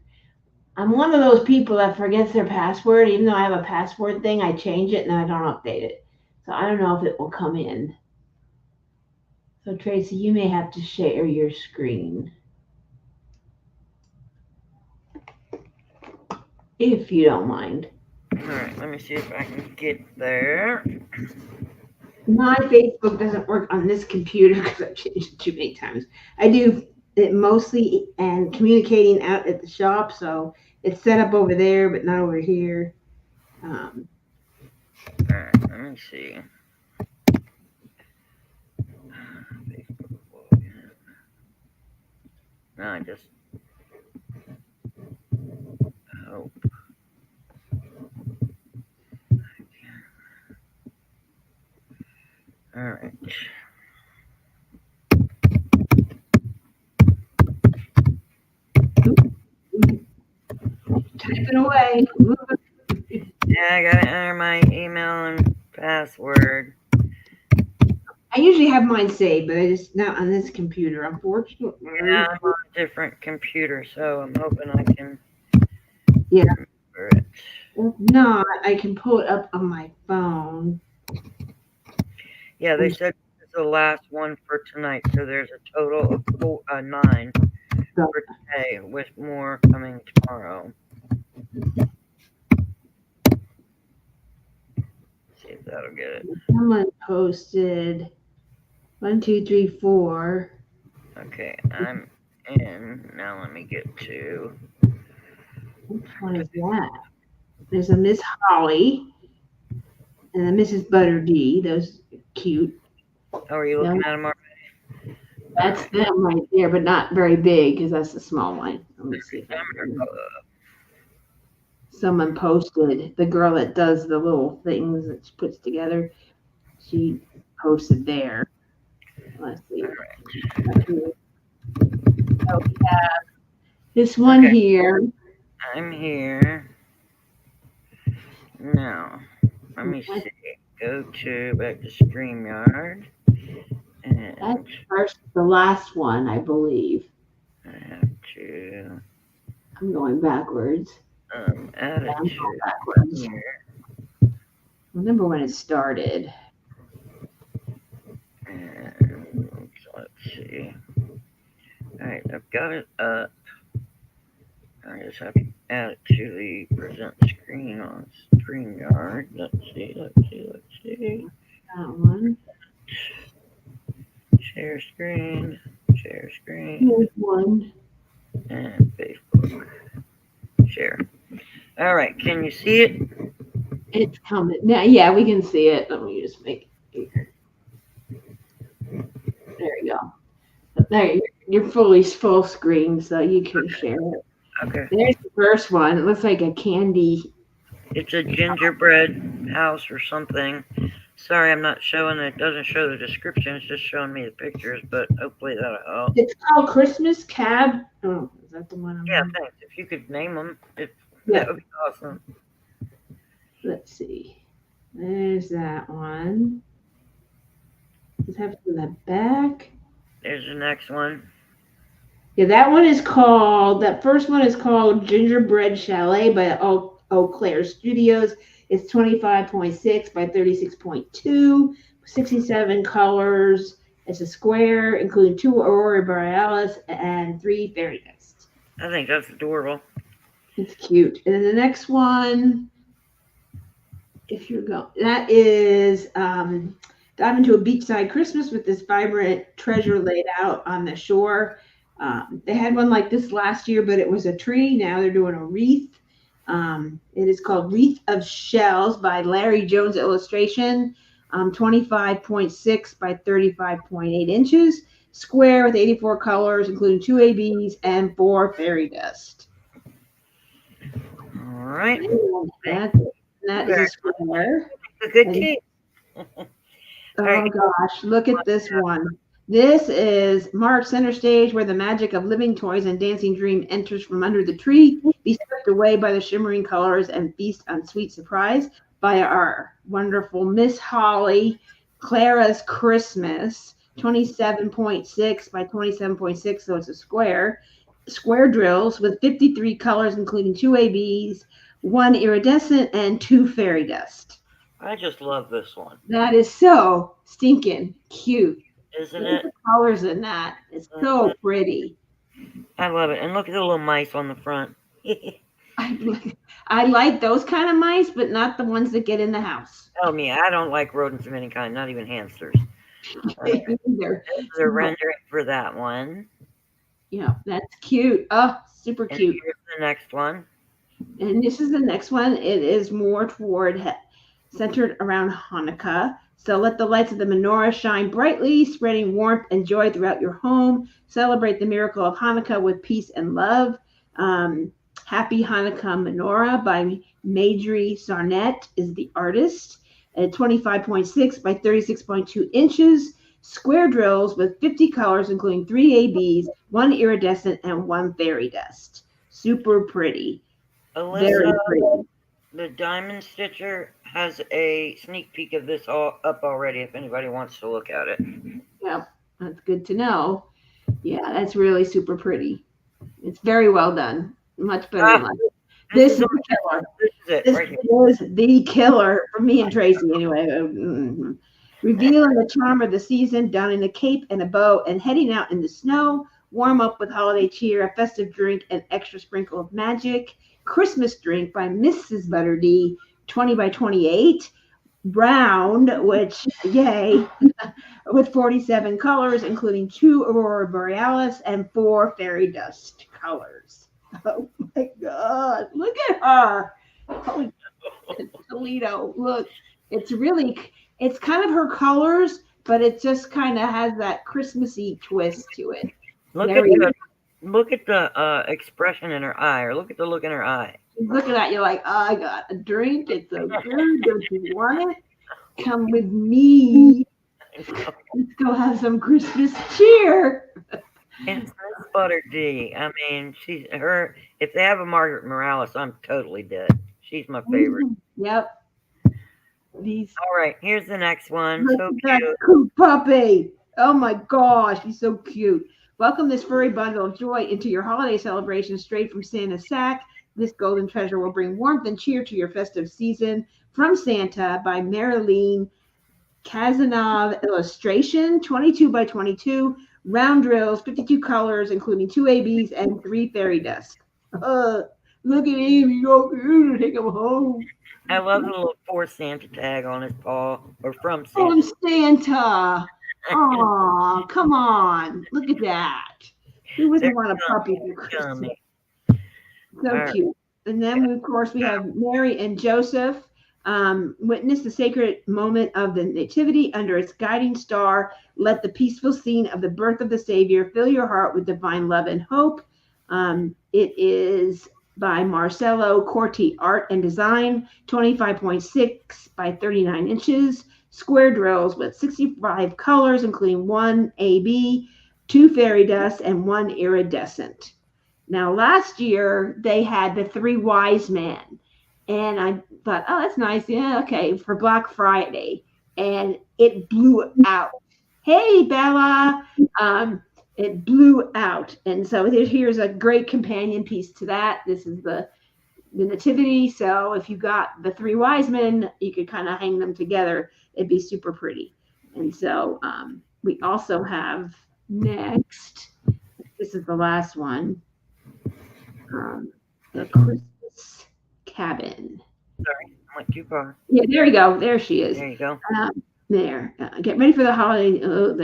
I'm one of those people that forgets their password. Even though I have a password thing, I change it and I don't update it. So I don't know if it will come in. So Tracy, you may have to share your screen. If you don't mind. All right, let me see if I can get there. My Facebook doesn't work on this computer because I've changed it too many times. I do it mostly and communicating out at the shop, so it's set up over there, but not over here. All right, let me see. No, I just hope. All right. Typing away. Yeah, I gotta enter my email and password. I usually have mine saved, but I just not on this computer, unfortunately. Yeah, I'm on a different computer, so I'm hoping I can. Yeah. Remember it. If not, I can pull it up on my phone. Yeah, they said it's the last one for tonight, so there's a total of 9 for today, with more coming tomorrow. See if that'll get it. Someone posted 1, 2, 3, 4. Okay, I'm in. Now let me get to. Which one is that? There's a Miss Holly and a Mrs. Butter D. Those are cute. Oh, are you looking at them already? That's them right there, but not very big because that's the small one. Let me see if I can. Someone posted, the girl that does the little things that she puts together, she posted there. Let's see. So we have this one here. I'm here. Now, let me see. Go back to StreamYard. And that's first, the last one, I believe. I have to. I'm going backwards. Add Yeah, it I'm to going backwards. here. Remember when it started? And let's see. All right, I've got it up. I just have to add it to the present screen on StreamYard. Let's see, let's see, let's see. That one. Share screen, Here's one. and Facebook. Share. All right, can you see it? It's coming. Now, yeah, we can see it. Let me just make it bigger. There you go. There, you're fully full screen, so you can share it. Okay. There's the first one. It looks like a candy. It's a gingerbread house or something. Sorry, I'm not showing it. Doesn't show the description. It's just showing me the pictures, but hopefully that'll help. It's called Christmas Cab. Oh, is that the one? Yeah, thanks. If you could name them, Yeah. that would be awesome. Let's see. There's that one. Does it have it in the back? There's the next one. Yeah, that one is called. That first one is called Gingerbread Chalet by Eau Claire Studios. It's 25.6 by 36.2, 67 colors. It's a square, including 2 aurora borealis and 3 fairy dust. I think that's adorable. It's cute. And then the next one, if you're going, that is dive into a beachside Christmas with this vibrant treasure laid out on the shore. They had one like this last year, but it was a tree. Now they're doing a wreath. It is called Wreath of Shells by Larry Jones Illustration, 25.6 by 35.8 inches, square with 84 colors, including 2 ABs and 4 fairy dust. All right. That is a square. A good team. Oh gosh, look at this one. This is Mark Center Stage, where the magic of living toys and dancing dream enters from under the tree, be swept away by the shimmering colors and feast on sweet surprise by our wonderful Miss Holly, Clara's Christmas, 27.6 by 27.6, so it's a square. Square drills with 53 colors, including 2 ABs, 1 iridescent, and 2 fairy dust. I just love this one. That is so stinking cute. Isn't Look at it? the colors in that. It's so pretty. I love it. And look at the little mice on the front. I like those kind of mice, but not the ones that get in the house. Tell me, I don't like rodents of any kind, not even hamsters. Either. They're rendering for that one. Yeah, that's cute. Oh, super And cute. here's the next one. And this is the next one. It is more toward centered around Hanukkah. So let the lights of the menorah shine brightly, spreading warmth and joy throughout your home. Celebrate the miracle of Hanukkah with peace and love. Happy Hanukkah Menorah by Madry Sarnett is the artist. At 25.6 by 36.2 inches. Square drills with 50 colors, including 3 ABs, 1 iridescent, and 1 fairy dust. Super pretty. Alyssa, Very pretty. the Diamond Stitcher has a sneak peek of this all up already if anybody wants to look at it. Yeah, that's good to know. Yeah, that's really super pretty. It's very well done. Much better than mine. This is the killer. This is it This right here. is the killer for me and Tracy, anyway. Revealing the charm of the season, donning a cape and a bow, and heading out in the snow. Warm up with holiday cheer, a festive drink, and extra sprinkle of magic. Christmas drink by Mrs. Butterdee, 20 by 28. Round, which, yay, with 47 colors, including 2 aurora borealis and 4 fairy dust colors. Oh my God, look at her. Holy Toledo, look, it's kind of her colors, but it just kind of has that Christmassy twist to it. Look at the expression in her eye, or look at the look in her eye. Looking at you like, oh, I got a drink. It's so good. Don't you want it? Come with me. Let's go have some Christmas cheer. It's Miss Butterdee. I mean, if they have a Margaret Morales, I'm totally dead. She's my favorite. Yep. All right, here's the next one. Look So at that cute. cute puppy. Oh my gosh, he's so cute. Welcome this furry bundle of joy into your holiday celebration straight from Santa's sack. This golden treasure will bring warmth and cheer to your festive season. From Santa by Marilyn Kazanov illustration, 22 by 22, round drills, 52 colors, including 2 ABs and 3 fairy dust. Look at him, you don't take him home. I love the little for Santa tag on his paw, or from Oh, Santa. Santa. Oh, come on. Look at that. Who They're wouldn't want a puppy for Christmas? yummy. So Alright. cute. And then, of course, we have Mary and Joseph witness the sacred moment of the Nativity under its guiding star. Let the peaceful scene of the birth of the Savior fill your heart with divine love and hope. It is by Marcelo Corti Art and Design, 25.6 by 39 inches. Square drills with 65 colors, including 1 AB, 2 fairy dust, and 1 iridescent. Now, last year they had the 3 wise men, and I thought, oh, that's nice. Yeah, okay, for Black Friday, and it blew out. Hey, Bella, it blew out, and so here's a great companion piece to that. This is the nativity. So if you got the 3 wise men, you could kind of hang them together. It'd be super pretty. And so we also have next. This is the last one. The Christmas cabin. Sorry, I went too far. Yeah, there you go. There she is. There you go. There. Get ready for the holiday.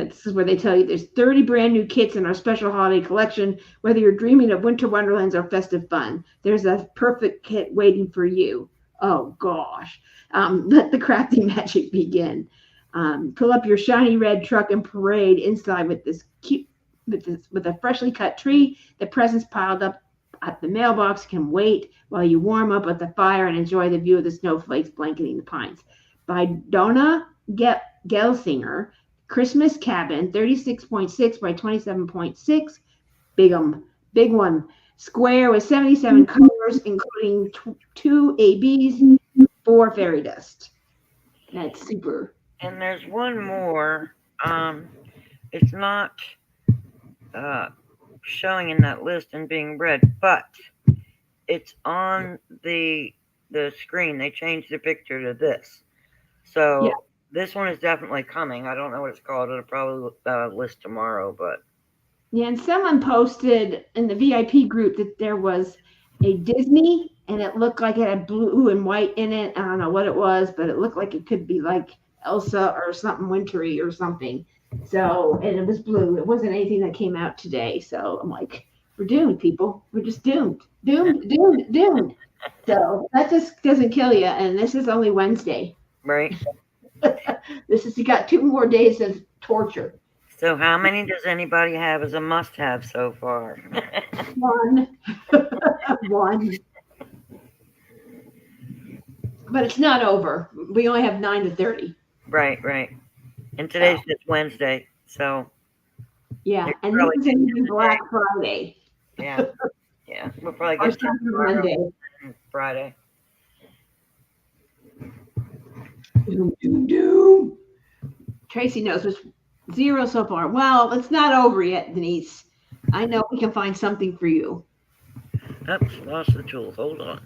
This is where they tell you there's 30 brand new kits in our special holiday collection. Whether you're dreaming of winter wonderlands or festive fun, there's a perfect kit waiting for you. Oh gosh. Let the crafting magic begin. Pull up your shiny red truck and parade inside with this cute, with a freshly cut tree. The presents piled up at the mailbox can wait while you warm up at the fire and enjoy the view of the snowflakes blanketing the pines. By Donna Gelsinger, Christmas Cabin, 36.6 by 27.6, big one, square with 77 colors, including 2 ABs, 4 fairy dust. That's super. And there's one more. It's not showing in that list and being read, but it's on the screen. They changed the picture to this. So Yeah. This one is definitely coming. I don't know what it's called. It'll probably list tomorrow, but Yeah, and someone posted in the VIP group that there was a Disney and it looked like it had blue and white in it. I don't know what it was, but it looked like it could be like Elsa or something wintry or something. So, and it was blue. It wasn't anything that came out today. So I'm like, we're doomed, people. We're just doomed. Doomed. So that just doesn't kill you. And this is only Wednesday. right. You got 2 more days of torture. So how many does anybody have as a must-have so far? 1. 1. But it's not over. We only have 9 to 30. Right. And today's just Wednesday, so Yeah, It's and probably this is even Black Friday. yeah. We'll probably Or get to Cyber Monday. Friday. Doom. Tracy knows there's 0 so far. Well, it's not over yet, Denise. I know we can find something for you. Oops, lost the tools. Hold on.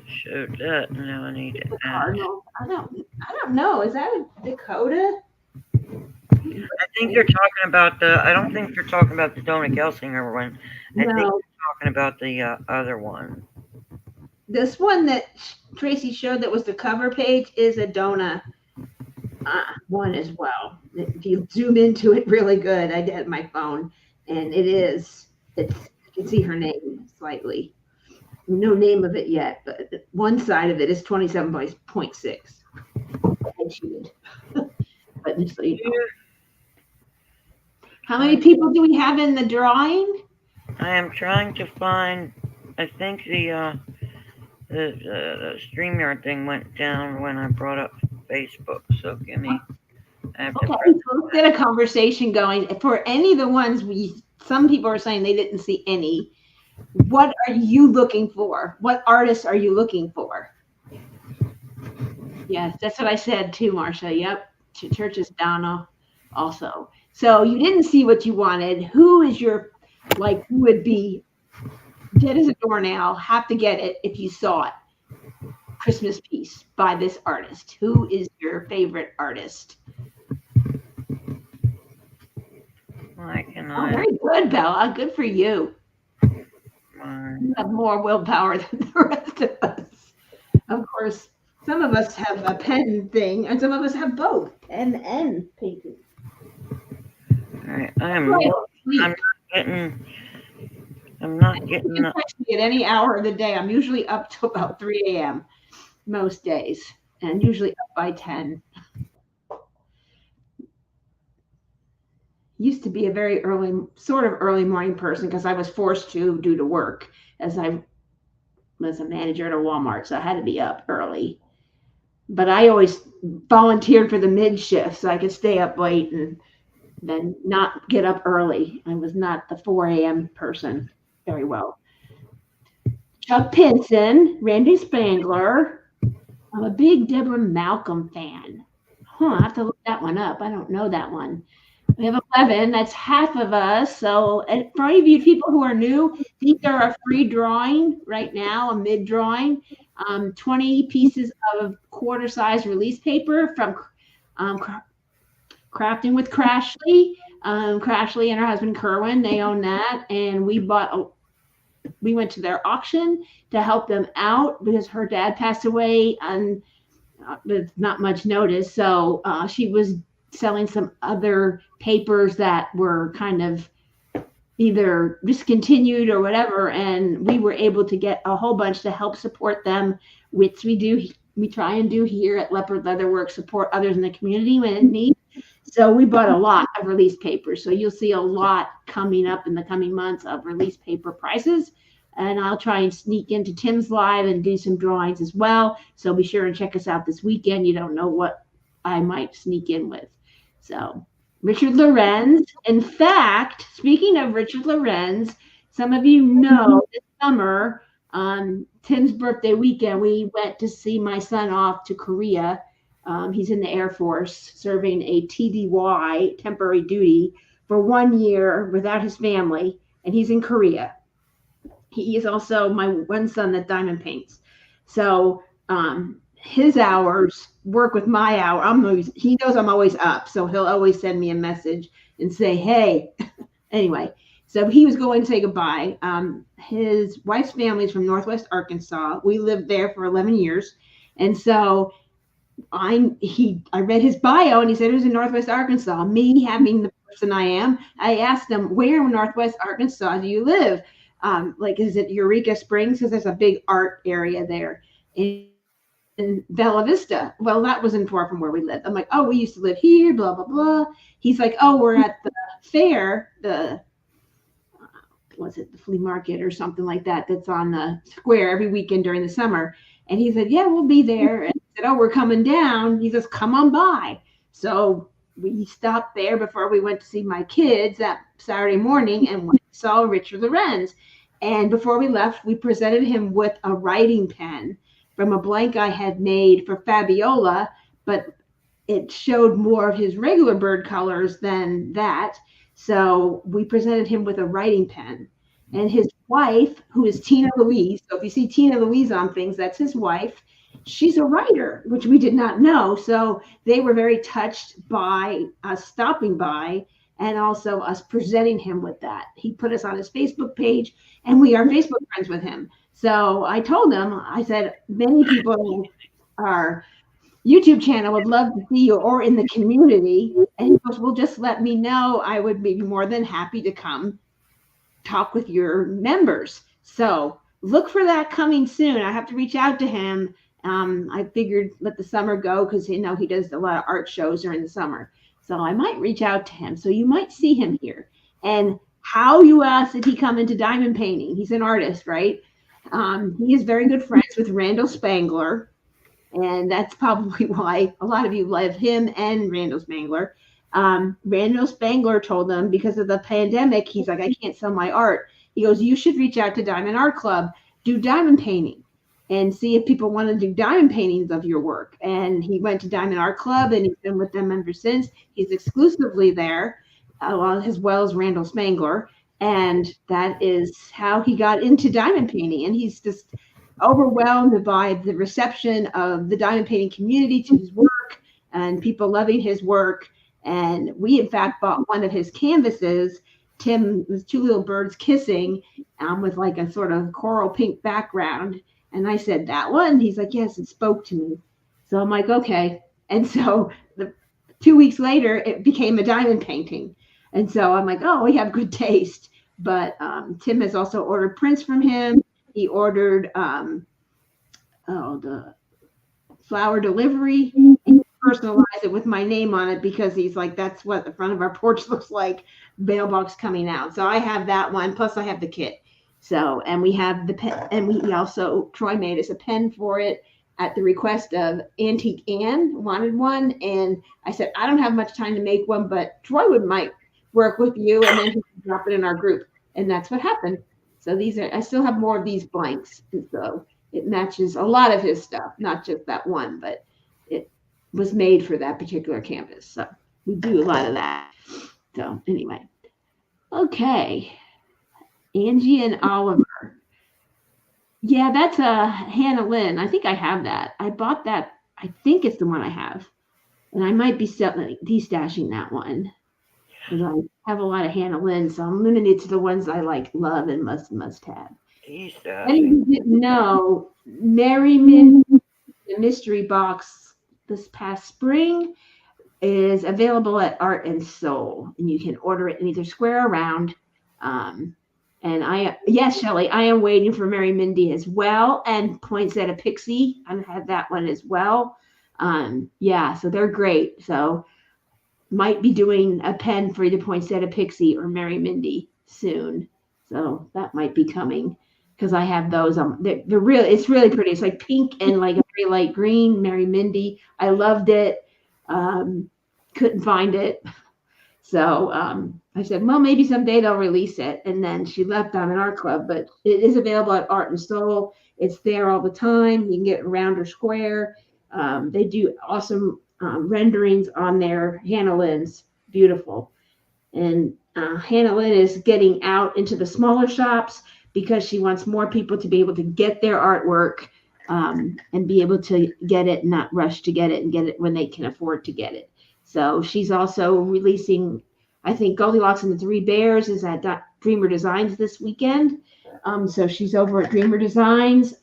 Showed that. Now I need to add. Cardinal. I don't know. Is that a Dakota? I think they're talking about the. I don't think they're talking about the Donna Gelsinger one. I think they're No. talking about the other one. This one that Tracy showed that was the cover page is a Donna one as well. If you zoom into it really good, I did my phone, and it's you can see her name slightly. No name of it yet, but one side of it is 27 by 0.6. I cheated. But just so you know. How many people do we have in the drawing? I am trying to find. I think the StreamYard thing went down when I brought up Facebook. So give me. I have to Okay, press. so let's get a conversation going. For any of the ones some people are saying they didn't see any. What are you looking for? What artists are you looking for? Yes, that's what I said too, Marcia. Yep, Church is down also. So you didn't see what you wanted. Who is your, like, who would be dead as a doornail, have to get it if you saw it? Christmas piece by this artist. Who is your favorite artist? I Oh, cannot. very good, Bella. Good for you. You have more willpower than the rest of us. Of course, some of us have a pen thing, and some of us have both pen and painting. All right, I'm I'm not You getting can the. text me at any hour of the day. I'm usually up to about 3 a.m. most days, and usually up by 10. Used to be a very sort of early morning person because I was forced to due to work, as I was a manager at a Walmart, so I had to be up early. But I always volunteered for the mid shift so I could stay up late and then not get up early. I was not the 4 a.m. person very well. Chuck Pinson, Randy Spangler. I'm a big Deborah Malcolm fan. I have to look that one up. I don't know that one. We have 11. That's half of us. So, and for any of you people who are new, these are a free drawing right now, a mid drawing. 20 pieces of quarter size release paper from um, Crafting with Crashly. Crashly and her husband Kerwin, they own that. And we went to their auction to help them out because her dad passed away and with not much notice. So she was selling some other papers that were kind of either discontinued or whatever, and we were able to get a whole bunch to help support them, which we try and do here at Leopard Leatherworks, support others in the community when in need. So we bought a lot of release papers. So you'll see a lot coming up in the coming months of release paper prices. And I'll try and sneak into Tim's live and do some drawings as well. So be sure and check us out this weekend. You don't know what I might sneak in with. So Richard Lorenz. In fact, speaking of Richard Lorenz, some of you know this summer, Tim's birthday weekend, we went to see my son off to Korea. He's in the Air Force serving a TDY, temporary duty, for 1 year without his family, and he's in Korea. He is also my one son that diamond paints. So his hours work with my hour. He knows I'm always up, so he'll always send me a message and say, hey. Anyway, so he was going to say goodbye. His wife's family is from Northwest Arkansas. We lived there for 11 years. And so I read his bio and he said it was in Northwest Arkansas. Me having the person I am, I asked him, where in Northwest Arkansas do you live? Like, is it Eureka Springs? Because there's a big art area there. In Bella Vista. Well, that wasn't far from where we lived. I'm like, oh, we used to live here, blah, blah, blah. He's like, oh, we're at the fair, the flea market or something like that that's on the square every weekend during the summer. And he said, yeah, we'll be there. And I said, oh, we're coming down. He says, come on by. So we stopped there before we went to see my kids that Saturday morning and saw Richard Lorenz. And before we left, we presented him with a writing pen from a blank I had made for Fabiola, but it showed more of his regular bird colors than that. So we presented him with a writing pen. And his wife, who is Tina Louise, so if you see Tina Louise on things, that's his wife. She's a writer, which we did not know. So they were very touched by us stopping by and also us presenting him with that. He put us on his Facebook page, and we are Facebook friends with him. So I told him, I said, many people in our YouTube channel would love to see you or in the community. And he goes, well, just let me know. I would be more than happy to come talk with your members. So look for that coming soon. I have to reach out to him. I figured let the summer go because he does a lot of art shows during the summer. So I might reach out to him. So you might see him here. And how, you asked, did he come into diamond painting? He's an artist, right? He is very good friends with Randall Spangler. And that's probably why a lot of you love him and Randall Spangler. Randall Spangler told them because of the pandemic, he's like, I can't sell my art. He goes, you should reach out to Diamond Art Club, do diamond painting, and see if people want to do diamond paintings of your work. And he went to Diamond Art Club, and he's been with them ever since. He's exclusively there. as well as Randall Spangler. And that is how he got into diamond painting. And he's just overwhelmed by the reception of the diamond painting community to his work and people loving his work. And we, in fact, bought one of his canvases, Tim, with two little birds kissing, with like a sort of coral pink background. And I said, that one? He's like, yes, it spoke to me. So I'm like, okay. And so 2 weeks later, it became a diamond painting. And so I'm like, oh, we have good taste. But Tim has also ordered prints from him. He ordered the flower delivery, and he personalized it with my name on it because he's like, that's what the front of our porch looks like, mailbox coming out. So I have that one. Plus I have the kit. So, and we have the pen, and we also, Troy made us a pen for it at the request of Antique Anne, wanted one. And I said, I don't have much time to make one, but Troy might work with you, and then he can drop it in our group. And that's what happened. So I still have more of these blanks. And so it matches a lot of his stuff, not just that one, but it was made for that particular canvas. So we do a lot of that. So anyway, okay. Angie and Oliver. Yeah, that's a Hannah Lynn. I think I have that. I bought that. I think it's the one I have. And I might be destashing that one. Because I have a lot of Hannah Lynn, so I'm limited to the ones I like, love, and must have. And if you didn't know, Mary Mindy, the mystery box this past spring, is available at Art and Soul, and you can order it in either square or round. And yes, Shelley, I am waiting for Mary Mindy as well, and Poinsettia Pixie. I have that one as well. Yeah, so they're great. So might be doing a pen for either Poinsettia Pixie or Mary Mindy soon. So that might be coming because I have those. They're really, it's really pretty. It's like pink and like a very light green, Mary Mindy. I loved it. Couldn't find it. So I said, well, maybe someday they'll release it. And then she left on an art club, but it is available at Art and Soul. It's there all the time. You can get it round or square. They do awesome renderings on their Hannah Lynn's. Beautiful. And Hannah Lynn is getting out into the smaller shops because she wants more people to be able to get their artwork and be able to get it, not rush to get it, and get it when they can afford to get it. So she's also releasing, I think Goldilocks and the Three Bears is at Dreamer Designs this weekend. So she's over at Dreamer Designs.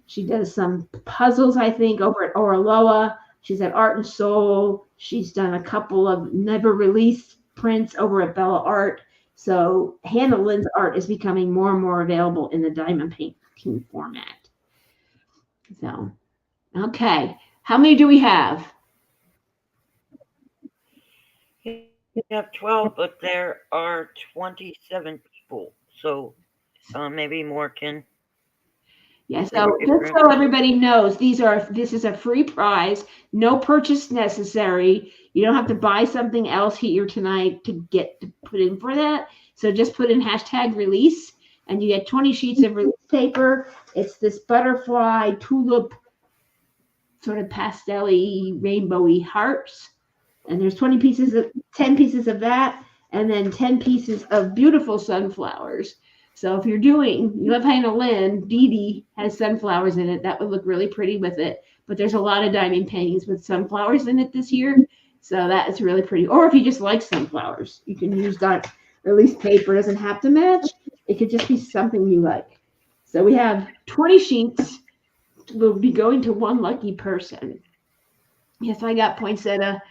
She does some puzzles, I think, over at Oraloa. She's at Art and Soul. She's done a couple of never released prints over at Bella Art. So Hannah Lynn's art is becoming more and more available in the diamond painting format. So, okay. How many do we have? You have 12, but there are 27 people. So maybe more can. Yeah, so just so everybody knows, this is a free prize, no purchase necessary. You don't have to buy something else here tonight to get to put in for that. So just put in #release and you get 20 sheets of release paper. It's this butterfly tulip sort of pastel-y, rainbowy hearts. And there's 10 pieces of that, and then 10 pieces of beautiful sunflowers. So if you love Hannah Lynn, Dee Dee has sunflowers in it. That would look really pretty with it. But there's a lot of diamond paintings with sunflowers in it this year. So that is really pretty. Or if you just like sunflowers, you can use that release paper. It doesn't have to match. It could just be something you like. So we have 20 sheets. We'll be going to one lucky person. Yes, I got Poinsettia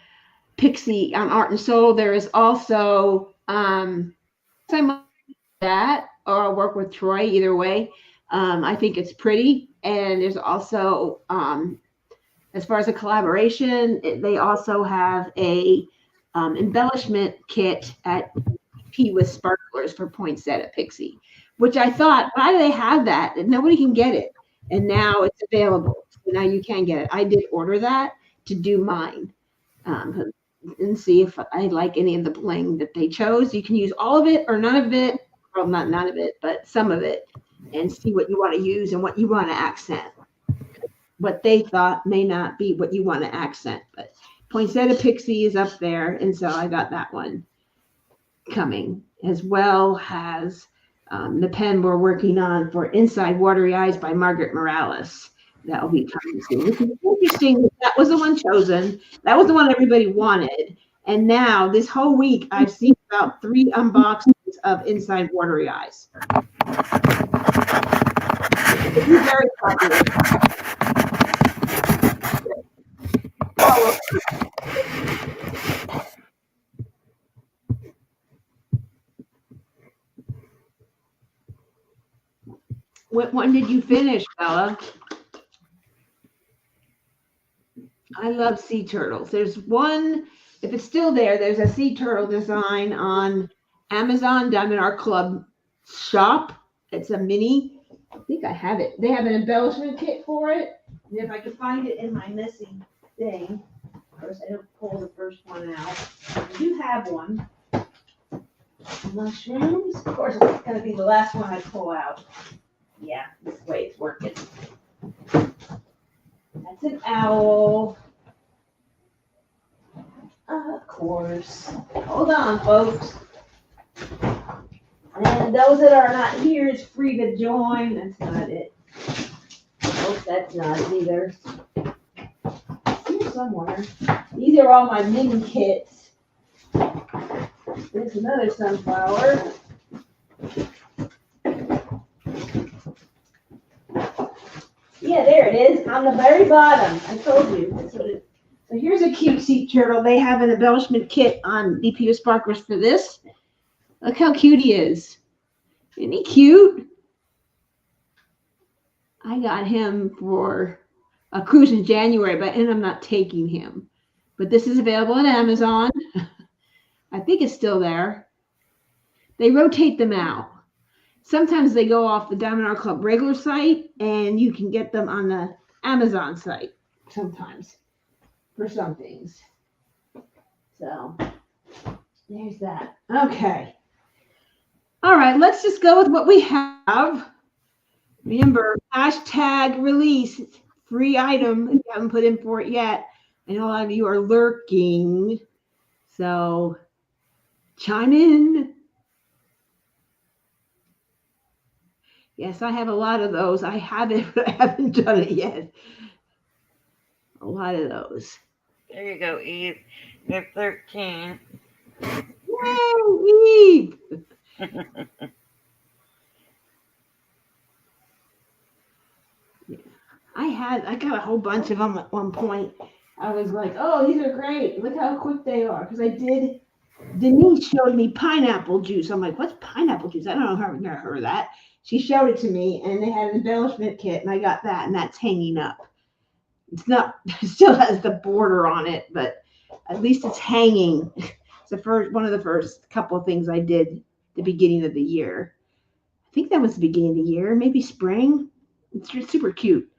Pixie on Art and Soul. There is also that, or I'll work with Troy either way. I think it's pretty. And there's also, as far as a collaboration, they also have a embellishment kit at P with sparklers for Poinsettia Pixie, which I thought, why do they have that? And nobody can get it. And now it's available. So now you can get it. I did order that to do mine. And see if I like any of the bling that they chose. You can use all of it or none of it. Well, not none of it, but some of it, and see what you want to use and what you want to accent. What they thought may not be what you want to accent, but Poinsettia Pixie is up there, and so I got that one. coming, as well as the pen we're working on for Inside Watery Eyes by Margaret Morales. That will be coming soon. Which is interesting. That was the one chosen. That was the one everybody wanted. And now this whole week, I've seen about 3 unboxings of Inside Watery Eyes. It's very popular. What one did you finish, Bella? I love sea turtles. There's one, if it's still there, there's a sea turtle design on Amazon down in our club shop. It's a mini. I think I have it. They have an embellishment kit for it. And if I can find it in my missing thing, of course, I don't pull the first one out. I do have one. Mushrooms. Of course, it's going to be the last one I pull out. Yeah, this way it's working. That's an owl. Of course. Hold on, folks. And those that are not here is free to join. That's not it. Nope, that's not it either. It's here somewhere. These are all my mini kits. There's another sunflower. Yeah, there it is on the very bottom. I told you. That's what it. So here's a cute sea turtle. They have an embellishment kit on DPU Sparklers for this. Look how cute he is. Isn't he cute? I got him for a cruise in January, and I'm not taking him. But this is available on Amazon. I think it's still there. They rotate them out. Sometimes they go off the Diamond Art Club regular site, and you can get them on the Amazon site sometimes for some things. So there's that. Okay. All right, let's just go with what we have. Remember, hashtag release, free item. If you haven't put in for it yet. I know a lot of you are lurking. So chime in. Yes, I have a lot of those. I have it, but I haven't done it yet. A lot of those. There you go, Eve. You're 13. Yay, Eve! Yeah. I got a whole bunch of them at one point. I was like, oh, these are great. Look how quick they are. Because Denise showed me pineapple juice. I'm like, what's pineapple juice? I don't know. I've never heard of that. She showed it to me, and they had an embellishment kit, and I got that, and that's hanging up. It's not, it still has the border on it, but at least it's hanging. It's one of the first couple of things I did at the beginning of the year. I think that was the beginning of the year, maybe spring. It's just super cute.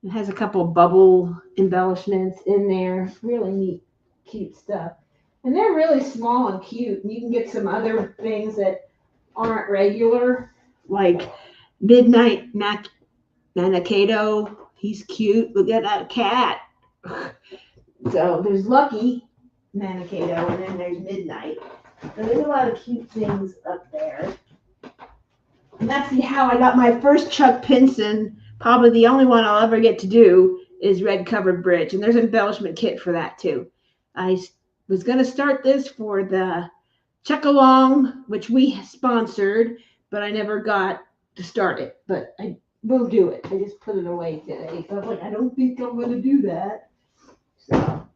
It has a couple bubble embellishments in there. Really neat, cute stuff. And they're really small and cute. And you can get some other things that aren't regular, like Midnight Manikato. He's cute. Look at that cat. So there's Lucky Manikato, and then there's Midnight. So there's a lot of cute things up there. And that's how I got my first Chuck Pinson. Probably the only one I'll ever get to do is Red Covered Bridge. And there's an embellishment kit for that too. I was going to start this for the Check Along, which we sponsored, but I never got to start it. But I will do it. I just put it away today. So I was like, I don't think I'm going to do that. So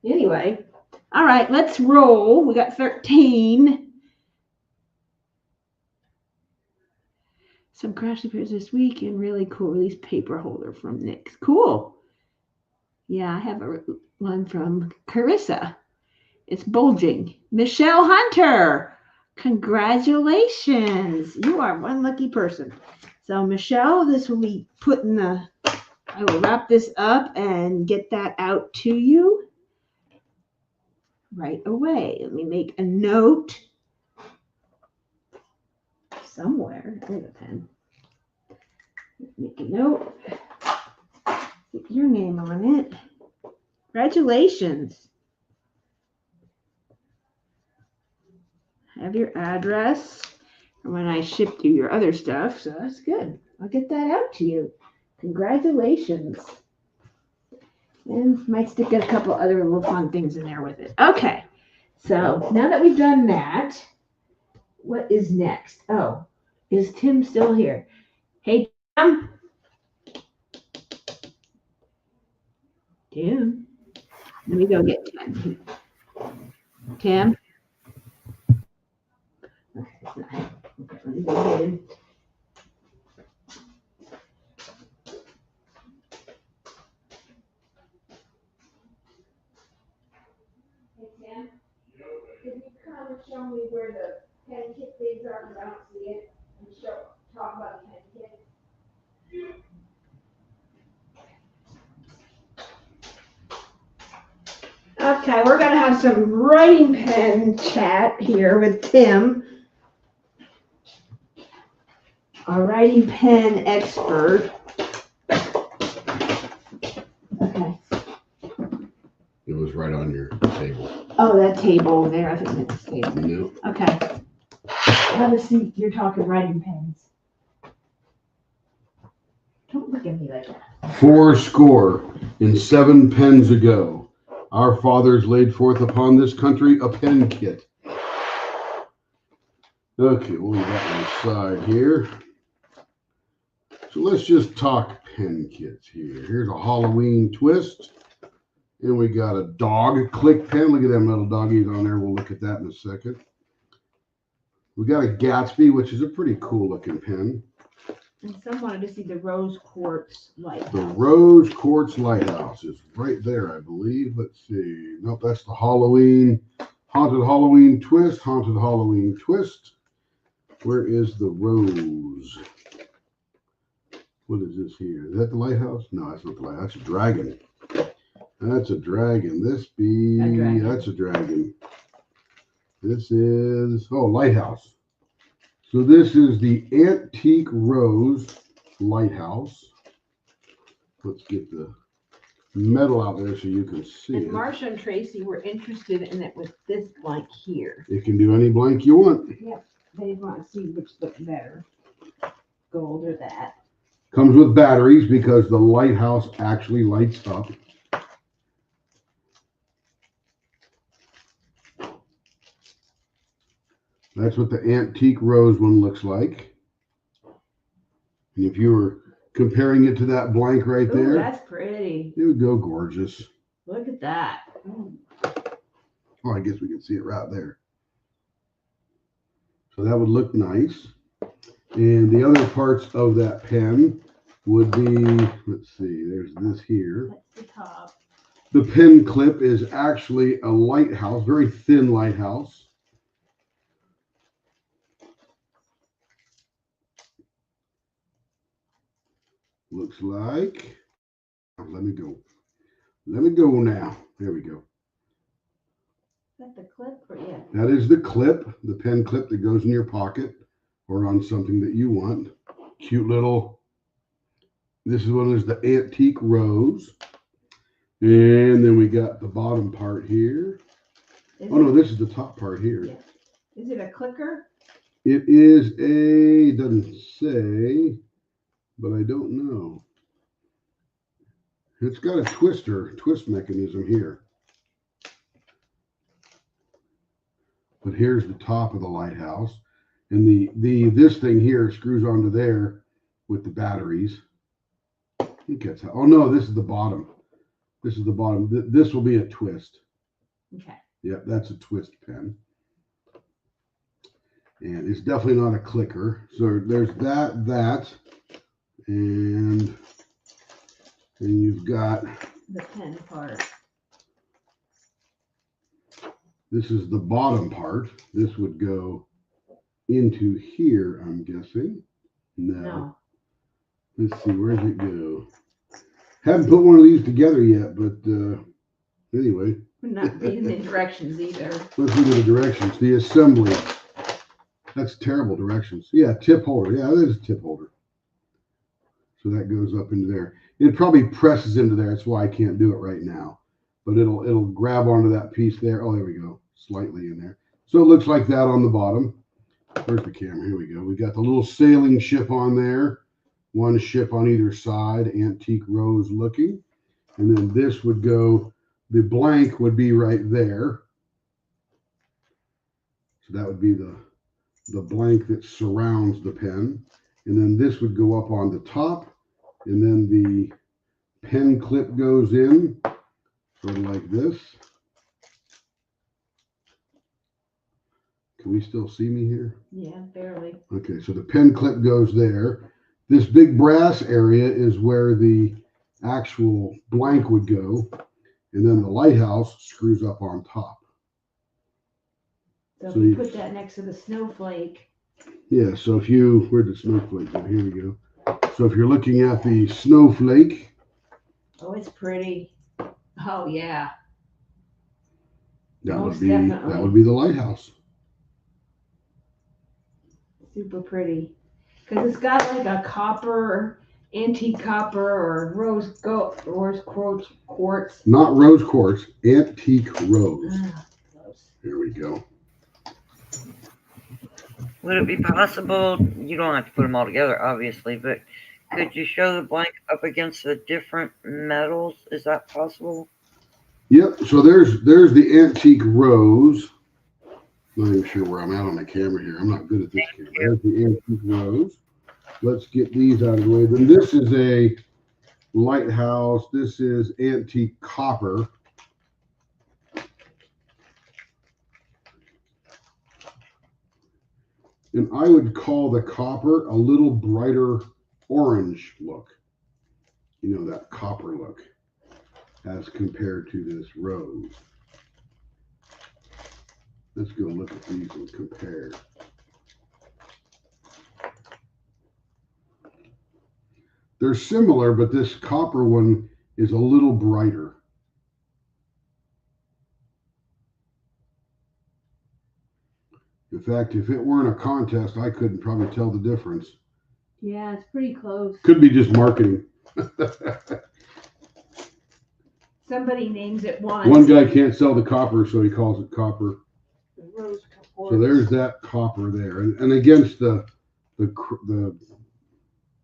anyway, all right, let's roll. We got 13. Some crash repairs this week and really cool release paper holder from NYX. Cool. Yeah, I have one from Carissa. It's bulging. Michelle Hunter. Congratulations. You are one lucky person. So Michelle, this will be put in I will wrap this up and get that out to you right away. Let me make a note somewhere. There's a pen. Make a note. Put your name on it. Congratulations. have your address when I ship you your other stuff. So that's good. I'll get that out to you. Congratulations. And might stick a couple other little fun things in there with it. Okay. So now that we've done that, what is next? Oh, is Tim still here? Hey, Tim. Tim. Let me go get Tim. Tim. Okay, it's not him. Okay, let me go get him. Hey, Tim. Can you come and show me where the pen kit things are? Because I don't see it. And talk about the pen kit. Okay, we're gonna have some writing pen chat here with Tim, our writing pen expert. Okay. It was right on your table. Oh, that table over there. I think that's the table. No. Okay. Have a seat. You're talking writing pens. Don't look at me like that. 407 pens ago, our fathers laid forth upon this country a pen kit. Okay, we'll leave that on the side here. So let's just talk pen kits here. Here's a Halloween twist. And we got a dog click pen. Look at them little doggies on there. We'll look at that in a second. We got a Gatsby, which is a pretty cool looking pen. And some wanted to see the rose quartz lighthouse. The rose quartz lighthouse is right there, I believe. Let's see. Nope, that's the Halloween, haunted Halloween twist, haunted Halloween twist. Where is the rose? What is this here? Is that the lighthouse? No, that's not the lighthouse. That's a dragon. That's a dragon. That's a dragon. This is, lighthouse. So this is the Antique Rose Lighthouse. Let's get the metal out there so you can see And it. Marsha and Tracy were interested in it with this blank here. It can do any blank you want. Yep. They want to see which looks better. Gold or that. Comes with batteries because the lighthouse actually lights up. That's what the Antique Rose one looks like. And if you were comparing it to that blank right Ooh, there, that's pretty. it would go gorgeous. Look at that. Oh, I guess we can see it right there. So that would look nice. And the other parts of that pen would be, let's see, there's this here. That's the top. The pen clip is actually a lighthouse, very thin lighthouse. Looks like, let me go. Let me go now. There we go. Is that the clip or yeah? That is the clip, the pen clip that goes in your pocket or on something that you want. Cute little, this is one is the Antique Rose. And then we got the bottom part here. No, this is the top part here. Yeah. Is it a clicker? It is a, doesn't say, but I don't know. It's got a twist mechanism here. But here's the top of the lighthouse. And this thing here screws onto there with the batteries. I think that's how, oh no, this is the bottom. This is the bottom. This will be a twist. Okay. Yeah, that's a twist pen. And it's definitely not a clicker. So there's that. And you've got the pen part. This is the bottom part. This would go into here, I'm guessing. No. Let's see, where does it go? Haven't put one of these together yet, but anyway. We're not reading the directions either. Let's look at the directions. The assembly. That's terrible directions. Yeah, tip holder. Yeah, that is a tip holder. So that goes up into there. It probably presses into there. That's why I can't do it right now. But it'll grab onto that piece there. Oh, there we go. Slightly in there. So it looks like that on the bottom. Where's the camera? Here we go. We got the little sailing ship on there. One ship on either side, antique rose looking. And then this would go, the blank would be right there. So that would be the blank that surrounds the pen. And then this would go up on the top. And then the pen clip goes in, sort of like this. Can we still see me here? Yeah, barely. Okay, so the pen clip goes there. This big brass area is where the actual blank would go. And then the lighthouse screws up on top. So if you put that next to the snowflake. Yeah, so if you, where'd the snowflake go? Here we go. So if you're looking at the snowflake. Oh, it's pretty. Oh, yeah. That Most would be definitely. that would be the lighthouse. Super pretty. Because it's got like a copper, antique copper, or rose quartz. Not rose quartz, antique rose. Close. Here we go. Would it be possible, you don't have to put them all together, obviously, but could you show the blank up against the different metals? Is that possible? Yep, so there's the antique rose. I'm not even sure where I'm at on the camera here. I'm not good at this camera. There's the antique rose. Let's get these out of the way. Then this is a lighthouse. This is antique copper. And I would call the copper a little brighter orange look. You know, that copper look as compared to this rose. Let's go look at these and compare. They're similar, but this copper one is a little brighter. In fact, if it weren't a contest, I couldn't probably tell the difference. Yeah, it's pretty close. Could be just marketing. Somebody names it once. One guy can't sell the copper, so he calls it copper. The rose So there's that copper there. And against the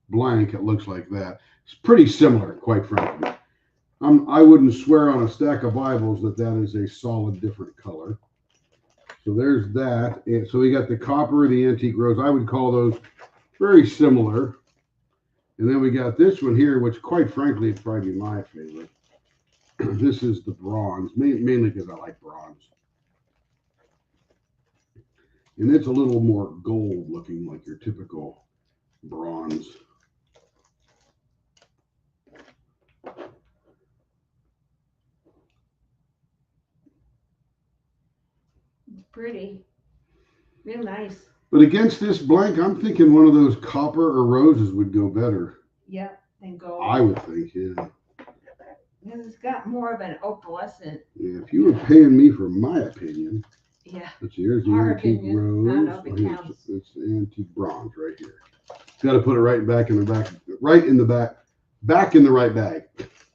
blank, it looks like that. It's pretty similar, quite frankly. I wouldn't swear on a stack of Bibles that that is a solid different color. So there's that. And so we got the copper, the antique rose. I would call those very similar. And then we got this one here, which quite frankly, it's probably my favorite. This is the bronze, mainly because I like bronze. And it's a little more gold looking, like your typical bronze. Pretty. Real nice. But against this blank, I'm thinking one of those copper or roses would go better. Yep, and gold. I would think, yeah. Because it's got more of an opalescent. Yeah, if you were paying me for my opinion. Yeah. Let's see, here's the Our antique opinion. rose. I don't know if it counts. It's the antique bronze right here. Got to put it right back in the back, right in the back in the right bag.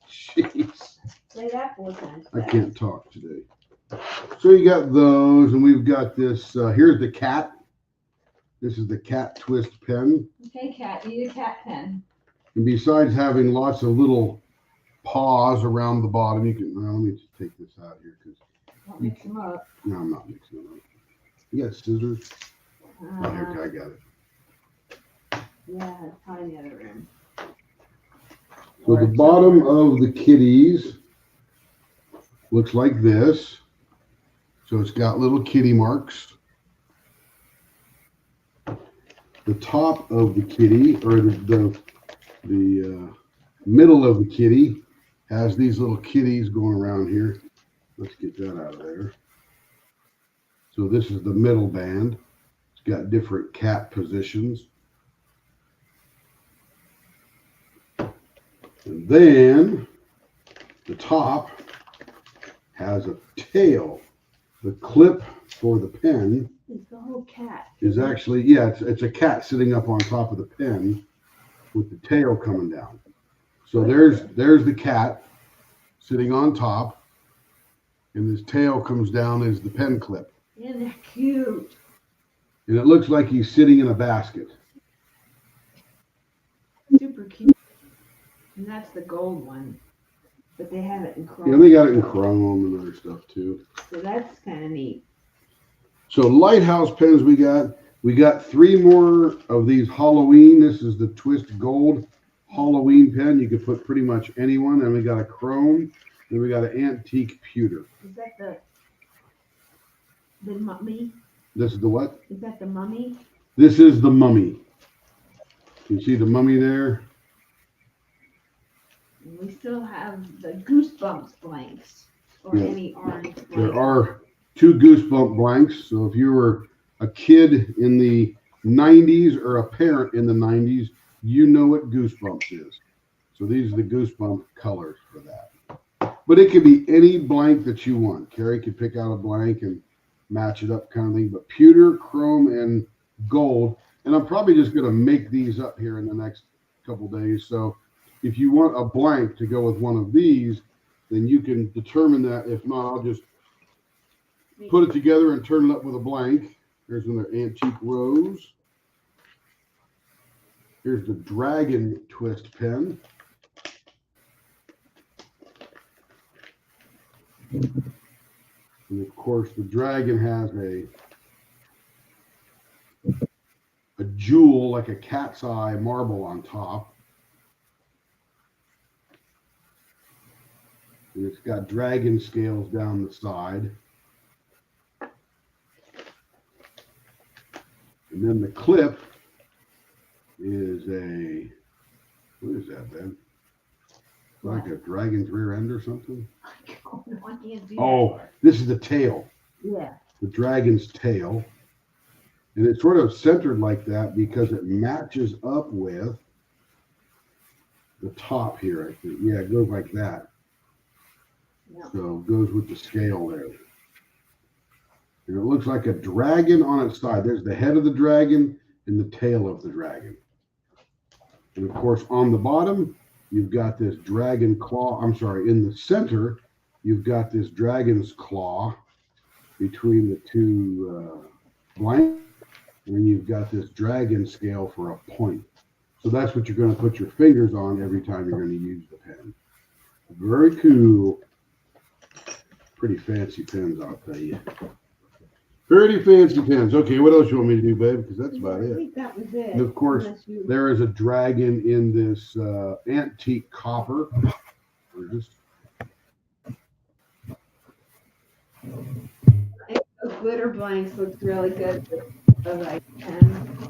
Jeez. Say that 4 times. I can't talk today. So you got those, and we've got this. Here's the cat. This is the cat twist pen. Okay, cat. Need a cat pen. And besides having lots of little paws around the bottom, you can. Let me just take this out here because. Don't mix them up. No, I'm not mixing them up. You got scissors? Oh, here, I got it. Yeah, it's probably in the other room. So the bottom of the kitties looks like this. So it's got little kitty marks. The top of the kitty, or the middle of the kitty, has these little kitties going around here. Let's get that out of there. So this is the middle band. It's got different cat positions. And then the top has a tail. The clip for the pen It's the whole cat. is actually, yeah, it's a cat sitting up on top of the pen with the tail coming down. So there's the cat sitting on top, and his tail comes down as the pen clip. Isn't that cute? And it looks like he's sitting in a basket. Super cute. And that's the gold one. But they have it in chrome. Yeah, they got it in chrome and other stuff too. So that's kind of neat. So lighthouse pens we got. We got 3 more of these Halloween. This is the Twist Gold Halloween pen. You could put pretty much anyone. And we got a chrome. And we got an antique pewter. Is that the mummy? This is the what? Is that the mummy? This is the mummy. You see the mummy there? And we still have the Goosebumps blanks or Yeah. any orange blanks. There are 2 Goosebump blanks. So if you were a kid in the 90s or a parent in the 90s, you know what Goosebumps is. So these are the Goosebump colors for that. But it could be any blank that you want. Carrie could pick out a blank and match it up kind of thing. But pewter, chrome, and gold. And I'm probably just going to make these up here in the next couple days. So if you want a blank to go with one of these, then you can determine that. If not, I'll just put it together and turn it up with a blank. Here's another antique rose. Here's the dragon twist pen. And of course, the dragon has a jewel like a cat's eye marble on top. And it's got dragon scales down the side. And then the clip is what is that, Ben? Like a dragon's rear end or something? Oh, this is the tail. Yeah. The dragon's tail. And it's sort of centered like that because it matches up with the top here, I think. Yeah, it goes like that. Yeah. So it goes with the scale there. And it looks like a dragon on its side. There's the head of the dragon and the tail of the dragon. And of course, on the bottom, you've got this dragon claw. I'm sorry, in the center, you've got this dragon's claw between the 2 blanks. And you've got this dragon scale for a point. So that's what you're going to put your fingers on every time you're going to use the pen. Very cool. Pretty fancy pens, I'll tell you. Pretty fancy pens. Okay, what else you want me to do, babe? Because that's about I it. think that was it. And of course, there is a dragon in this antique copper. Those glitter blanks look really good.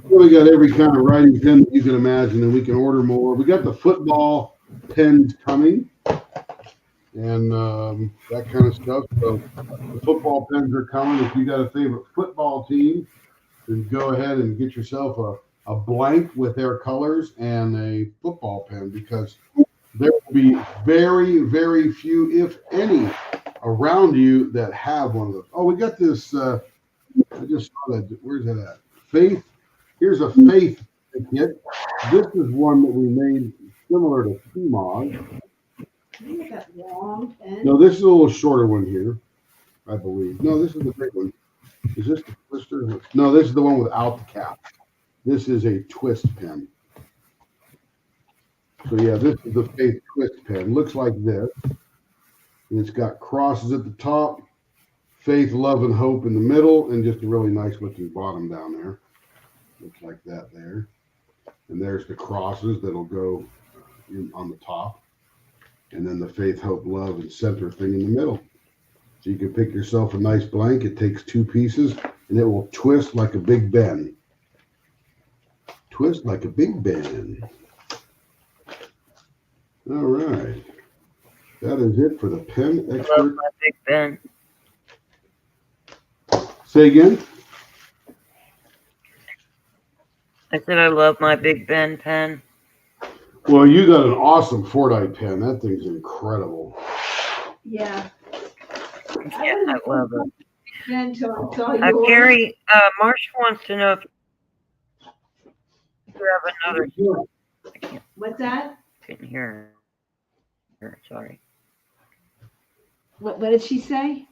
We got every kind of writing pen that you can imagine, and we can order more. We got the football pens coming, and that kind of stuff. So the football pens are coming. If you got a favorite football team, then go ahead and get yourself a blank with their colors and a football pen, because there will be very, very few, if any, around you that have one of those. Oh, we got this. I just saw that. Where's that at? Faith. Here's a Faith kit. This is one that we made similar to PMOG. No, this is a little shorter one here, I believe. No, this is the big one. Is this the twister? No, this is the one without the cap. This is a twist pen. So yeah, this is the Faith twist pen. Looks like this. And it's got crosses at the top, faith, love, and hope in the middle, and just a really nice looking bottom down there. Looks like that there. And there's the crosses that'll go on the top. And then the faith, hope, love, and center thing in the middle. So you can pick yourself a nice blank. It takes 2 pieces, and it will twist like a Big Ben. Twist like a Big Ben. All right. That is it for the pen expert. My Big Ben. Say again? I said I love my Big Ben pen. Well, you got an awesome Fordite pen. That thing's incredible. Yeah. Yeah, I love it. Until I saw yours. Carrie, Marcia wants to know if you have another. What's that? Couldn't hear her. Sorry. What did she say?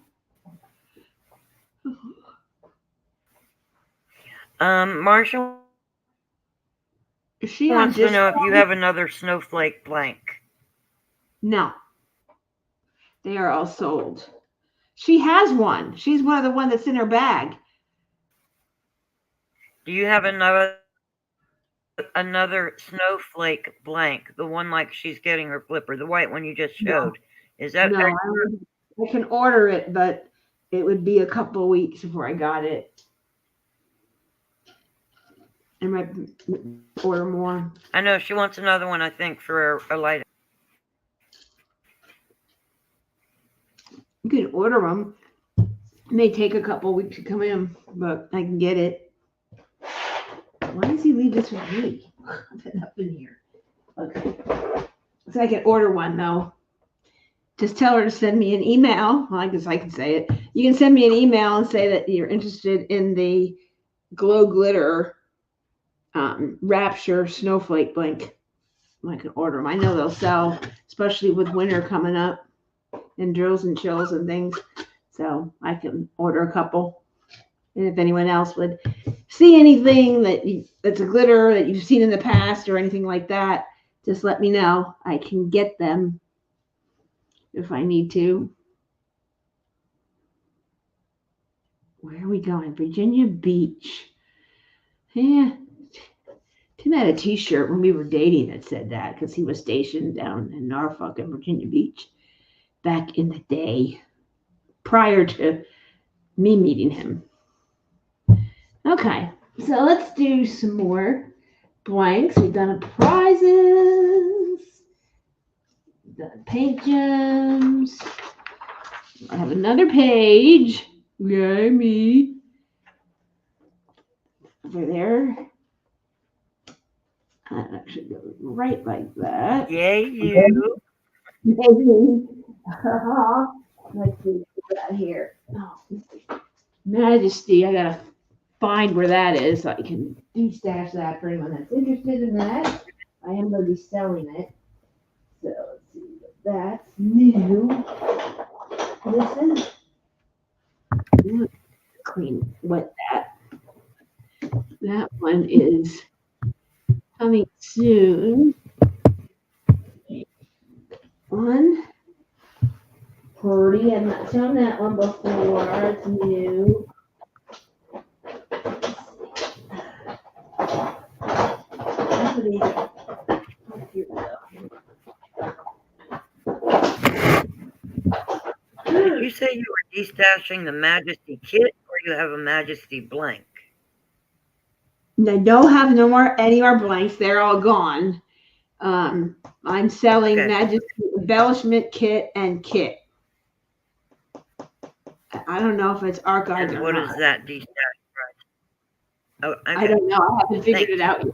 Marshall Is she on wants to know if you discount? have another snowflake blank. No, they are all sold. She has one. She's one of the one that's in her bag. Do you have another snowflake blank? The one like she's getting her flipper, the white one you just showed. Is that No, I can order it, but it would be a couple of weeks before I got it. I might order more. I know she wants another one, I think, for a light. You can order them. It may take a couple of weeks to come in, but I can get it. Why does he leave this with me? I've been up in here. Okay. So I can order one though. Just tell her to send me an email. Well, I guess I can say it. You can send me an email and say that you're interested in the glow glitter Rapture snowflake blank. I can order them. I know they'll sell, especially with winter coming up and drills and chills and things. So I can order a couple. And if anyone else would see anything that's a glitter that you've seen in the past or anything like that, just let me know. I can get them if I need to. Where are we going? Virginia Beach. Yeah. Tim had a t-shirt when we were dating that said that because he was stationed down in Norfolk and Virginia Beach back in the day prior to me meeting him. Okay, so let's do some more blanks. We've done prizes, we've done paint gems. I have another page. Yay, me. Over there. That actually goes right like that. Yay, you. Maybe. Let's see what that here. Oh, Majesty. I gotta find where that is so I can destash that for anyone that's interested in that. I am going to be selling it. So let's see what that's new. This is clean wet that. That one is coming soon. One pretty. I've not shown that one before. It's new. Here we go. Did you say you were destashing the Majesty kit or you have a Majesty blank? I don't have any more blanks. They're all gone. I'm selling Okay. Majesty embellishment kit and kit. I don't know if it's archived And or what not. is that destash price? Oh, okay. I don't know. I haven't figured it out yet.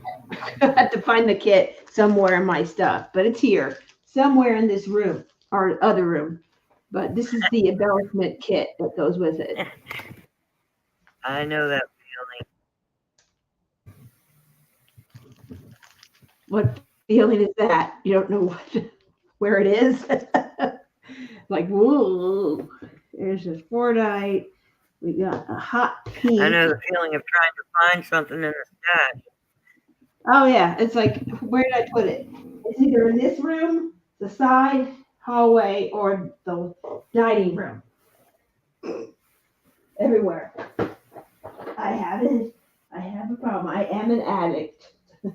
I have to find the kit somewhere in my stuff, but it's here somewhere in this room or other room. But this is the embellishment kit that goes with it. I know that feeling. What feeling is that? You don't know where it is? Like, whoa, there's a Fordite. We got a hot pink. I know the feeling of trying to find something in the stash. Oh, yeah. It's like, where did I put it? It's either in this room, the side hallway, or the dining room. Everywhere. I have it. I have a problem. I am an addict. So,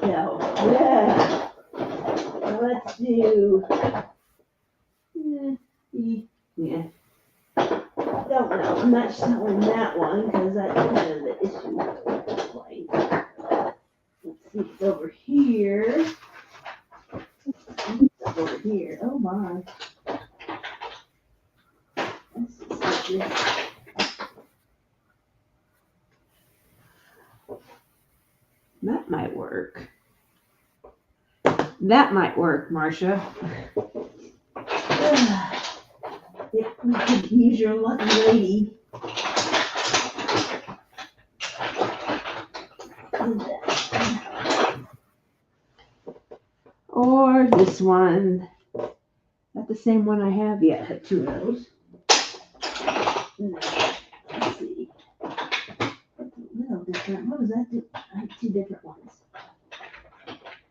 yeah. So let's do. Yeah. Don't know. I'm not selling that one because that's kind of the issue. Let's see. It's over here. It's over here. Oh my. Let's see. That might work. That might work, Marcia. Yeah, you could use your lucky lady. Or this one. Not the same one I have yet. I have two of those. Let's see. What's a little different. What was that? I had 2 different ones.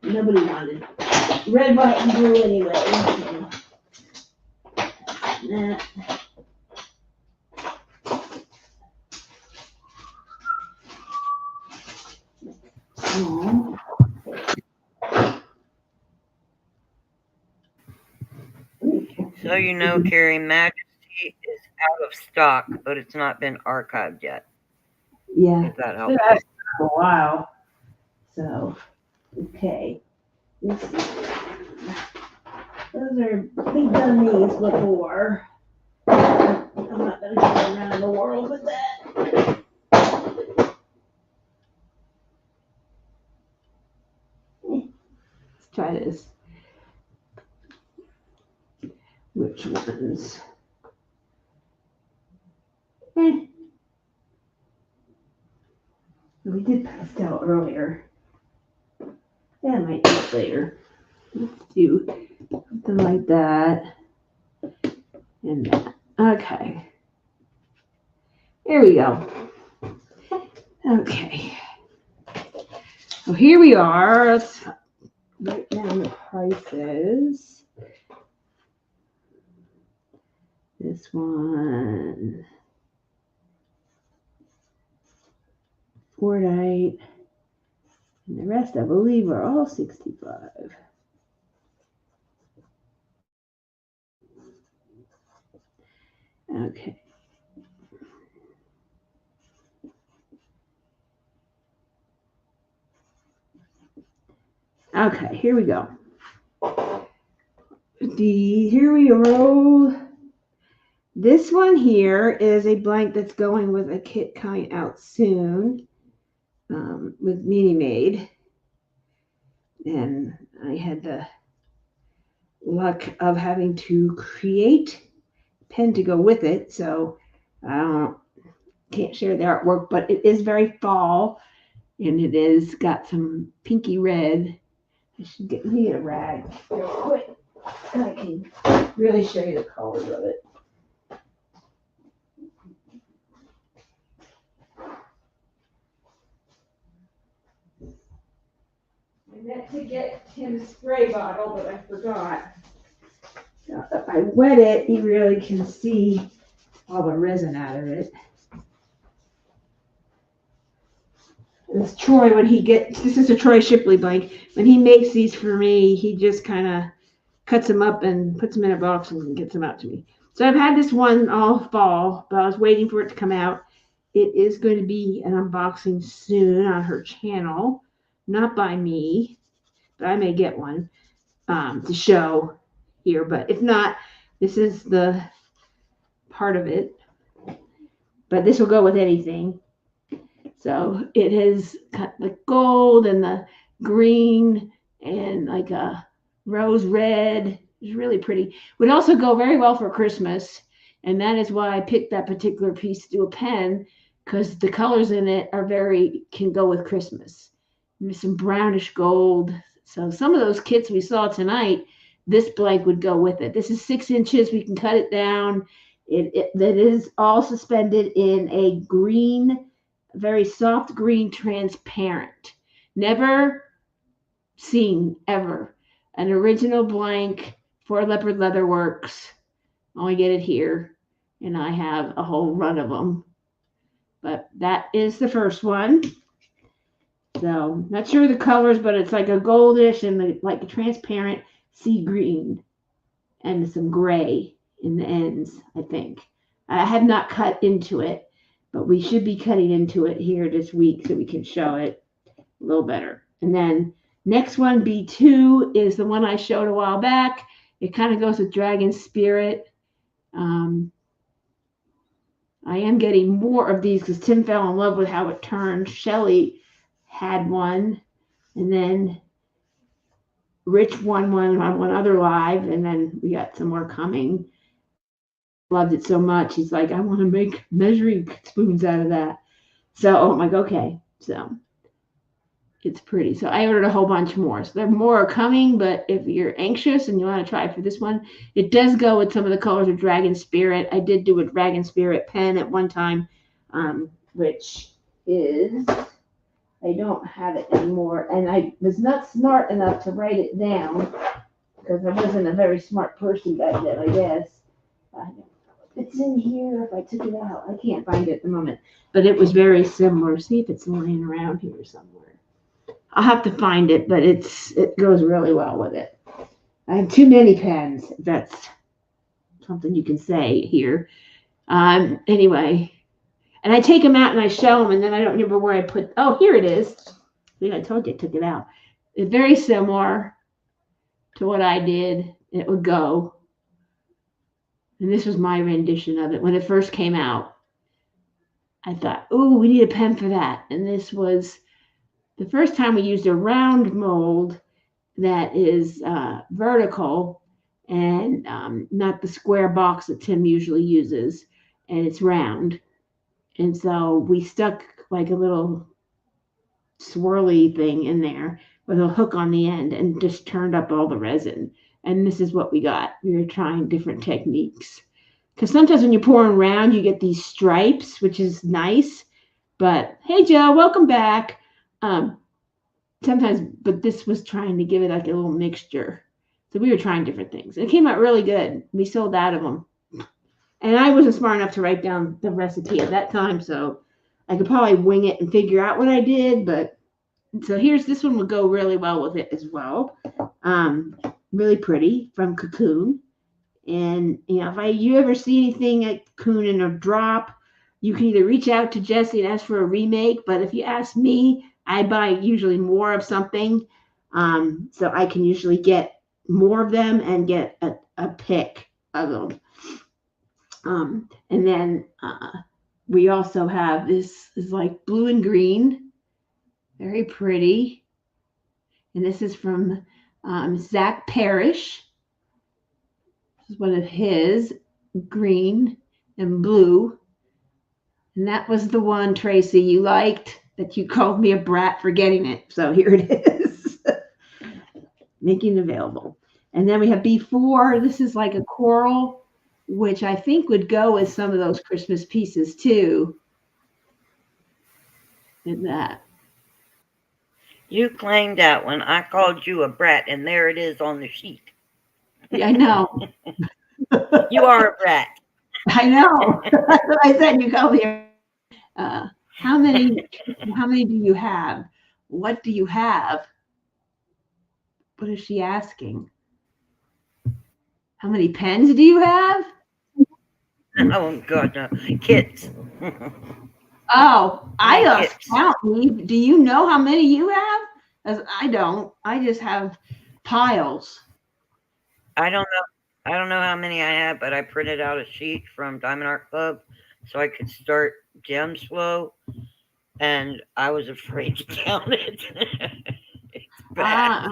Nobody wanted red, white, and blue anyway. So. That. Oh. So you know, Carrie, Majesty is out of stock, but it's not been archived yet. Yeah. If that helps. For a while. So, okay. Let's see. Those are, we've done these before. I'm not going to go around the world with that. Let's try this. Which ones? We did pastel earlier. Yeah, I might do it later. Let's do something like that. And that. Okay. There we go. Okay. So here we are. Let's write down the prices. This one. Fordite. And the rest, I believe, are all 65. Okay. Okay, here we go. Here we roll. This one here is a blank that's going with a kit coming out soon with Mini Made. And I had the luck of having to create a pen to go with it. So I can't share the artwork, but it is very fall. And it is got some pinky red. I should get me a rag real quick. And I can really show you the colors of it. I meant to get Tim's spray bottle, but I forgot. Now, if I wet it, you really can see all the resin out of it. This Troy, this is a Troy Shipley blank. When he makes these for me, he just kind of cuts them up and puts them in a box and gets them out to me. So I've had this one all fall, but I was waiting for it to come out. It is going to be an unboxing soon on her channel, not by me, but I may get one to show here. But if not, this is the part of it. But this will go with anything. So it has got the gold and the green and like a rose red. It's really pretty. Would also go very well for Christmas. And that is why I picked that particular piece to do a pen, because the colors in it can go with Christmas. There's some brownish gold. So some of those kits we saw tonight, this blank would go with it. This is 6 inches. We can cut it down. That is all suspended in a green, very soft green, transparent. Never seen ever an original blank for Leopard Leather Works. Only get it here, and I have a whole run of them. But that is the first one. So not sure the colors, but it's like a goldish and like a transparent sea green and some gray in the ends, I think. I have not cut into it, but we should be cutting into it here this week so we can show it a little better. And then next one, B2, is the one I showed a while back. It kind of goes with Dragon Spirit. I am getting more of these because Tim fell in love with how it turned. Shelly had one, and then Rich won one on one other live, and then we got some more coming. Loved it so much. He's like, I want to make measuring spoons out of that. So I'm like, okay. So it's pretty. So I ordered a whole bunch more. So there more are coming, but if you're anxious and you want to try for this one, it does go with some of the colors of Dragon Spirit. I did do a Dragon Spirit pen at one time, which is I don't have it anymore. And I was not smart enough to write it down because I wasn't a very smart person back then, I guess. It's in here if I took it out. I can't find it at the moment. But it was very similar. See if it's laying around here somewhere. I'll have to find it, but it goes really well with it. I have too many pens. That's something you can say here. Anyway, and I take them out and I show them, and then I don't remember where I put. Oh, here it is. See, I told you I took it out. It's very similar to what I did. It would go. And this was my rendition of it when it first came out. I thought, oh, we need a pen for that. And this was the first time we used a round mold that is vertical and not the square box that Tim usually uses. And it's round. And so we stuck like a little swirly thing in there with a hook on the end and just turned up all the resin. And this is what we got. We were trying different techniques. Because sometimes when you're pouring round, you get these stripes, which is nice. But hey, Joe, welcome back. Sometimes, but this was trying to give it like a little mixture. So we were trying different things. It came out really good. We sold out of them. And I wasn't smart enough to write down the recipe at that time, so I could probably wing it and figure out what I did. But so here's this one would go really well with it as well. Really pretty from Cocoon. And if you ever see anything at Cocoon in a drop, you can either reach out to Jesse and ask for a remake. But if you ask me, I buy usually more of something, so I can usually get more of them and get a pick of them. And then we also have this is like blue and green, very pretty. And this is from Zach Parrish. This is one of his, green and blue. And that was the one, Tracy, you liked, that you called me a brat for getting it. So here it is, making it available. And then we have B4. This is like a coral, which I think would go with some of those Christmas pieces too. And that. You claimed that when I called you a brat, and there it is on the sheet. Yeah, I know. You are a brat. I know. That's what I said. You called me. How many do you have? What do you have? What is she asking? How many pens do you have? Oh God, no. Kits. Oh, I lost Kits. count. Do you know how many you have? As I don't. I just have piles. I don't know how many I have, but I printed out a sheet from Diamond Art Club so I could start gems flow, and I was afraid to count it. It's bad.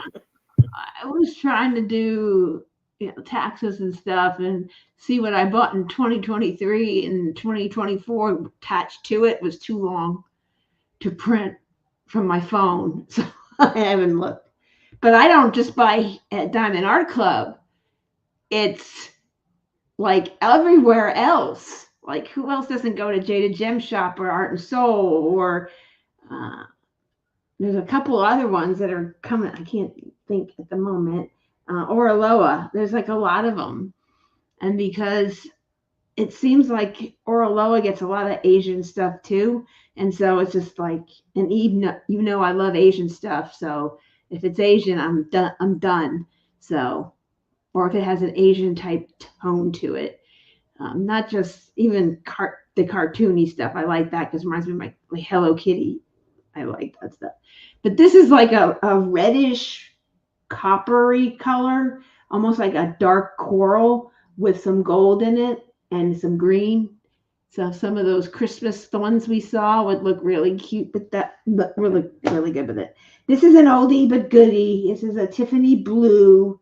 I was trying to do taxes and stuff and see what I bought in 2023 and 2024 attached to it was too long to print from my phone. So I haven't looked. But I don't just buy at Diamond Art Club. It's like everywhere else. Like who else doesn't go to Jada Gem Shop or Art and Soul or there's a couple other ones that are coming. I can't think at the moment. Or Aloha. There's like a lot of them. And because it seems like Oraloa gets a lot of Asian stuff too. And so it's just like, and even, I love Asian stuff. So if it's Asian, I'm done. So, or if it has an Asian type tone to it, not just even the cartoony stuff. I like that because it reminds me of my Hello Kitty. I like that stuff. But this is like a reddish coppery color, almost like a dark coral with some gold in it and some green. So some of those Christmas, the ones we saw, would look really cute, but that look really good with it. This is an oldie but goodie. This is a Tiffany blue.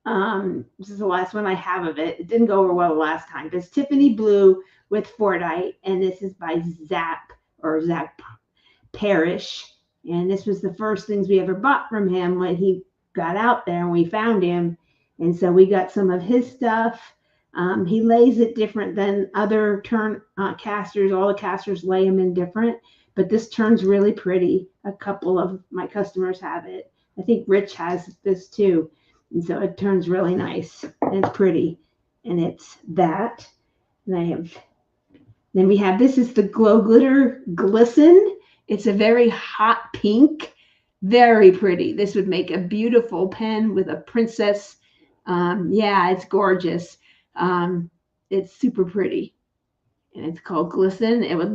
This is the last one I have of it. It didn't go over well the last time. But it's Tiffany blue with Fordite, and this is by Zach Parrish. And this was the first things we ever bought from him when he got out there and we found him. And so we got some of his stuff. He lays it different than other casters. All the casters lay them in different, but this turns really pretty. A couple of my customers have it. I think Rich has this too. And so it turns really nice and it's pretty. And it's that. And then we have, this is the Glow Glitter Glisten. It's a very hot pink, very pretty. This would make a beautiful pen with a princess. Yeah, it's gorgeous. It's super pretty. And it's called Glisten. It would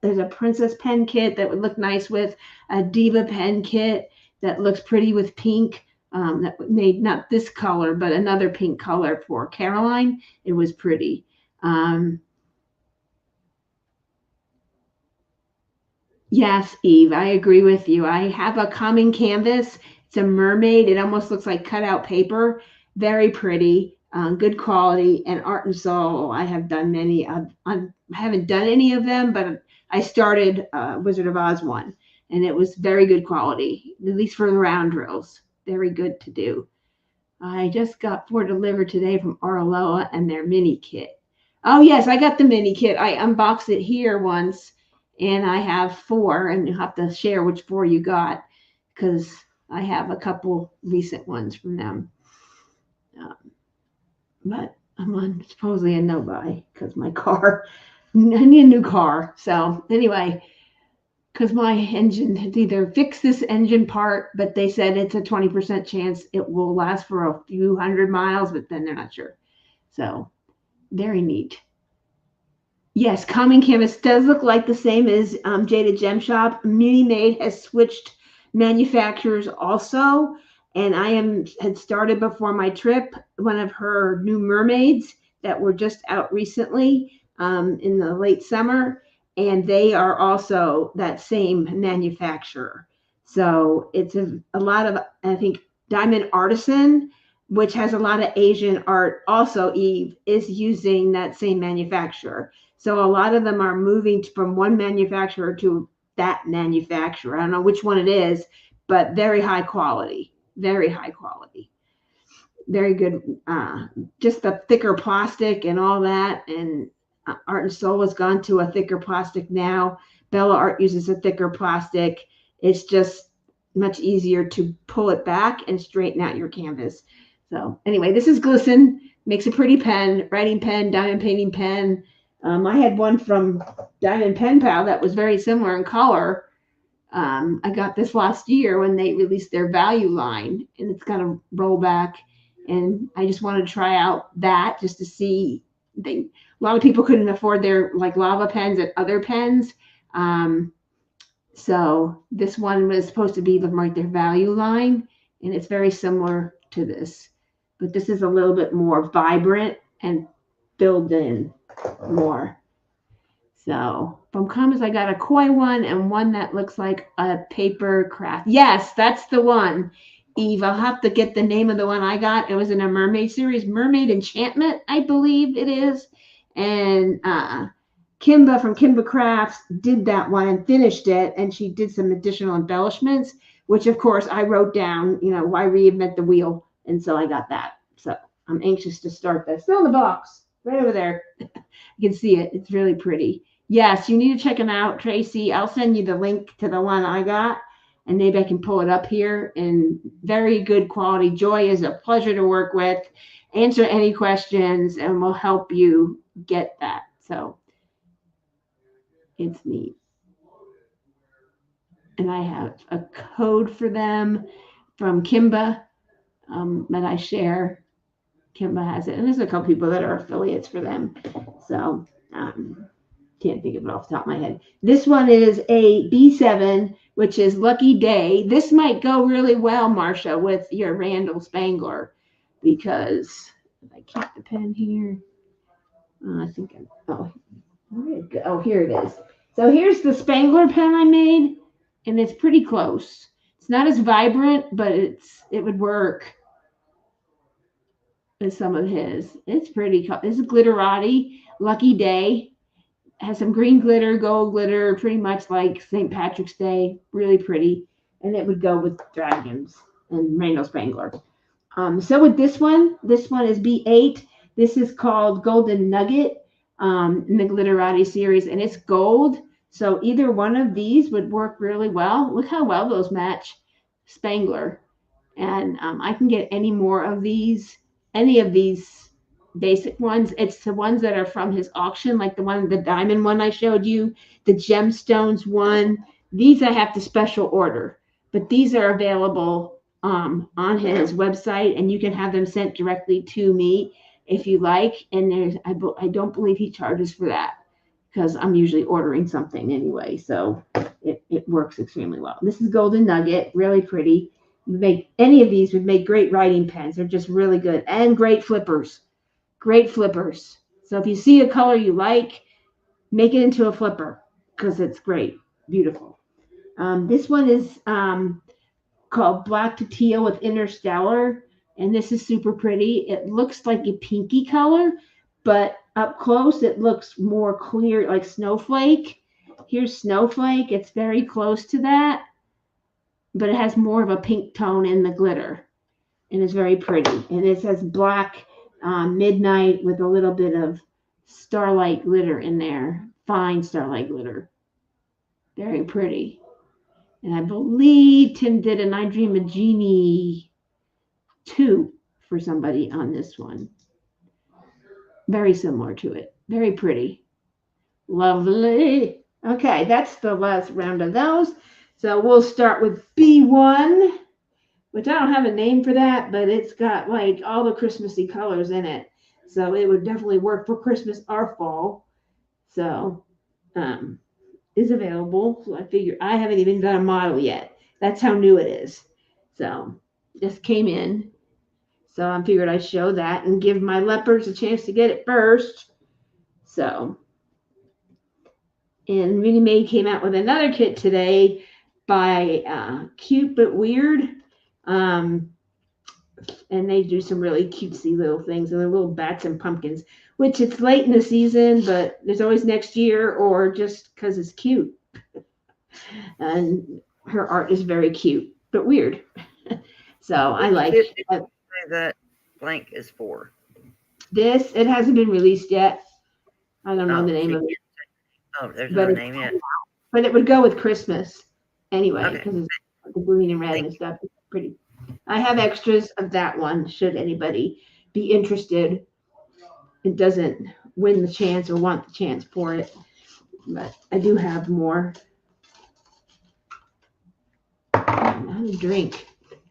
there's a princess pen kit that would look nice with a diva pen kit that looks pretty with pink. That made not this color, but another pink color for Caroline. It was pretty. Yes, Eve, I agree with you. I have a common canvas. It's a mermaid. It almost looks like cutout paper. Very pretty, good quality. And Art and Soul, I have done many. I haven't done any of them, but I started Wizard of Oz one, and it was very good quality, at least for the round drills. Very good to do. I just got 4 delivered today from Arloa and their mini kit. Oh, yes, I got the mini kit. I unboxed it here once. And I have 4, and you'll have to share which 4 you got because I have a couple recent ones from them. But I'm on supposedly a no-buy because my car, I need a new car. So anyway, because my engine had either fixed this engine part, but they said it's a 20% chance it will last for a few hundred miles, but then they're not sure. So very neat. Yes, Common Canvas does look like the same as Jada Gem Shop. Mini Maid has switched manufacturers also, and I had started before my trip one of her new mermaids that were just out recently in the late summer, and they are also that same manufacturer. So it's a lot of, I think, Diamond Artisan, which has a lot of Asian art, also Eve, is using that same manufacturer. So a lot of them are moving from one manufacturer to that manufacturer. I don't know which one it is, but very high quality, very high quality. Very good. Just the thicker plastic and all that. And Art and Soul has gone to a thicker plastic now. Bella Art uses a thicker plastic. It's just much easier to pull it back and straighten out your canvas. So anyway, this is Glisten. Makes a pretty pen, writing pen, diamond painting pen. I had one from Diamond Pen Pal that was very similar in color. I got this last year when they released their value line, and it's got a rollback. And I just wanted to try out that just to see. A lot of people couldn't afford their like lava pens and other pens. So this one was supposed to be like their value line, and it's very similar to this. But this is a little bit more vibrant and filled in more. So from Commons, I got a koi one and one that looks like a paper craft. Yes, that's the one. Eve, I'll have to get the name of the one I got. It was in a mermaid series, Mermaid Enchantment, I believe it is. And Kimba from Kimba Crafts did that one and finished it. And she did some additional embellishments, which of course I wrote down, why reinvent the wheel? And so I got that. So I'm anxious to start that. Still in the box. Right over there. You can see it. It's really pretty. Yes, you need to check them out, Tracy. I'll send you the link to the one I got, and maybe I can pull it up here. And very good quality. Joy is a pleasure to work with. Answer any questions, and we'll help you get that. So it's neat. And I have a code for them from Kimba that I share. Kimba has it, and there's a couple people that are affiliates for them. So can't think of it off the top of my head. This one is a B7, which is Lucky Day. This might go really well, Marcia, with your Randall Spangler, because if I keep the pen here, I think here it is. So here's the Spangler pen I made, and it's pretty close. It's not as vibrant, but it would work. Some of his. It's pretty. This is Glitterati, Lucky Day. Has some green glitter, gold glitter, pretty much like St. Patrick's Day. Really pretty. And it would go with dragons and Rainbow Spangler. So with this one is B8. This is called Golden Nugget in the Glitterati series, and it's gold. So either one of these would work really well. Look how well those match Spangler. And I can get any more of these, any of these basic ones. It's the ones that are from his auction, like the diamond one I showed you, the gemstones one. These I have to special order, but these are available on his website, and you can have them sent directly to me if you like. And I don't believe he charges for that because I'm usually ordering something anyway. So it works extremely well. This is Golden Nugget, really pretty. Make any of these would make great writing pens. They're just really good, and great flippers. Great flippers. So if you see a color you like, make it into a flipper because it's great. Beautiful. This one is called Black to Teal with Interstellar, and this is super pretty. It looks like a pinky color, but up close it looks more clear, like snowflake. Here's snowflake. It's very close to that, but it has more of a pink tone in the glitter, and it's very pretty. And it says black midnight with a little bit of starlight glitter in there, fine starlight glitter. Very pretty. And I believe Tim did an I Dream of Jeannie 2 for somebody on this one. Very similar to it. Very pretty. Lovely. Okay, that's the last round of those. So we'll start with B1, which I don't have a name for that, but it's got like all the Christmassy colors in it. So it would definitely work for Christmas or fall. So is available. So I figure I haven't even done a model yet. That's how new it is. So just came in. So I figured I'd show that and give my leopards a chance to get it first. So, and Minnie Mae came out with another kit today by Cute But Weird. And they do some really cutesy little things, and they're little bats and pumpkins, which it's late in the season, but there's always next year or just because it's cute. And her art is very cute, but weird. So I like that blank is for. This. It hasn't been released yet. I don't know the name of it. Oh, there's no name yet. But it would go with Christmas anyway, because Okay. it's the green and red and stuff. It's pretty. I have extras of that one, should anybody be interested. It doesn't win the chance or want the chance for it, but I do have more. I have a drink.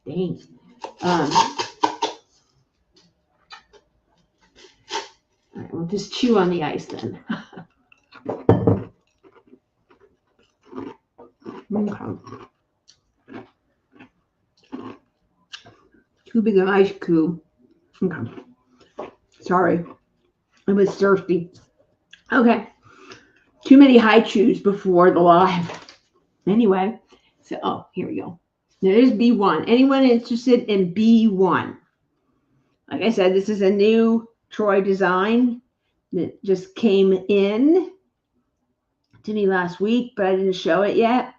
Dang. All right, we'll just chew on the ice then. Okay. Too big an ice cube. Okay. Sorry. I was thirsty. Okay. Too many high chews before the live. Anyway, so, oh, here we go. There's B1. Anyone interested in B1? Like I said, this is a new Troy design that just came in to me last week, but I didn't show it yet.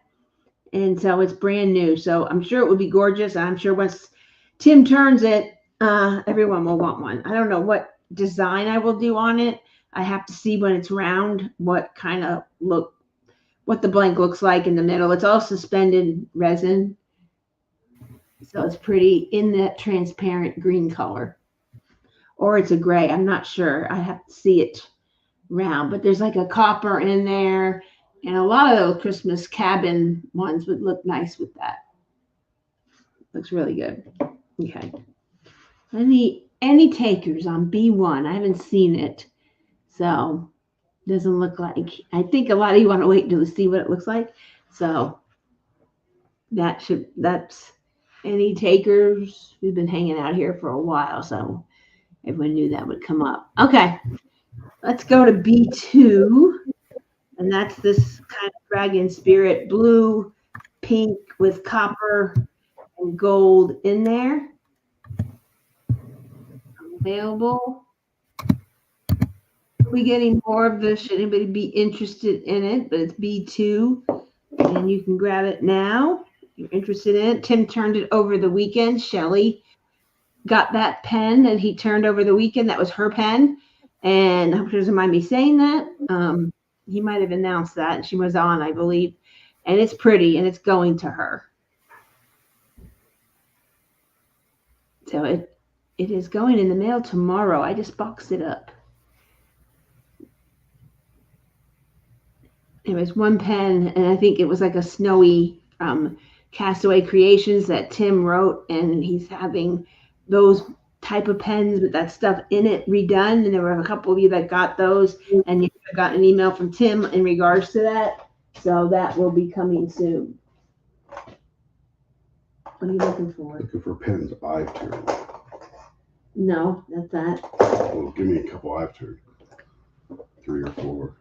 And so it's brand new. So I'm sure it would be gorgeous. I'm sure once Tim turns it, everyone will want one. I don't know what design I will do on it. I have to see when it's round what kind of look, what the blank looks like in the middle. It's all suspended resin. So it's pretty in that transparent green color. Or it's a gray. I'm not sure. I have to see it round. But there's like a copper in there. And a lot of those Christmas cabin ones would look nice with that. Looks really good. Okay. Any takers on B1? I haven't seen it. So doesn't look like. I think a lot of you want to wait until to see what it looks like. So that's any takers. We've been hanging out here for a while, so everyone knew that would come up. Okay. Let's go to B2. And that's this kind of dragon spirit, blue, pink with copper and gold in there. Available. We're getting more of this. Should anybody be interested in it? But it's B2, and you can grab it now if you're interested in it. Tim turned it over the weekend. Shelly got that pen that he turned over the weekend. That was her pen. And I hope she doesn't mind me saying that. He might have announced that. She was on, I believe. And it's pretty, and it's going to her. So it is going in the mail tomorrow. I just boxed it up. It was one pen, and I think it was like a snowy Castaway Creations that Tim wrote, and he's having those type of pens with that stuff in it redone. And there were a couple of you that got those, and you got an email from Tim in regards to that. So that will be coming soon. What are you looking for? Looking for pens I've turned. No, that's that. Well, give me a couple I've turned. 3 or 4.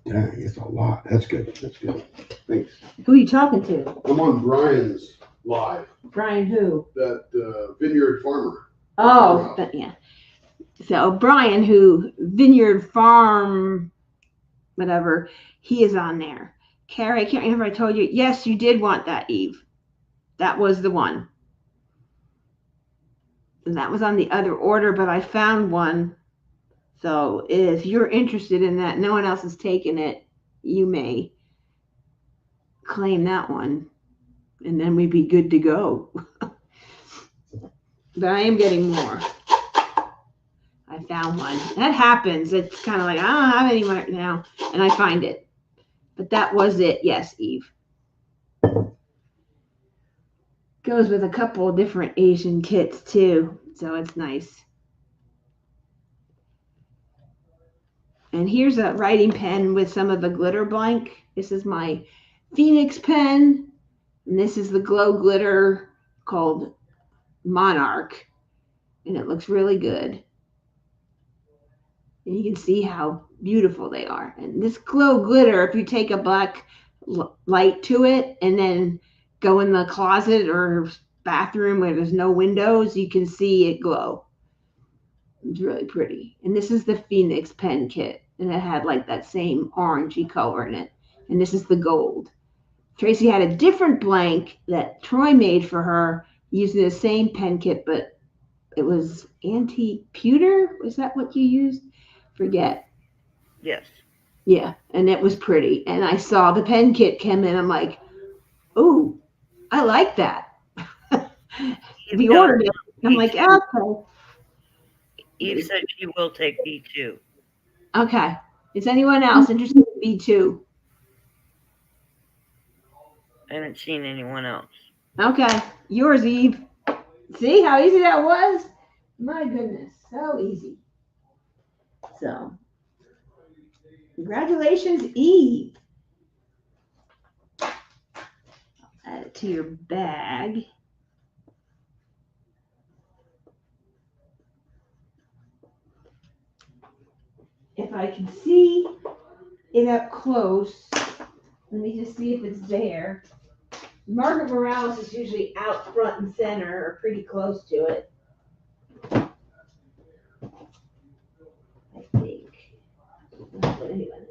Dang, it's a lot. That's good. That's good. Thanks. Who are you talking to? I'm on Brian's live. Brian who? That vineyard farmer. Oh, yeah. So Brian, who Vineyard Farm, whatever, he is on there. Carrie, I can't remember if I told you. Yes, you did want that, Eve. That was the one. And that was on the other order, but I found one. So if you're interested in that, no one else has taken it, you may claim that one. And then we'd be good to go. But I am getting more. I found one. That happens. It's kind of like, I don't have any right now. And I find it. But that was it. Yes, Eve. Goes with a couple of different Asian kits too. So it's nice. And here's a writing pen with some of the glitter blank. This is my Phoenix pen. And this is the glow glitter called Monarch. And it looks really good. And you can see how beautiful they are. And this glow glitter, if you take a black light to it and then go in the closet or bathroom where there's no windows, you can see it glow. It's really pretty. And this is the Phoenix pen kit. And it had like that same orangey color in it. And this is the gold. Tracy had a different blank that Troy made for her using the same pen kit, but it was anti-pewter. Was that what you used? Forget. Yes. Yeah, and it was pretty. And I saw the pen kit come in. I'm like, ooh, I like that. We ordered it. I'm like, okay. Eve said she will take B2. Okay. Is anyone else interested in B2? I haven't seen anyone else. Okay. Yours, Eve. See how easy that was? My goodness. So easy. So, congratulations, Eve. Add it to your bag. If I can see it up close, let me just see if it's there. Margaret Morales is usually out front and center or pretty close to it. I think. But anyway.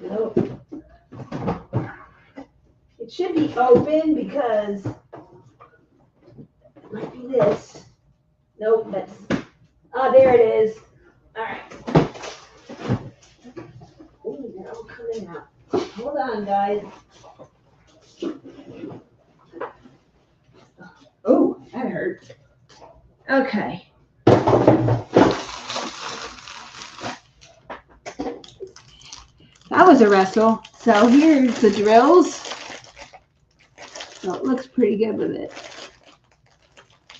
Nope. It should be open because it might be this. Nope, that's, oh, there it is. All right. Ooh, they're all coming out. Hold on, guys. Oh, that hurt. Okay. That was a wrestle. So here's the drills. So it looks pretty good with it.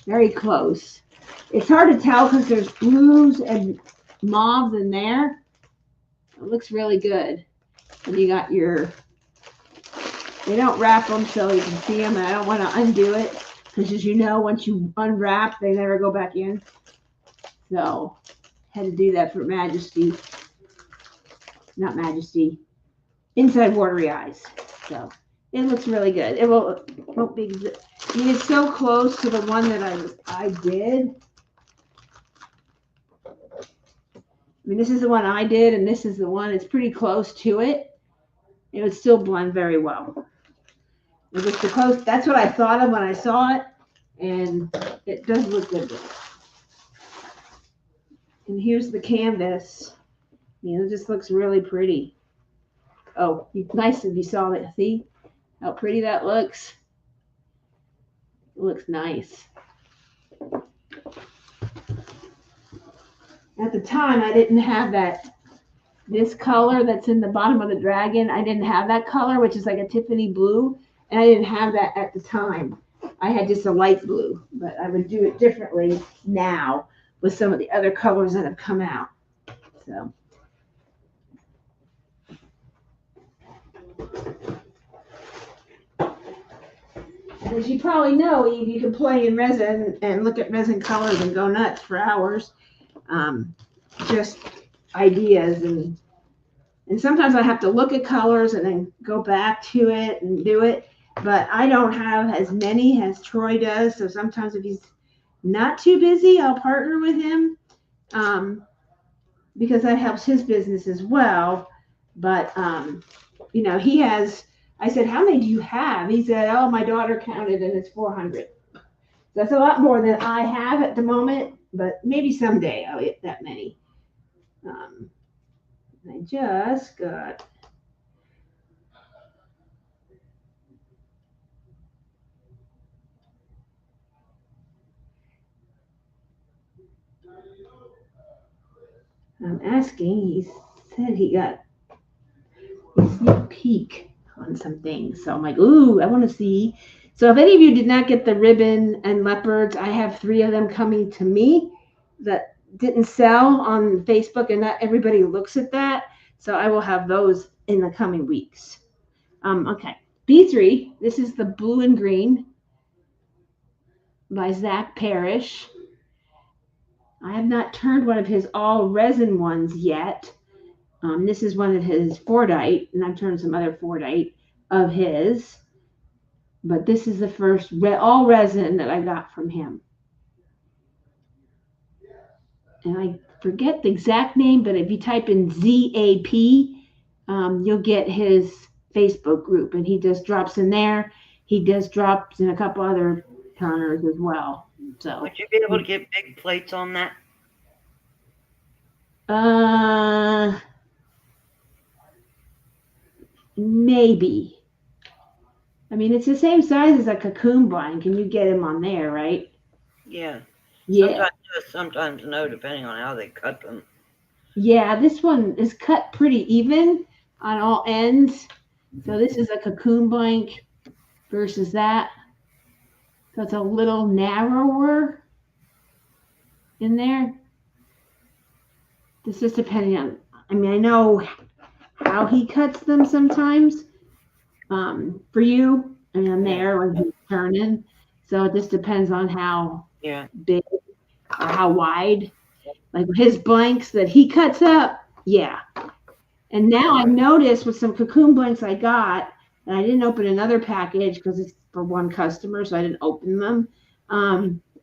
Very close. It's hard to tell because there's blues and mauves in there. It looks really good. And you got your, they don't wrap them so you can see them. And I don't want to undo it because, as you know, once you unwrap, they never go back in. So had to do that for Majesty. Not Majesty. Inside Watery Eyes. So it looks really good. It won't be. I mean, it's so close to the one that I did. I mean, this is the one I did, and this is the one. It's pretty close to it. It would still blend very well. It was the close. That's what I thought of when I saw it, and it does look good. And here's the canvas. It just looks really pretty. Oh, nice if you saw that. See how pretty that looks? It looks nice. At the time, I didn't have this color that's in the bottom of the dragon. I didn't have that color, which is like a Tiffany blue, and I didn't have that at the time. I had just a light blue, but I would do it differently now with some of the other colors that have come out. So. As you probably know, Eve, you can play in resin and look at resin colors and go nuts for hours. Just ideas, and sometimes I have to look at colors and then go back to it and do it. But I don't have as many as Troy does, so sometimes if he's not too busy, I'll partner with him because that helps his business as well. But he has. I said, how many do you have? He said, oh, my daughter counted and it's 400. That's a lot more than I have at the moment, but maybe someday I'll get that many. I just got I'm asking, he said he got a sneak peek on some things. So I'm like, ooh, I want to see. So if any of you did not get the ribbon and leopards, I have 3 of them coming to me that didn't sell on Facebook, and not everybody looks at that. So I will have those in the coming weeks. Okay. B3, this is the blue and green by Zach Parrish. I have not turned one of his all resin ones yet. This is one of his Fordite, and I've turned some other Fordite of his. But this is the first all resin that I got from him. And I forget the exact name, but if you type in ZAP, you'll get his Facebook group, and he just drops in there. He does drops in a couple other turners as well. So would you be able to get big plates on that? Maybe. I mean, it's the same size as a cocoon blind. Can you get him on there, right? Yeah. Yeah. Sometimes yes, sometimes no, depending on how they cut them. Yeah, this one is cut pretty even on all ends. So this is a cocoon blank versus that. So it's a little narrower in there. This is depending on, I mean, I know how he cuts them sometimes for you, and I'm there when he's turning. So it just depends on how big or how wide. Like his blanks that he cuts up, yeah. And now I noticed with some cocoon blanks I got, and I didn't open another package because it's for one customer, so I didn't open them.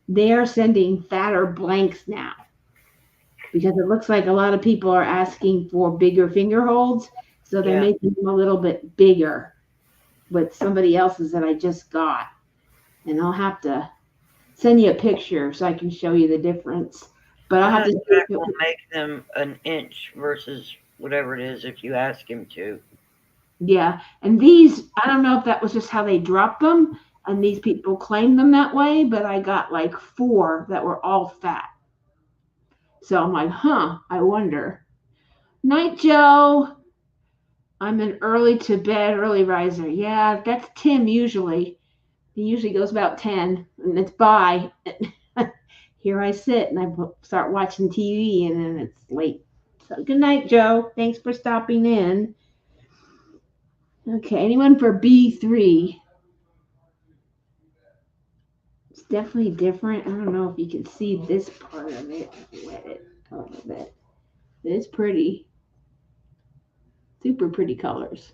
They are sending fatter blanks now because it looks like a lot of people are asking for bigger finger holds, so they're making them a little bit bigger with somebody else's that I just got. And I'll have to send you a picture so I can show you the difference. But I'll have to Jack will make them an inch versus whatever it is if you ask him to. Yeah, and these, I don't know if that was just how they dropped them, and these people claimed them that way, but I got like 4 that were all fat. So I'm like, I wonder. Night, Joe. I'm an early to bed, early riser. Yeah, that's Tim usually. He usually goes about 10, and it's bye. Here I sit, and I start watching TV, and then it's late. So good night, Joe. Thanks for stopping in. Okay, anyone for B3? It's definitely different. I don't know if you can see this part of it. Wet it a little bit. It's pretty. Super pretty colors.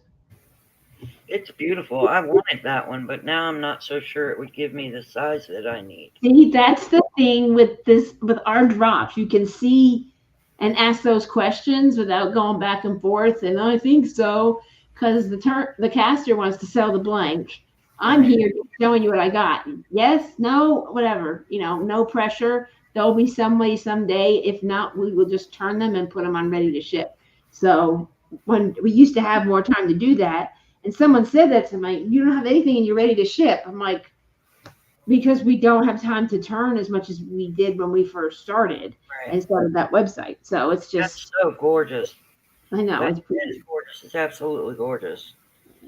It's beautiful. I wanted that one, but now I'm not so sure it would give me the size that I need. See, that's the thing with our drops. You can see and ask those questions without going back and forth. And I think so, because the caster wants to sell the blank. I'm Right. here just showing you what I got. Yes, no, whatever. No pressure. There'll be somebody someday. If not, we will just turn them and put them on ready to ship. So when we used to have more time to do that, and someone said that to me, you don't have anything and you're ready to ship. I'm like, because we don't have time to turn as much as we did when we first started Right. and started that website. So it's That's just, so gorgeous. I know That it's is pretty. gorgeous. It's absolutely gorgeous.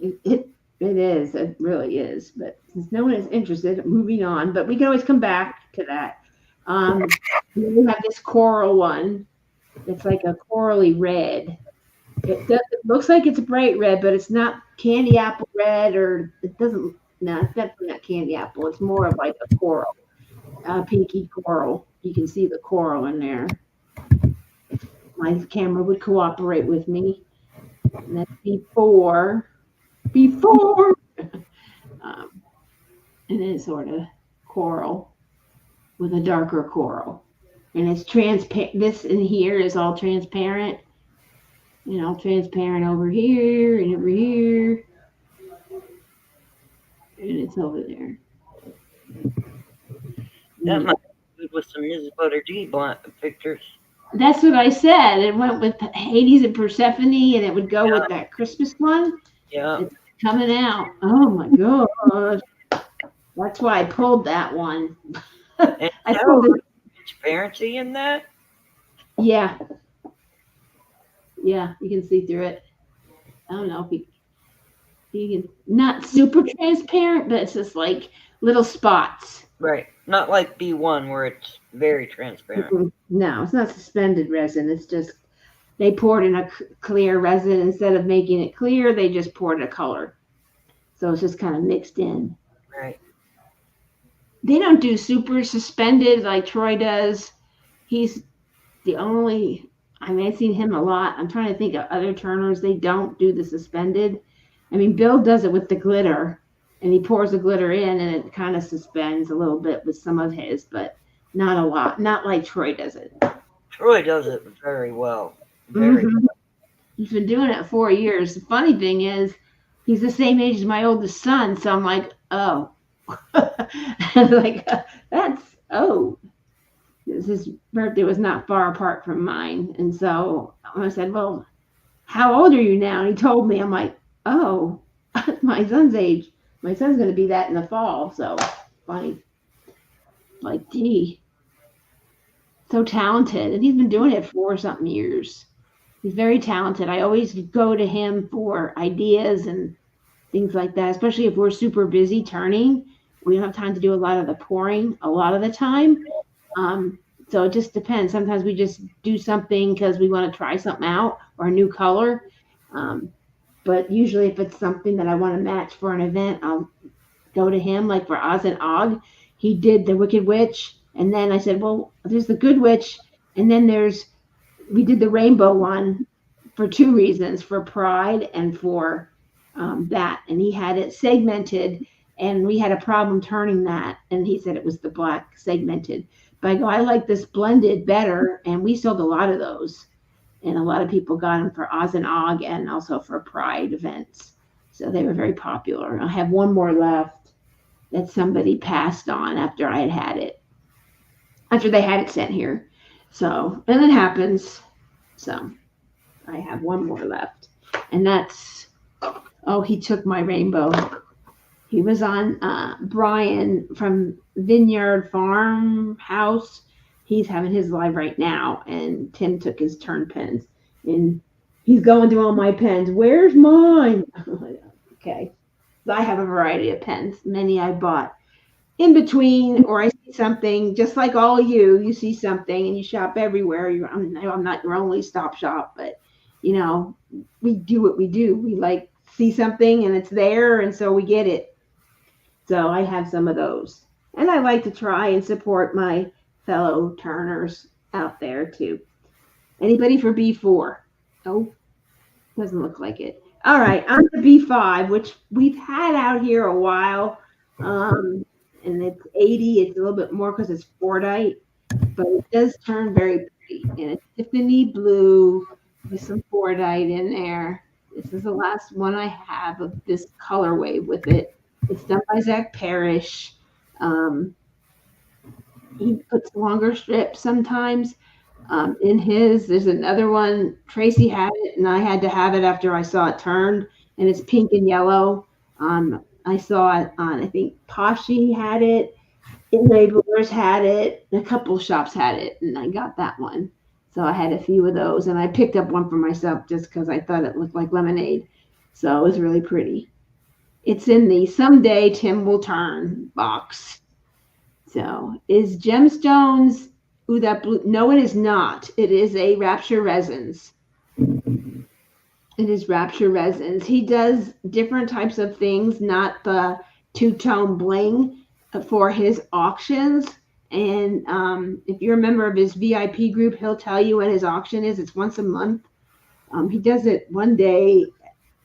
It is. It really is. But since no one is interested, moving on. But we can always come back to that. Um, we have this coral one. It's like a corally red. It looks like it's bright red, but it's not candy apple red, or it doesn't. No, it's definitely not candy apple. It's more of like a coral, pinky coral. You can see the coral in there. My camera would cooperate with me. And that's before, um, and then sort of coral with a darker coral. And it's transparent. This in here is all transparent. Transparent over here and over here. And it's over there. That might be good with some Mrs. Butter D pictures. That's what I said. It went with Hades and Persephone, and it would go Yeah. with that Christmas one. Yeah. It's coming out. Oh my gosh. That's why I pulled that one. And I how pulled it. transparency in that? Yeah. Yeah, you can see through it. I don't know if you can, not super transparent, but it's just like little spots. Right. Not like B1 where it's very transparent. No, it's not suspended resin. It's just they poured in a clear resin. Instead of making it clear, they just poured a color. So it's just kind of mixed in. Right. They don't do super suspended like Troy does. He's the only, I mean, I've seen him a lot. I'm trying to think of other turners. They don't do the suspended. I mean, Bill does it with the glitter, and he pours the glitter in, and it kind of suspends a little bit with some of his, but not a lot. Not like Troy does it. Troy does it very well. Very. Mhm. He's been doing it 4 years. The funny thing is, he's the same age as my oldest son, so I'm like, oh. Like, that's, oh. His birthday was not far apart from mine. And so I said, well, how old are you now? And he told me. I'm like, oh, my son's age. My son's going to be that in the fall. So funny. Like, gee, so talented. And he's been doing it for something years. He's very talented. I always go to him for ideas and things like that, especially if we're super busy turning. We don't have time to do a lot of the pouring a lot of the time. So it just depends. Sometimes we just do something because we want to try something out or a new color. But usually if it's something that I want to match for an event, I'll go to him. Like for Oz and Og, he did the Wicked Witch. And then I said, well, there's the Good Witch. And then we did the rainbow one for 2 reasons, for Pride and for that. And he had it segmented, and we had a problem turning that. And he said it was the black segmented. But I go, I like this blended better. And we sold a lot of those. And a lot of people got them for Oz and Og and also for Pride events. So they were very popular. I have one more left that somebody passed on after I had it, after they had it sent here. So, and it happens. So I have one more left. And that's, oh, he took my rainbow. He was on Brian from Vineyard Farmhouse. He's having his live right now, and Tim took his turn pens, and he's going through all my pens. Where's mine? Okay, so I have a variety of pens. Many I bought in between, or I see something just like all of you. You see something and you shop everywhere. I'm not your only stop shop, but we do what we do. We like see something and it's there, and so we get it. So I have some of those. And I like to try and support my fellow turners out there too. Anybody for B4? Oh, doesn't look like it. All right, on to B5, which we've had out here a while. And it's 80. It's a little bit more because it's Fordite, but it does turn very pretty. And it's Tiffany blue with some Fordite in there. This is the last one I have of this colorway with it. It's done by Zach Parrish. Um, he puts longer strips sometimes. In his, there's another one. Tracy had it, and I had to have it after I saw it turned, and it's pink and yellow. I saw it on, I think Poshy had it, Labelers had it, a couple of shops had it, and I got that one. So I had a few of those, and I picked up one for myself just because I thought it looked like lemonade. So it was really pretty. It's in the Someday Tim Will Turn box. So is Gemstones, ooh, that blue, no, it is not. It is a Rapture Resins. It is Rapture Resins. He does different types of things, not the two-tone bling for his auctions. And if you're a member of his VIP group, he'll tell you when his auction is. It's once a month. He does it one day,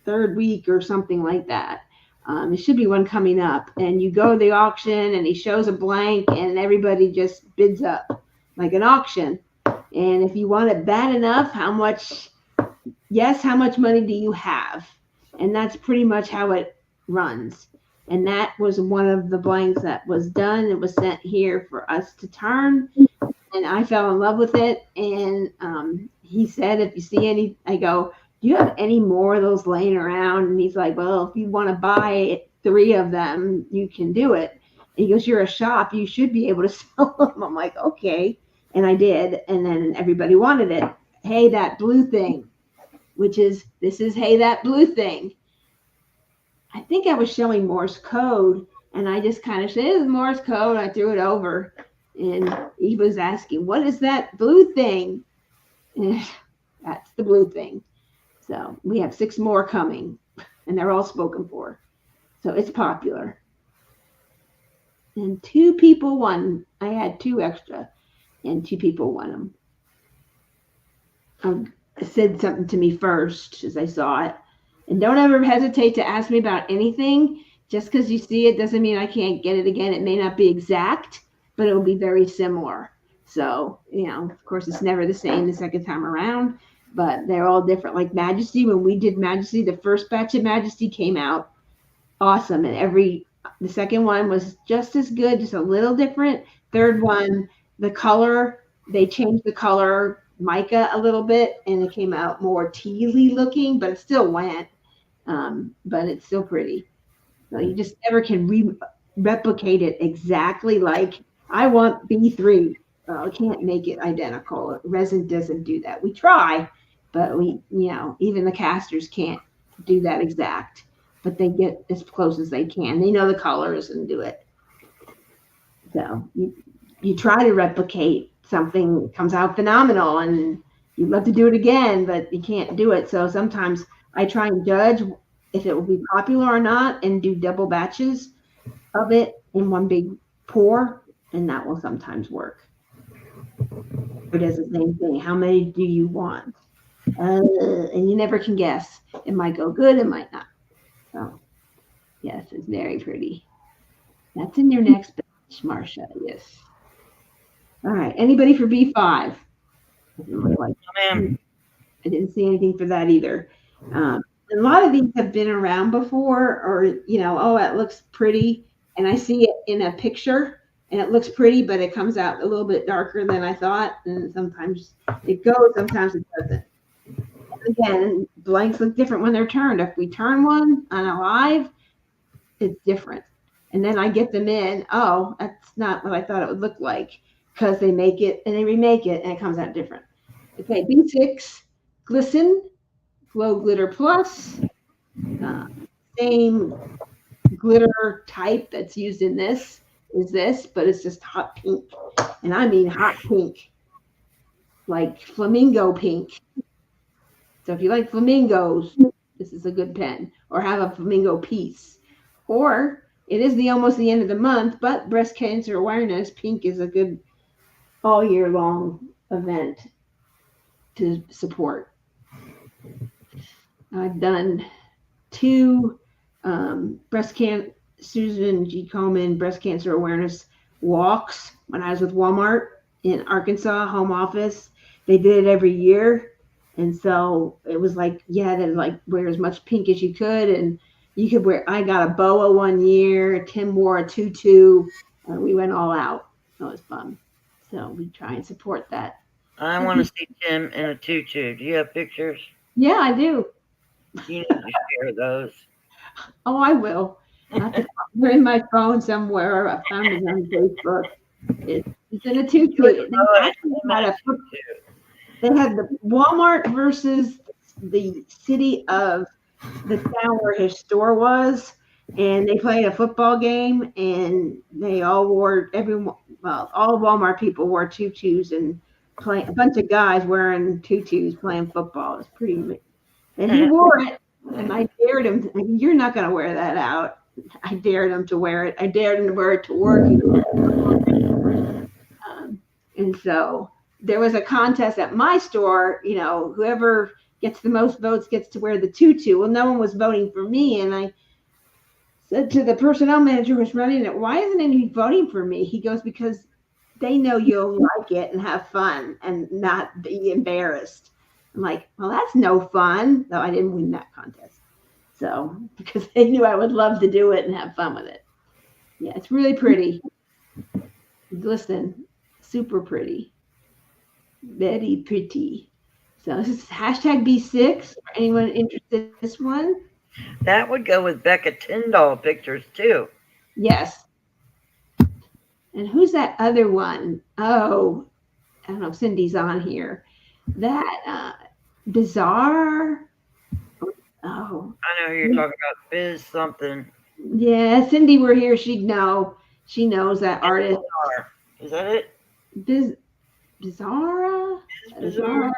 third week or something like that. It should be one coming up. And you go to the auction and he shows a blank and everybody just bids up like an auction. And if you want it bad enough, how much money do you have? And that's pretty much how it runs. And that was one of the blanks that was done. It was sent here for us to turn. And I fell in love with it. And he said, if you see any, I go, do you have any more of those laying around? And he's like, well, if you want to buy 3 of them, you can do it. And he goes, you're a shop. You should be able to sell them. I'm like, okay. And I did. And then everybody wanted it. Hey, that blue thing, this is Hey, that blue thing. I think I was showing Morse code, and I just kind of said, it's Morse code. I threw it over, and he was asking, what is that blue thing? And that's the blue thing. So we have 6 more coming, and they're all spoken for. So it's popular. And 2 people won. I had 2 extra, and 2 people won them. Said something to me first as I saw it. And don't ever hesitate to ask me about anything. Just because you see it doesn't mean I can't get it again. It may not be exact, but it will be very similar. So, of course, it's never the same the second time around, but they're all different. Like Majesty, when we did Majesty, the first batch of Majesty came out awesome. And the second one was just as good, just a little different. Third one, the color, they changed the color mica a little bit, and it came out more tealy looking, but it still went. But it's still pretty. So you just never can replicate it exactly like I want B3. I can't make it identical. Resin doesn't do that. We try, but even the casters can't do that exact. But they get as close as they can. They know the colors and do it. So you try to replicate something, comes out phenomenal, and you'd love to do it again, but you can't do it. So sometimes I try and judge if it will be popular or not and do double batches of it in one big pour, and that will sometimes work. It does the same thing. How many do you want? And you never can guess. It might go good, it might not. So, yes, it's very pretty. That's in your next batch, Marcia. Yes. All right. Anybody for B5? I didn't see anything for that either. A lot of these have been around before, or it looks pretty, and I see it in a picture and it looks pretty, but it comes out a little bit darker than I thought, and sometimes it goes, sometimes it doesn't. And again, blanks look different when they're turned. If we turn one on a live, it's different, and then I get them in. Oh, that's not what I thought it would look like, because they make it and they remake it and it comes out different. Okay, B6, Glisten, Glow Glitter Plus, same glitter type that's used in this is this, but it's just hot pink. And I mean hot pink, like flamingo pink. So if you like flamingos, this is a good pen, or have a flamingo piece. Or it is almost the end of the month, but breast cancer awareness, pink is a good all year long event to support. I've done 2 Susan G. Komen breast cancer awareness walks when I was with Walmart in Arkansas home office. They did it every year. And so it was like, you had to wear as much pink as you could. And you could wear. I got a boa one year. Tim wore a tutu. We went all out. It was fun. So we try and support that. I want to see Tim in a tutu. Do you have pictures? Yeah, I do. You need to share those. Oh, I will. They're in my phone somewhere. I found it on Facebook. It's in a tutu. They had the Walmart versus the city of the town where his store was, and they played a football game, and they all wore all Walmart people wore tutus and a bunch of guys wearing tutus playing football. It was pretty. And he wore it, and I dared him. You're not going to wear that out. I dared him to wear it. I dared him to wear it to work. And so there was a contest at my store. Whoever gets the most votes gets to wear the tutu. Well, no one was voting for me, and I said to the personnel manager who was running it, "Why isn't anyone voting for me?" He goes, "Because they know you'll like it and have fun and not be embarrassed." I'm like, "Well, that's no fun." Though I didn't win that contest. So, because they knew I would love to do it and have fun with it. Yeah, it's really pretty. Listen, super pretty. Very pretty. So this is hashtag B6 for anyone interested in this one. That would go with Becca Tyndall pictures too. Yes. And who's that other one? Oh, I don't know if Cindy's on here. That Bizarre. Oh. I know who you're talking about. Biz something. Yeah, Cindy were here. She'd know. She knows that artist. Bizarre. Is that it? Bizarre? Bizarre.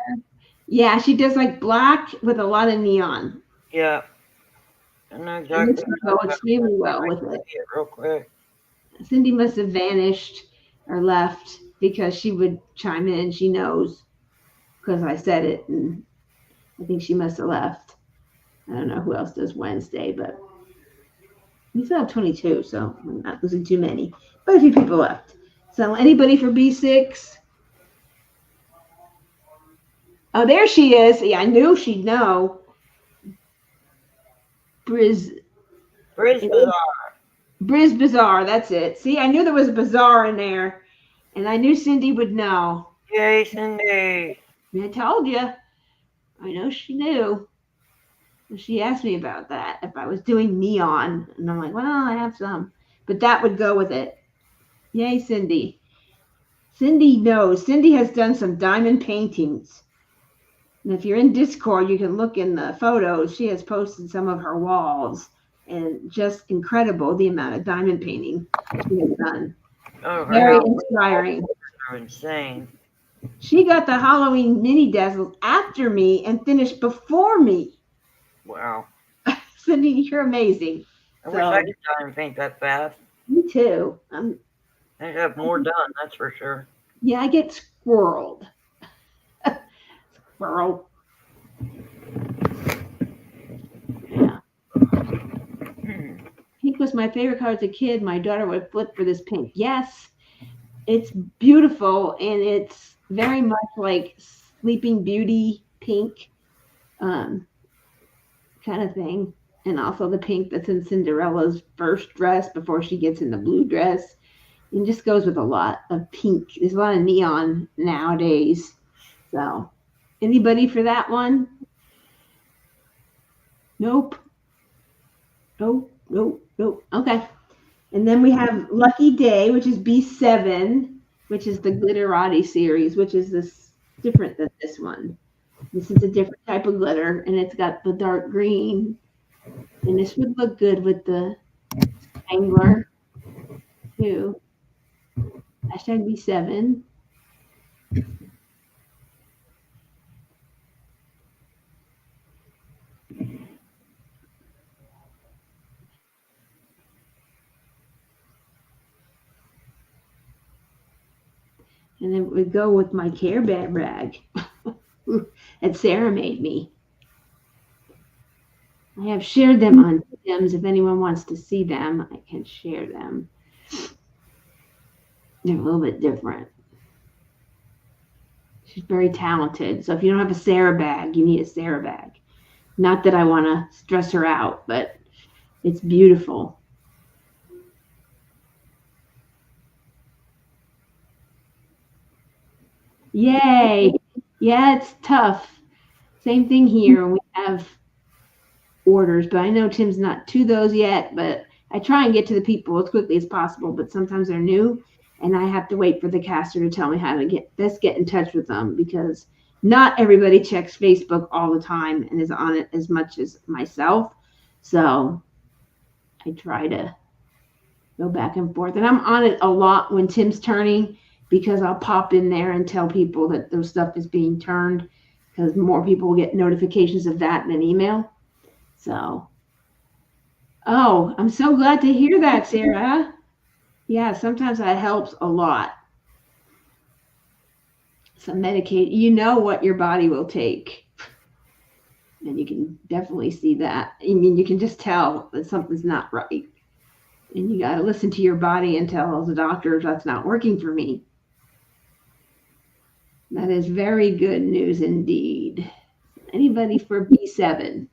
Yeah, she does like black with a lot of neon. Yeah. I know exactly. And go extremely well with it. Real quick. Cindy must have vanished or left because she would chime in. She knows because I said it, and I think she must have left. I don't know who else does Wednesday, but we still have 22, so we're not losing too many. But a few people left. So anybody for B6? Oh, there she is. Yeah, I knew she'd know. Briz Bazaar, that's it. See, I knew there was a bazaar in there, and I knew Cindy would know. Yay, Cindy. I told you. I know she knew. She asked me about that, if I was doing neon. And I'm like, well, I have some. But that would go with it. Yay, Cindy. Cindy knows. Cindy has done some diamond paintings. And if you're in Discord, you can look in the photos. She has posted some of her walls. And just incredible the amount of diamond painting she has done. Oh, very inspiring. Insane. She got the Halloween mini dazzles after me and finished before me. Wow. Cindy, you're amazing. I wish I could diamond paint that fast. Me too. I'd have more done, that's for sure. Yeah, I get squirreled. Squirrel. Yeah. Pink was my favorite color as a kid. My daughter would flip for this pink. Yes, it's beautiful, and it's very much like Sleeping Beauty pink kind of thing. And also the pink that's in Cinderella's first dress before she gets in the blue dress. It just goes with a lot of pink. There's a lot of neon nowadays. So, anybody for that one? Nope. Nope. Okay. And then we have Lucky Day, which is B7, which is the Glitterati series, which is this different than this one. This is a different type of glitter, and it's got the dark green. And this would look good with the Spangler too. Hashtag B7. And then we go with my Care Bear rag that Sarah made me. I have shared them on Sims. If anyone wants to see them, I can share them. They're a little bit different. She's very talented. So if you don't have a Sarah bag, you need a Sarah bag. Not that I want to stress her out, but It's beautiful. Yay. Yeah, it's tough. Same thing here. We have orders, but I know Tim's not to those yet, but I try and get to the people as quickly as possible, but sometimes they're new and I have to wait for the caster to tell me how to get in touch with them, because not everybody checks Facebook all the time and is on it as much as myself. So I try to go back and forth, and I'm on it a lot when Tim's turning, because I'll pop in there and tell people that their stuff is being turned, because more people will get notifications of that than email. So, oh, I'm so glad to hear that, Sarah. Yeah, sometimes that helps a lot. Some Medicaid, you know what your body will take. And you can definitely see that. I mean, you can just tell that something's not right. And you got to listen to your body and tell the doctors that's not working for me. That is very good news indeed. Anybody for B7?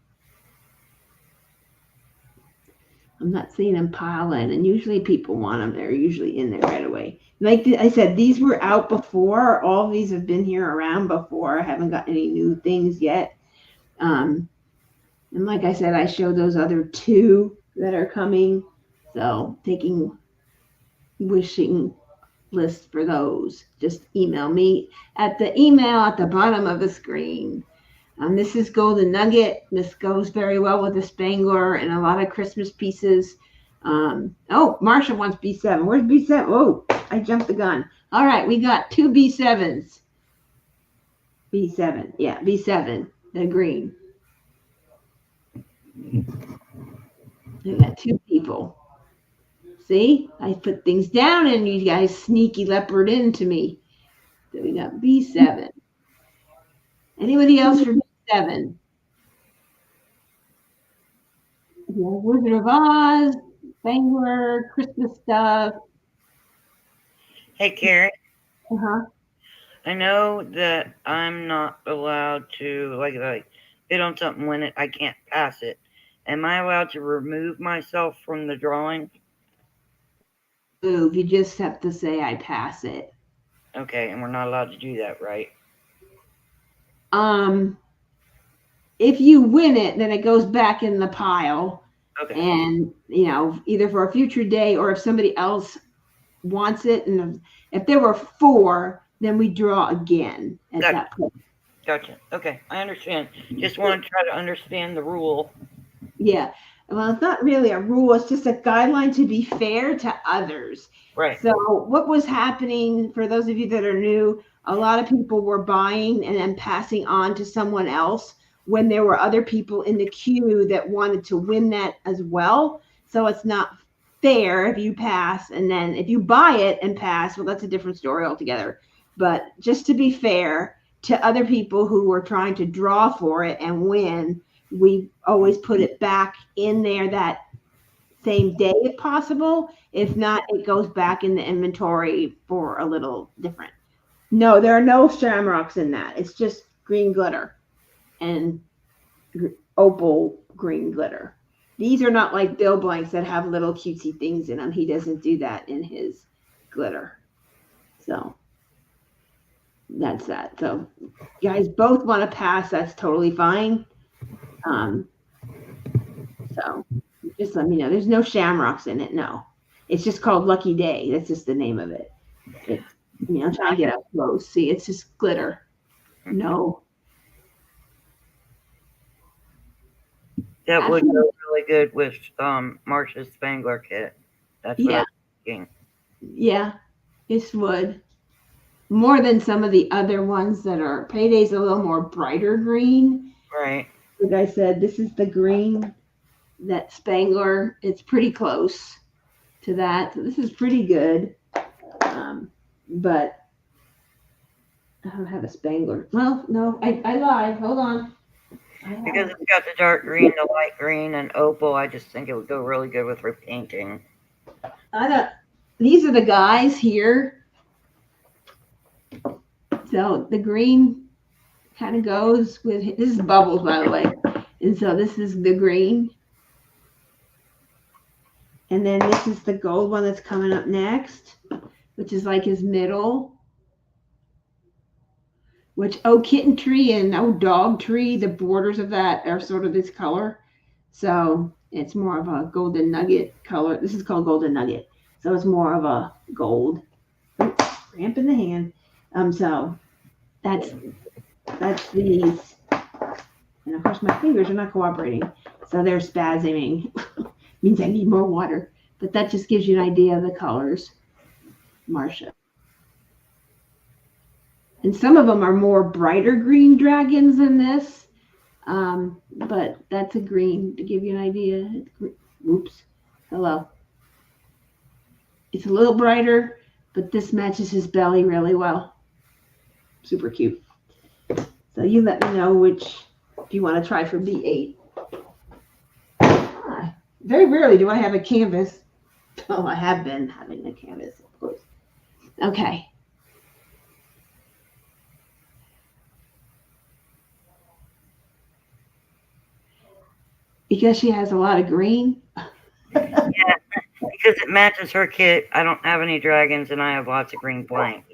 I'm not seeing them pile in, and usually people want them. They're usually in there right away. Like I said, these were out before. All of these have been here around before. I haven't got any new things yet. And like I said, I showed those other two that are coming. So taking wishing list for those. Just email me at the email at the bottom of the screen. This is Golden Nugget. This goes very well with the Spangler and a lot of Christmas pieces. Oh, Marsha wants B7. Where's B7? Oh, I jumped the gun. All right, we got two B7s. B7, yeah, B7, the green. We got two people. See, I put things down and you guys sneaky leopard into me. So we got B7. Anybody else for B7? Yeah, Wizard of Oz, Spangler, Christmas stuff. Hey, Carrie. Uh-huh. I know that I'm not allowed to, like bid on something when I can't pass it. Am I allowed to remove myself from the drawing? Move. You just have to say I pass it. Okay, and we're not allowed to do that, right? If you win it, then it goes back in the pile. Okay. And, either for a future day or if somebody else wants it. And if there were 4, then we draw again at that point. Gotcha. Okay, I understand. Just want to try to understand the rule. Yeah. Well, it's not really a rule. It's just a guideline to be fair to others. Right. So what was happening, for those of you that are new, a lot of people were buying and then passing on to someone else when there were other people in the queue that wanted to win that as well. So it's not fair if you pass, and then if you buy it and pass, well, that's a different story altogether. But just to be fair to other people who were trying to draw for it and win, we always put it back in there that same day if possible. If not, it goes back in the inventory for a little different. No, there are no shamrocks in that. It's just green glitter and opal green glitter. These are not like Bill Blanks that have little cutesy things in them. He doesn't do that in his glitter. So that's that. So you guys both want to pass. That's totally fine. So just let me know. There's no shamrocks in it. No, it's just called Lucky Day. That's just the name of it. It's, I'm trying to get up close. See, it's just glitter. No. That would go really good with Marsha's Spangler kit. That's what I'm thinking. Yeah, this would. More than some of the other ones that are Payday's a little more brighter green. Right. Like I said, this is the green that Spangler. It's pretty close to that. So this is pretty good. But I don't have a Spangler. Well, no, I lied. Hold on. Because it's got the dark green, the light green, and opal, I just think it would go really good with repainting. These are the guys here. So the green kind of goes with, this is Bubbles, by the way. And so this is the green. And then this is the gold one that's coming up next, which is like his middle. Which, oh, kitten tree and oh, dog tree, the borders of that are sort of this color. So it's more of a golden nugget color. This is called golden nugget. So it's more of a gold. Oops, cramp in the hand. So that's these. And of course my fingers are not cooperating. So they're spasming. Means I need more water. But that just gives you an idea of the colors, Marcia. And some of them are more brighter green dragons than this. But that's a green to give you an idea. Oops. Hello. It's a little brighter, but this matches his belly really well. Super cute. So you let me know which, if you want to try for B8. Very rarely do I have a canvas. Oh, I have been having a canvas, of course. Okay. Because she has a lot of green. Yeah, because it matches her kit. I don't have any dragons, and I have lots of green blank.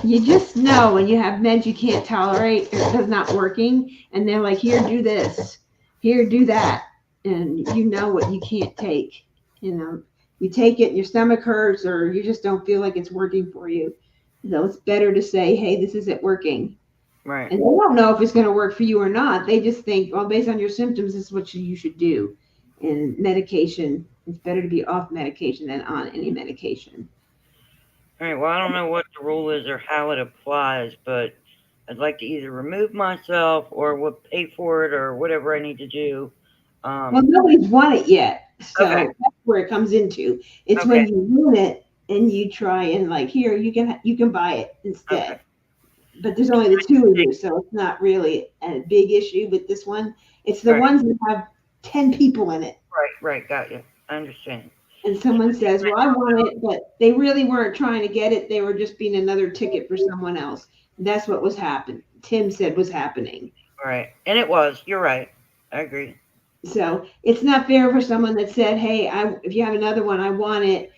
You just know when you have meds you can't tolerate, it's not working, and they're like, here, do this, here, do that, and you know what you can't take. You know, you take it and your stomach hurts, or you just don't feel like it's working for you. So it's better to say, hey, this isn't working. Right. And they don't know if it's going to work for you or not. They just think, well, based on your symptoms, this is what you should do. And medication, it's better to be off medication than on any medication. All right. Well, I don't know what the rule is or how it applies, but I'd like to either remove myself or pay for it or whatever I need to do. Well, nobody's won it yet. So Okay. that's where it comes into. It's Okay. when you win it and you try and like, here, you can buy it instead. Okay. But there's only the two of you, so it's not really a big issue with this one. It's the Right. ones that have 10 people in it. Right. Got you. I understand. And someone says, well, I want it, but they really weren't trying to get it. They were just being another ticket for someone else. That's what was happening. Tim said was happening. Right. And it was. You're right. I agree. So it's not fair for someone that said, hey, if you have another one, I want it.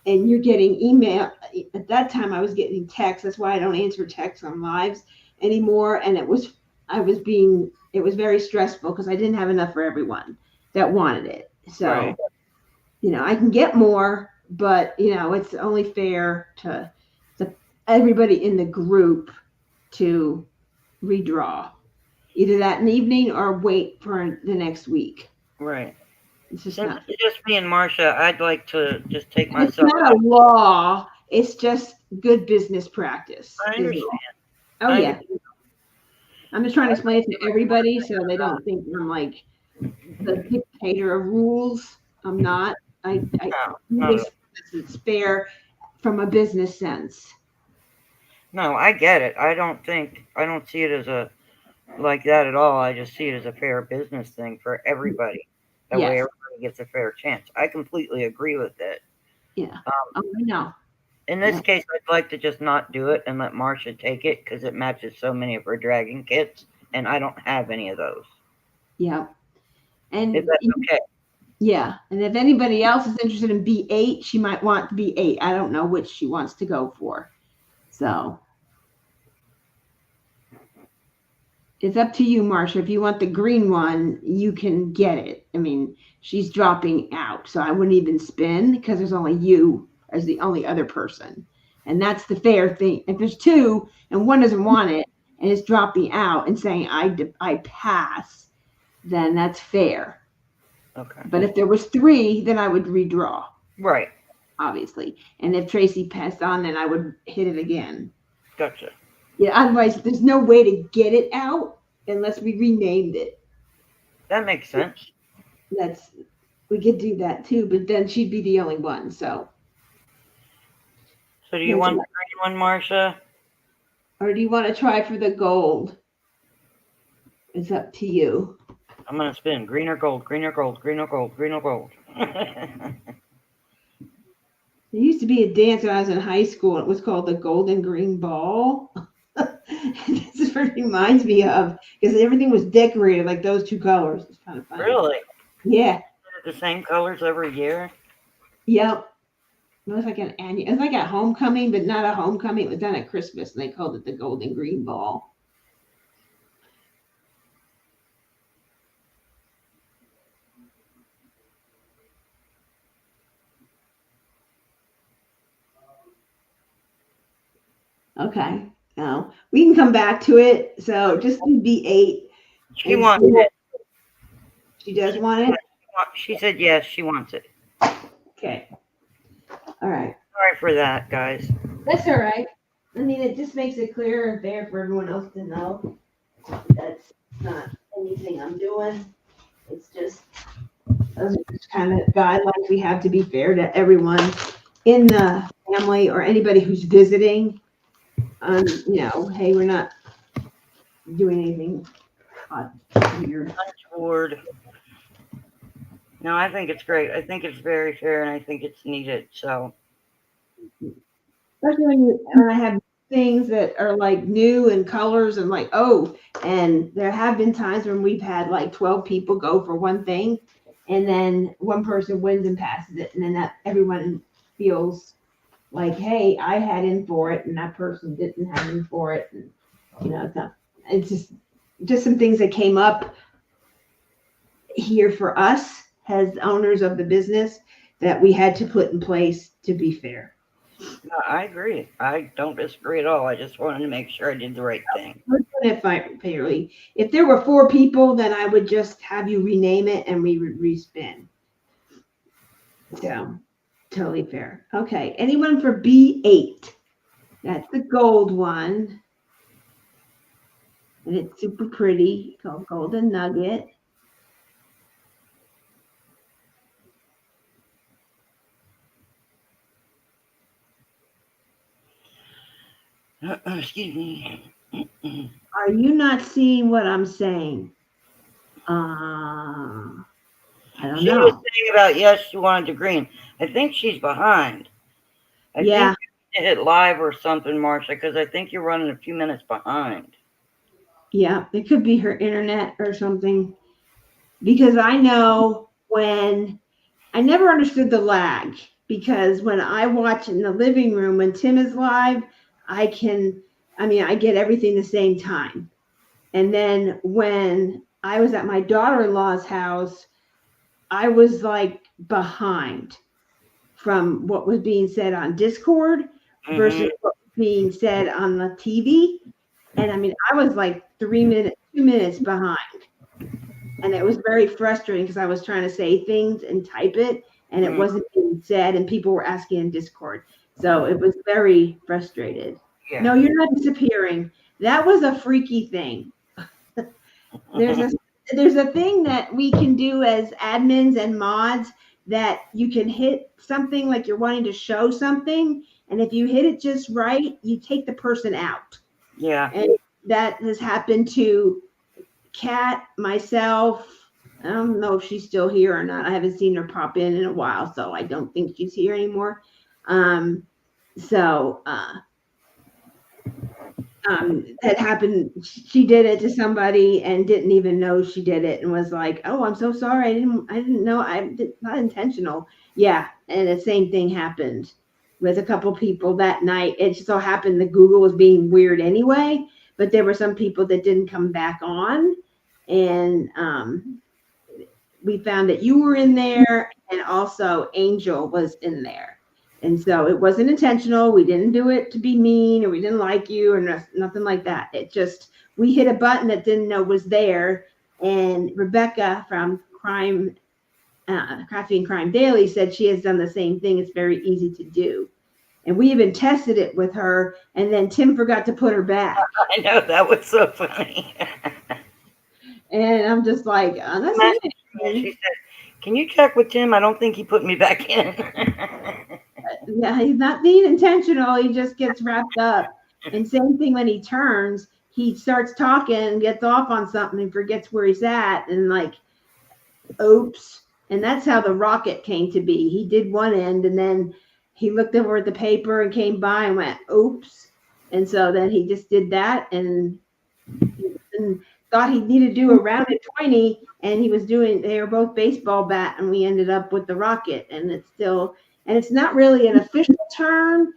And you're getting email. At that time, I was getting texts. That's why I don't answer texts on lives anymore. And it was very stressful because I didn't have enough for everyone that wanted it. So, Right. I can get more, but, it's only fair to everybody in the group to redraw. Either that in the evening or wait for the next week. Right. It's just Since not. it's just me and Marcia, I'd like to just take It's myself. not a law. It's just good business practice. I is all. understand. Oh I yeah. I'm just trying to explain it to everybody so they don't think I'm like the dictator of rules. I'm not. I No, do this because it's fair from a business sense. no, I get it. I don't see it as like that at all. I just see it as a fair business thing for everybody. That way Yes. everybody gets a fair chance. I completely agree with it. Yeah. I know. In this Yeah. case, I'd like to just not do it and let Marcia take it because it matches so many of her dragon kits, and I don't have any of those. Yeah. And If that's okay. yeah. And if anybody else is interested in B8, she might want B8. I don't know which she wants to go for. So it's up to you, Marcia. If you want the green one, you can get it. I mean, she's dropping out, so I wouldn't even spin because there's only you as the only other person. And that's the fair thing. If there's two and one doesn't want it and it's dropping out and saying, I pass, then that's fair. Okay. But if there was three, then I would redraw, Right. obviously. And if Tracy passed on, then I would hit it again. Gotcha. Yeah, otherwise, there's no way to get it out unless we renamed it. That makes sense. We could do that too, but then she'd be the only one. So So do you want the green one, Marcia? or do you want to try for the gold? It's up to you. I'm gonna spin green or gold, green or gold, green or gold, green or gold. There used to be a dance when I was in high school. It was called the Golden Green Ball. This reminds me of, because everything was decorated like those two colors. It's kind of funny. Really? Yeah. The same colors every year? Yep. It was like an annual. It was like a homecoming, but not a homecoming. It was done at Christmas, and they called it the Golden Green Ball. Okay. Now we can come back to it. So just do B8. She And wants see- it. She does want it. She said yes, she wants it. Okay. All right. Sorry for that, guys. That's all right. I mean, it just makes it clear and fair for everyone else to know. That's not anything I'm doing. It's just those are just kind of guidelines we have to be fair to everyone in the family or anybody who's visiting. Hey, we're not doing anything odd, weird. Untoward. No, I think it's great. I think it's very fair, and I think it's needed. So, Especially when I have things that are like new and colors and like, oh, and there have been times when we've had like 12 people go for one thing and then one person wins and passes it. And then that everyone feels like, hey, I had in for it and that person didn't have in for it. And, it's just some things that came up here for us as owners of the business that we had to put in place to be fair. no, I agree. I don't disagree at all. I just wanted to make sure I did the right thing. We're doing it fairly. If there were 4 people, then I would just have you rename it and we would respin. So, totally fair. Okay, anyone for B8? That's the gold one. And it's super pretty, called Golden Nugget. Excuse me. Are you not seeing what I'm saying? I don't She know. was saying about yes, she wanted the green. I think she's behind. I Yeah. think you did it live or something, Marsha, because I think you're running a few minutes behind. Yeah, it could be her internet or something. Because I know when I never understood the lag, because when I watch in the living room when Tim is live, I get everything the same time. And then when I was at my daughter-in-law's house, I was like behind from what was being said on Discord versus what was being said on the TV. And I was like 2 minutes behind. And it was very frustrating because I was trying to say things and type it and it wasn't being said and people were asking in Discord. So it was very frustrated. Yeah. No, you're not disappearing. That was a freaky thing. There's a thing that we can do as admins and mods that you can hit something like you're wanting to show something. And if you hit it just right, you take the person out. Yeah. And that has happened to Kat, myself. I don't know if she's still here or not. I haven't seen her pop in a while, so I don't think she's here anymore. That happened. She did it to somebody and didn't even know she did it and was like, "Oh, I'm so sorry. I didn't know. Not intentional." Yeah, and the same thing happened with a couple people that night. It just so happened that Google was being weird anyway, but there were some people that didn't come back on, and we found that you were in there, and also Angel was in there. And so it wasn't intentional. We didn't do it to be mean or we didn't like you or nothing like that. It just, we hit a button that didn't know was there. And Rebecca from Crafty and Crime Daily said she has done the same thing. It's very easy to do. And we even tested it with her. And then Tim forgot to put her back. I know, that was so funny. And I'm just like, oh, that's it. She said, "Can you check with Tim? I don't think he put me back in." Yeah, he's not being intentional. He just gets wrapped up. And same thing when he turns, he starts talking and gets off on something and forgets where he's at and like, oops. And that's how the rocket came to be. He did one end and then he looked over at the paper and came by and went, oops. And so then he just did that and thought he needed to do a rounded 20, and they were both baseball bat, and we ended up with the rocket. And it's not really an official term,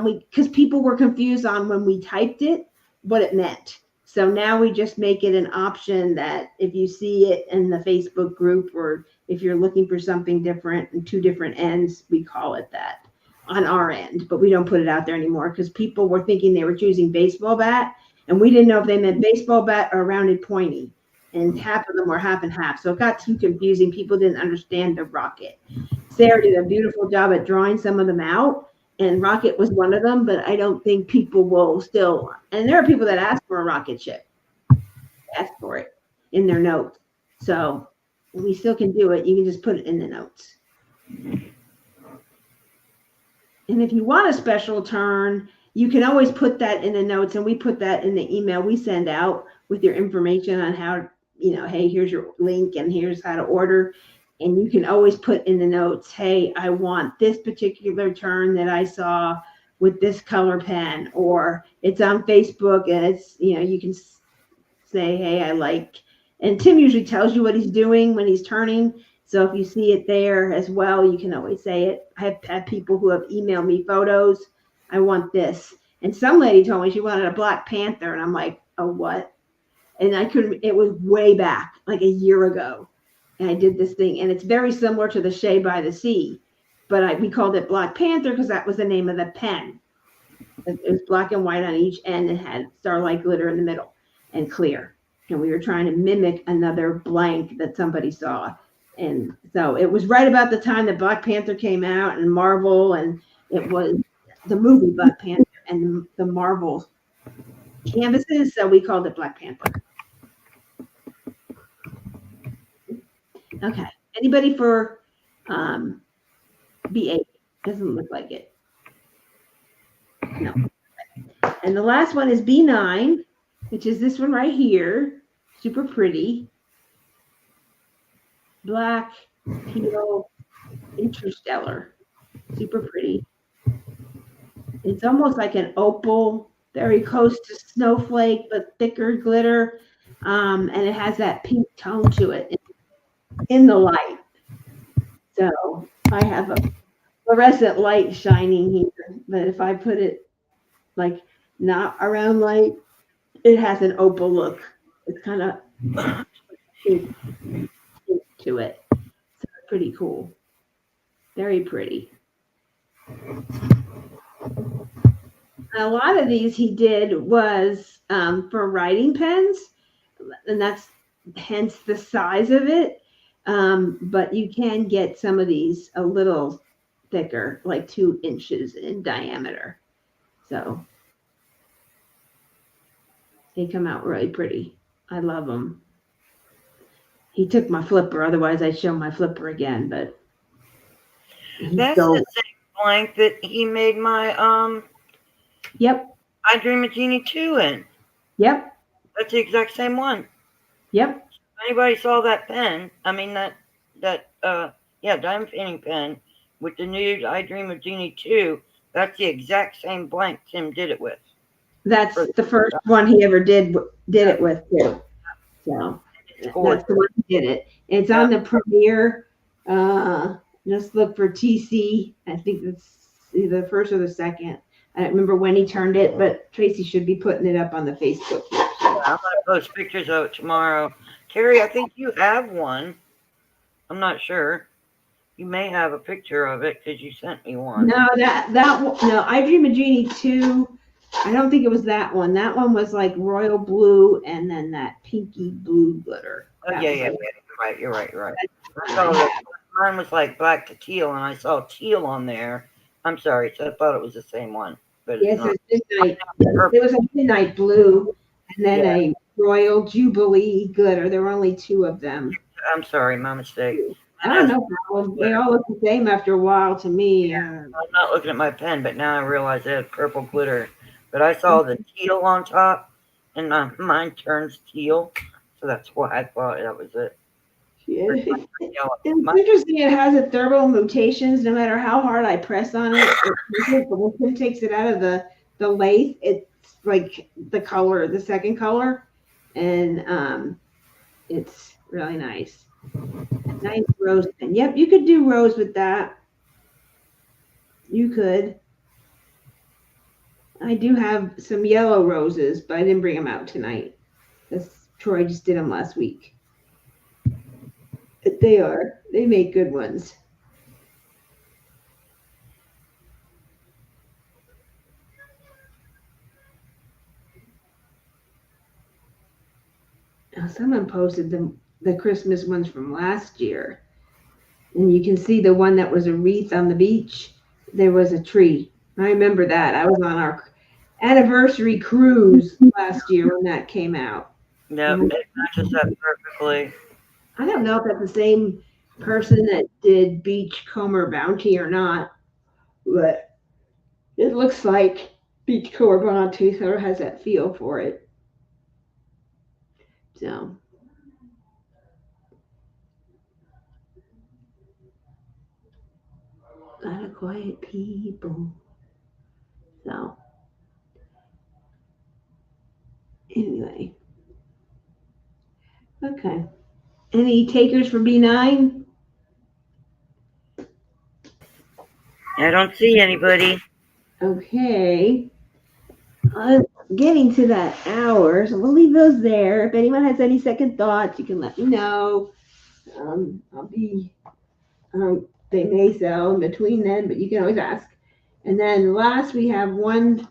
because people were confused on when we typed it what it meant. So now we just make it an option that if you see it in the Facebook group, or if you're looking for something different and two different ends, we call it that on our end, but we don't put it out there anymore because people were thinking they were choosing baseball bat, and we didn't know if they meant baseball bat or rounded pointy, and half of them were half and half. So it got too confusing. People didn't understand the rocket. Sarah did a beautiful job at drawing some of them out, and rocket was one of them, but I don't think people will still, and there are people that ask for a rocket ship, ask for it in their notes. So we still can do it. You can just put it in the notes. And if you want a special turn, you can always put that in the notes, and we put that in the email we send out with your information on how, hey, here's your link and here's how to order. And you can always put in the notes, hey, I want this particular turn that I saw with this color pen, or it's on Facebook and it's, you can say, hey, I like, and Tim usually tells you what he's doing when he's turning. So if you see it there as well, you can always say it. I have had people who have emailed me photos. I want this. And some lady told me she wanted a Black Panther. And I'm like, oh, what? And it was way back, like a year ago. And I did this thing. And it's very similar to the Shea by the Sea. But we called it Black Panther because that was the name of the pen. It was black and white on each end and had starlight glitter in the middle and clear. And we were trying to mimic another blank that somebody saw. And so it was right about the time that Black Panther came out and Marvel, and it was the movie Black Panther and the Marvel canvases. So we called it Black Panther. Okay. Anybody for B8? Doesn't look like it. No. And the last one is B9, which is this one right here. Super pretty. Black, teal, interstellar. Super pretty. It's almost like an opal, very close to snowflake, but thicker glitter. And it has that pink tone to it in the light. So I have a fluorescent light shining here, but if I put it like not around light, it has an opal look. It's kind of pink to it. So pretty cool. Very pretty. A lot of these he did was for writing pens, and that's hence the size of it. But you can get some of these a little thicker, like 2 inches in diameter. So they come out really pretty. I love them. He took my flipper, otherwise I'd show my flipper again, but that's the same blank that he made my Yep. I Dream of Jeannie 2 in. Yep. That's the exact same one. Yep. If anybody saw that pen, I mean that diamond painting pen with the new I Dream of Jeannie 2, that's the exact same blank Tim did it with. That's the first one he ever did it with too. So that's the one he did it. It's on the Premiere. Just look for TC. I think it's either the first or the second. I don't remember when he turned it, but Tracy should be putting it up on the Facebook. I'm going to post pictures of it tomorrow. Carrie, I think you have one. I'm not sure. You may have a picture of it because you sent me one. No, no, I Dream of Jeannie 2. I don't think it was that one. That one was like royal blue and then that pinky blue glitter. Oh, yeah. You're right. I saw that mine was like black to teal, and I saw teal on there. I'm sorry, so I thought it was the same one. But yes, it was a midnight blue and then a royal jubilee glitter. There were only 2 of them. I'm sorry, my mistake. I don't know. They all look the same after a while to me. I'm not looking at my pen, but now I realize it had purple glitter. But I saw the teal on top, and mine turns teal, so that's why I thought that was it. Yeah. It's interesting. It has a thermal mutations. No matter how hard I press on it, when Tim takes it out of the the lathe. It's like the color, the second color, and it's really nice. Nice rose pen. Yep, you could do rose with that. You could. I do have some yellow roses, but I didn't bring them out tonight because Troy just did them last week. But they make good ones. Now, someone posted the Christmas ones from last year. And you can see the one that was a wreath on the beach. There was a tree. I remember that. I was on our anniversary cruise last year when that came out. Yep, it matches up perfectly. I don't know if that's the same person that did Beachcomber Bounty or not, but it looks like Beachcomber Bounty sort of has that feel for it. So. A lot of quiet people. So, anyway. Okay. Any takers for B9? I don't see anybody. Okay. Getting to that hour, so we'll leave those there. If anyone has any second thoughts, you can let me know. I'll be, they may sell in between then, but you can always ask. And then last, we have one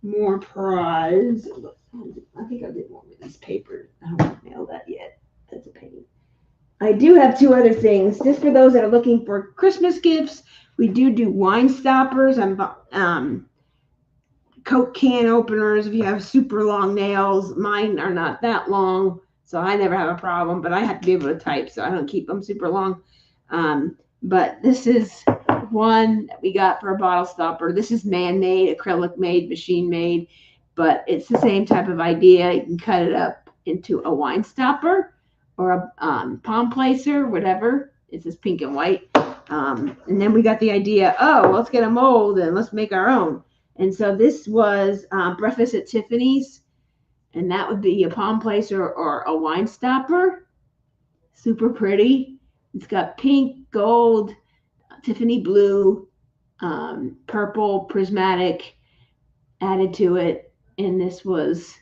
more prize. I think I did one with this paper. I haven't mailed that yet. That's a pain. I do have two other things. Just for those that are looking for Christmas gifts, we do wine stoppers and Coke can openers. If you have super long nails, mine are not that long, so I never have a problem, but I have to be able to type, so I don't keep them super long. But this is one that we got for a bottle stopper. This is man-made, acrylic-made, machine-made, but it's the same type of idea. You can cut it up into a wine stopper or a palm placer, whatever. It's just pink and white. And then we got the idea, let's get a mold and let's make our own. And so this was Breakfast at Tiffany's, and that would be a palm placer or a wine stopper. Super pretty. It's got pink, gold, Tiffany blue, purple, prismatic added to it. And this was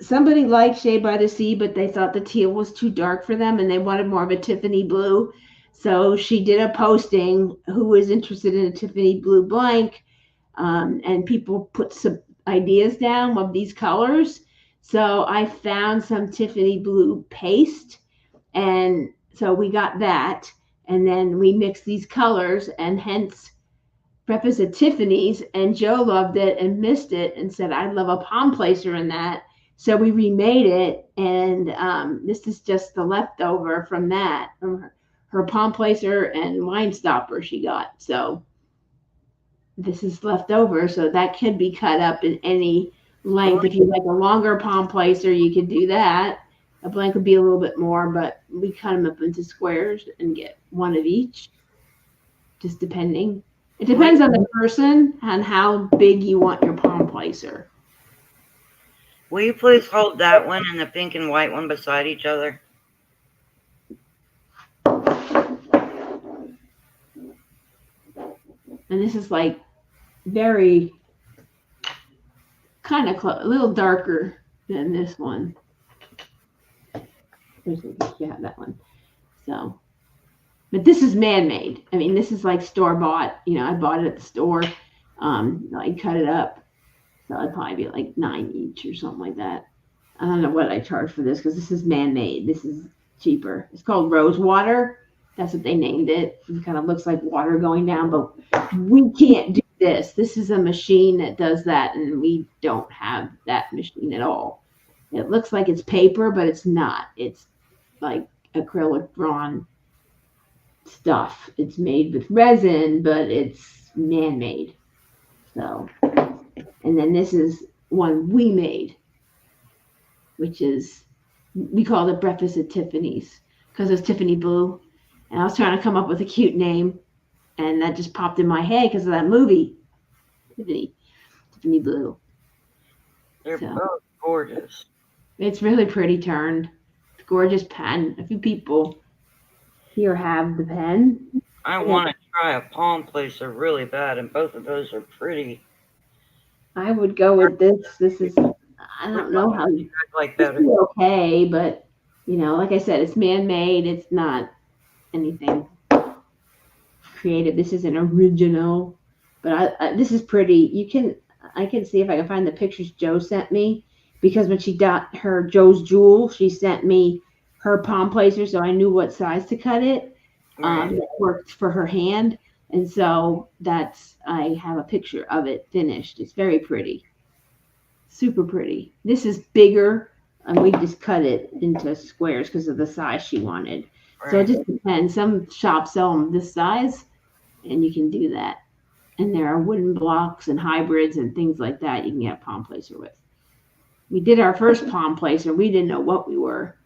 somebody liked Shade by the Sea, but they thought the teal was too dark for them and they wanted more of a Tiffany blue. So she did a posting who was interested in a Tiffany blue blank, and people put some ideas down of these colors. So I found some Tiffany blue paste, and so we got that, and then we mixed these colors, and hence Breakfast at Tiffany's. And Joe loved it and missed it and said, I'd love a palm placer in that. So we remade it, and this is just the leftover from that, from her palm placer and wine stopper she got. So this is left over, so that could be cut up in any length. If you like a longer palm placer, you could do that. A blank would be a little bit more, but we cut them up into squares and get one of each, just depending. It depends on the person and how big you want your palm placer. Will you please hold that one and the pink and white one beside each other? And this is like very kind of a little darker than this one. Yeah, that one. So, but this is man-made. I mean, this is like store-bought. I bought it at the store. I cut it up. So it'd probably be like 9 each or something like that. I don't know what I charge for this because this is man-made. This is cheaper. It's called Rose Water. That's what they named it. It kind of looks like water going down, but we can't do this. This is a machine that does that, and we don't have that machine at all. It looks like it's paper, but it's not. It's like acrylic drawn stuff. It's made with resin, but it's man-made. So, and then this is one we made, which is, we called it Breakfast at Tiffany's because it's Tiffany blue. And I was trying to come up with a cute name, and that just popped in my head because of that movie. Tiffany blue. They're So both gorgeous. it's really pretty turned. It's a gorgeous pen. A few people here have the pen. I And want to try a palm placer really bad, and both of those are pretty. I would go with this. This is, I Which don't one know how do you guys like this better? is okay, but like I said, it's man-made. It's not anything creative. This is an original, but this is pretty. I can see if I can find the pictures Joe sent me, because when she got her Joe's Jewel, she sent me her palm placer, so I knew what size to cut it. Right. That worked for her hand, and so I have a picture of it finished. It's very pretty, super pretty. This is bigger, and we just cut it into squares because of the size she wanted. So it Right. just depends. Some shops sell them this size, and you can do that. And there are wooden blocks and hybrids and things like that you can get a palm placer with. We did our first palm placer. We didn't know what we were.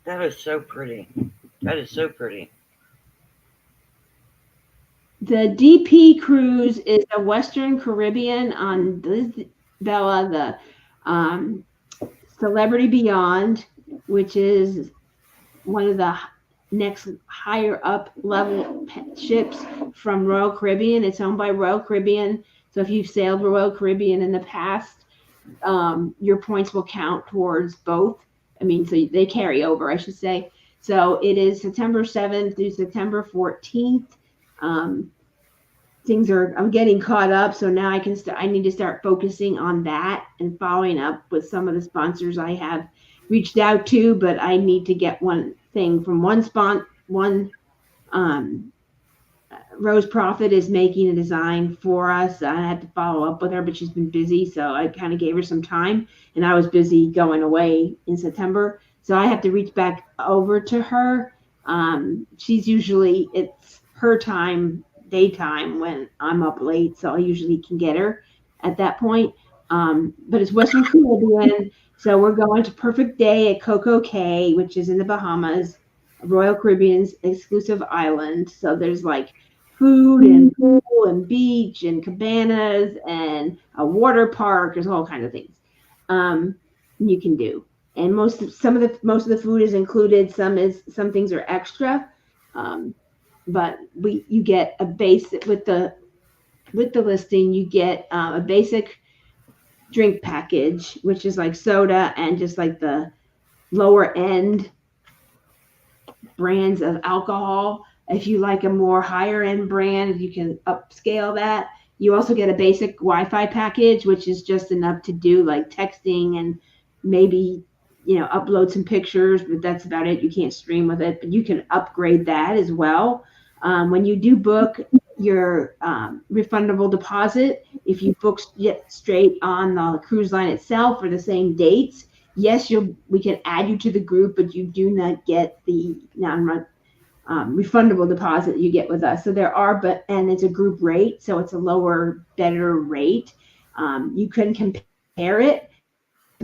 That is so pretty. That is so pretty. The DP cruise is a Western Caribbean on Bella, the Celebrity Beyond, which is one of the next higher up level ships from Royal Caribbean. It's owned by Royal Caribbean. So if you've sailed Royal Caribbean in the past, your points will count towards both. I mean, so they carry over, I should say. So it is September 7th through September 14th. I'm getting caught up. So now I need to start focusing on that and following up with some of the sponsors I have reached out to, but I need to get one thing from one Rose Profit is making a design for us. I had to follow up with her, but she's been busy, so I kind of gave her some time, and I was busy going away in September, so I have to reach back over to her. It's her time, daytime, when I'm up late, so I usually can get her at that point. But it's Western Caribbean, so we're going to Perfect Day at Coco Cay, which is in the Bahamas, Royal Caribbean's exclusive island. So there's like food and pool and beach and cabanas and a water park. There's all kinds of things you can do. And most of the food is included. Some things are extra, but you get a basic with the listing. You get a basic drink package, which is like soda and just like the lower end brands of alcohol. If you like a more higher end brand, you can upscale that. You also get a basic Wi-Fi package, which is just enough to do like texting and maybe upload some pictures, but that's about it. You can't stream with it, but you can upgrade that as well. When you do book your refundable deposit, if you book straight on the cruise line itself for the same dates, yes, we can add you to the group, but you do not get the refundable deposit you get with us. So and it's a group rate, so it's a lower, better rate. You can compare it.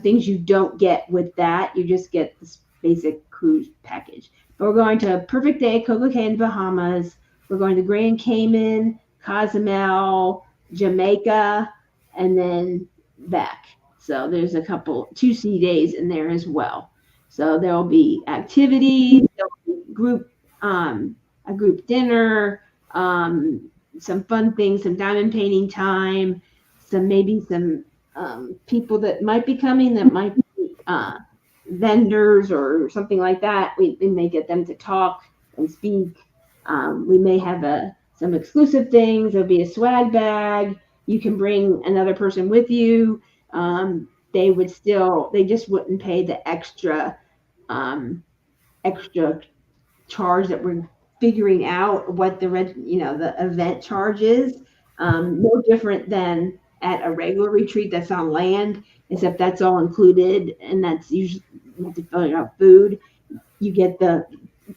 Things you don't get with that, you just get this basic cruise package. But we're going to Perfect Day, Coco Cay in the Bahamas. We're going to Grand Cayman, Cozumel, Jamaica, and then back. So there's 2 days in there as well. So there'll be activities, there'll be a group dinner, some fun things, some diamond painting time, some people that might be coming that might be vendors or something like that. We may get them to talk and speak. We may have some exclusive things. There'll be a swag bag. You can bring another person with you. They just wouldn't pay the extra charge that we're figuring out what the event charge is. No different than at a regular retreat that's on land, except that's all included, and that's usually you have to fill out food. You get the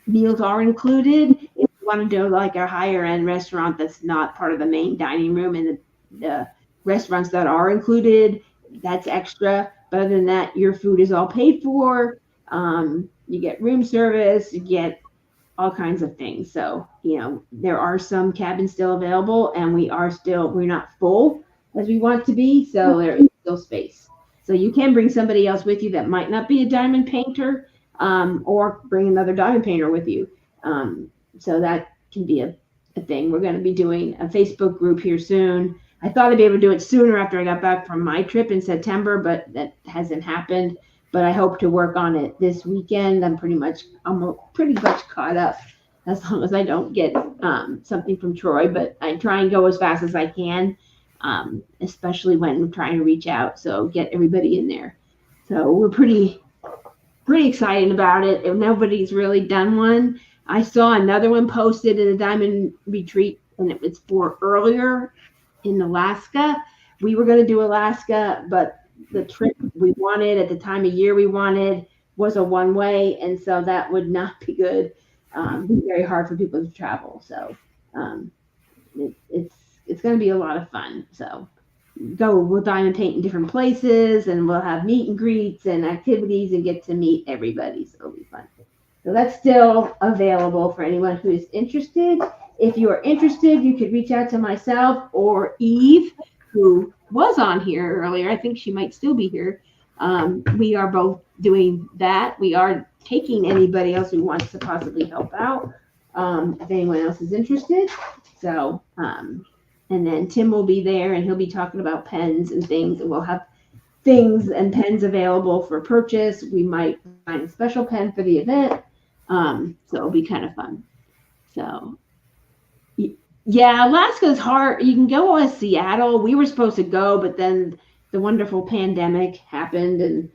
meals are included. If you want to do like a higher end restaurant that's not part of the main dining room, and the restaurants that are included, that's extra. But other than that, your food is all paid for. You get room service. You get all kinds of things. So, there are some cabins still available, and we're not full as we want to be. So there is still space. So you can bring somebody else with you that might not be a diamond painter, or bring another diamond painter with you. So that can be a thing. We're going to be doing a Facebook group here soon. I thought I'd be able to do it sooner after I got back from my trip in September, but that hasn't happened. But I hope to work on it this weekend. I'm pretty much caught up, as long as I don't get something from Troy. But I try and go as fast as I can, especially when I'm trying to reach out. So get everybody in there. So we're pretty excited about it. If nobody's really done one. I saw another one posted in a diamond retreat, and it was for earlier in Alaska. We were going to do Alaska, but the trip we wanted at the time of year we wanted was a one-way, and so that would not be good. Be very hard for people to travel. So it's going to be a lot of fun. So we'll diamond paint in different places, and we'll have meet and greets and activities and get to meet everybody. So it'll be fun. So that's still available for anyone who is interested. If you are interested, you could reach out to myself or Eve, who was on here earlier. I think she might still be here. We are both doing that. We are taking anybody else who wants to possibly help out, if anyone else is interested. So, and then Tim will be there, and he'll be talking about pens and things, and we'll have things and pens available for purchase. We might find a special pen for the event. So it'll be kind of fun. So yeah, Alaska's hard. You can go to Seattle. We were supposed to go, but then the wonderful pandemic happened, and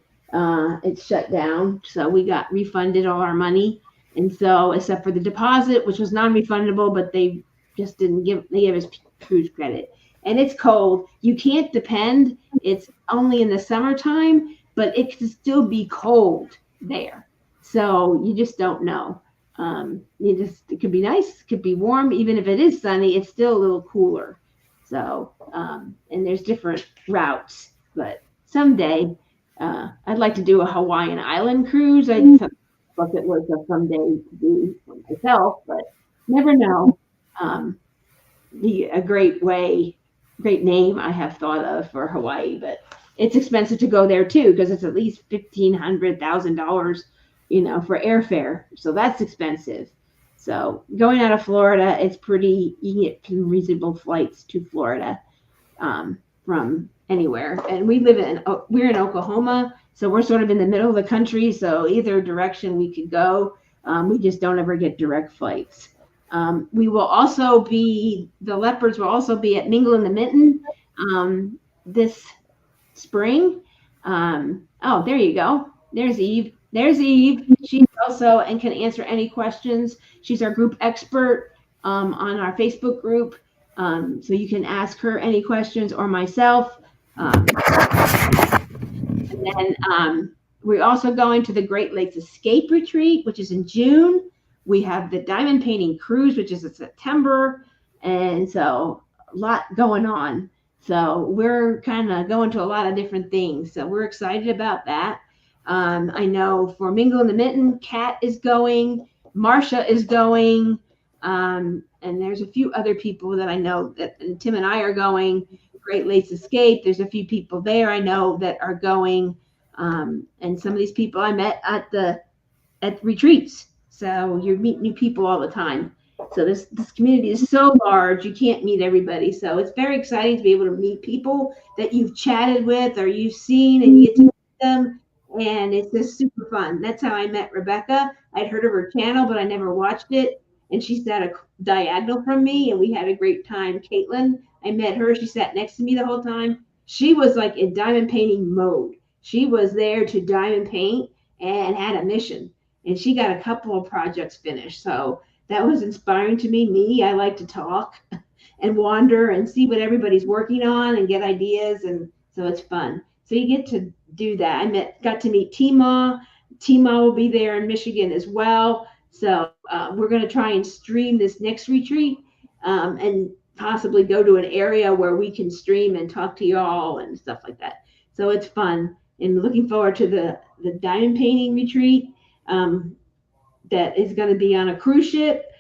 it shut down. So we got refunded all our money. And so, except for the deposit, which was non-refundable, but they just didn't they gave us cruise credit. And it's cold. You can't depend. It's only in the summertime, but it can still be cold there. So you just don't know. It could be nice, it could be warm. Even if it is sunny, it's still a little cooler. So, and there's different routes, but someday, I'd like to do a Hawaiian island cruise. I just have bucket list of someday to do for myself, but never know. A great name I have thought of for Hawaii, but it's expensive to go there too, because it's at least $1,500 for airfare. So that's expensive. So going out of Florida, you can get reasonable flights to Florida from anywhere. And we're in Oklahoma, so we're sort of in the middle of the country. So either direction we could go. We just don't ever get direct flights. The Leopards will also be at Mingle in the Mitten this spring. Oh, there you go. There's Eve. She's also and can answer any questions. She's our group expert on our Facebook group. So you can ask her any questions, or myself. And then we're also going to the Great Lakes Escape Retreat, which is in June. We have the Diamond Painting Cruise, which is in September. And so a lot going on. So we're kind of going to a lot of different things. So we're excited about that. I know for Mingle in the Mitten, Kat is going, Marsha is going, and there's a few other people that I know and Tim and I are going. Great Lakes Escape, there's a few people there I know that are going, and some of these people I met at retreats. So you meet new people all the time. So this community is so large, you can't meet everybody. So it's very exciting to be able to meet people that you've chatted with or you've seen, and you get to meet them. And it's just super fun. That's how I met Rebecca. I'd heard of her channel, but I never watched it. And she sat a diagonal from me, and we had a great time. Caitlin, I met her. She sat next to me the whole time. She was like in diamond painting mode. She was there to diamond paint and had a mission. And she got a couple of projects finished. So that was inspiring to me. I like to talk and wander and see what everybody's working on and get ideas. And so it's fun. So you get to do that. Got to meet Tima. Tima will be there in Michigan as well. So we're going to try and stream this next retreat and possibly go to an area where we can stream and talk to y'all and stuff like that. So it's fun. And looking forward to the diamond painting retreat. that is going to be on a cruise ship.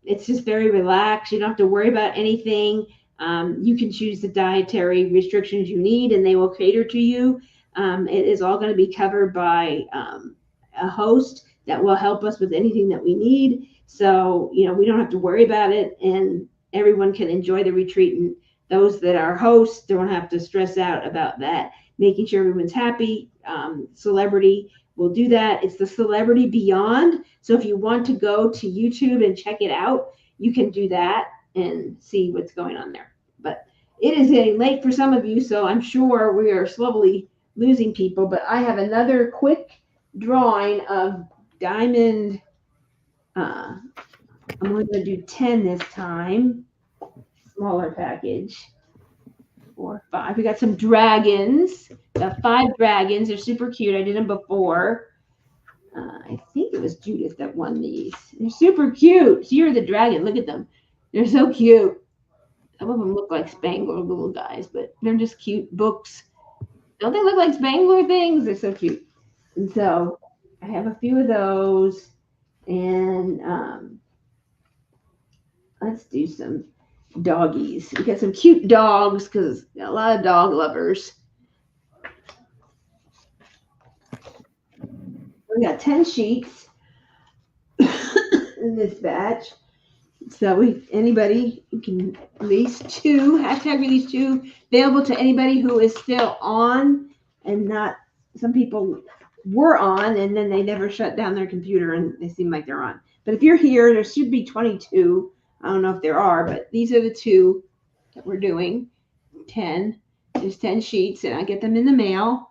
It's just very relaxed. You don't have to worry about anything. You can choose the dietary restrictions you need, and they will cater to you. It is all going to be covered by a host that will help us with anything that we need. So, we don't have to worry about it, and everyone can enjoy the retreat. And those that are hosts don't have to stress out about that, making sure everyone's happy. Celebrity will do that. It's the Celebrity Beyond. So if you want to go to YouTube and check it out, you can do that and see what's going on there. But it is getting late for some of you, so I'm sure we are slowly losing people. But I have another quick drawing of diamond. I'm only going to do 10 this time. Smaller package. 4, 5. We got some dragons. Got 5 dragons. They're super cute. I did them before. I think it was Judith that won these. They're super cute. So you're the dragon. Look at them. They're so cute. Some of them look like Spangler little guys, but they're just cute books. Don't they look like Spangler things? They're so cute. And so I have a few of those. And let's do some doggies. We got some cute dogs because a lot of dog lovers. We got 10 sheets in this batch. So anybody can release 2, hashtag release 2, available to anybody who is still on and not, some people were on and then they never shut down their computer and they seem like they're on. But if you're here, there should be 22. I don't know if there are, but these are the 2 that we're doing. 10. There's 10 sheets and I get them in the mail.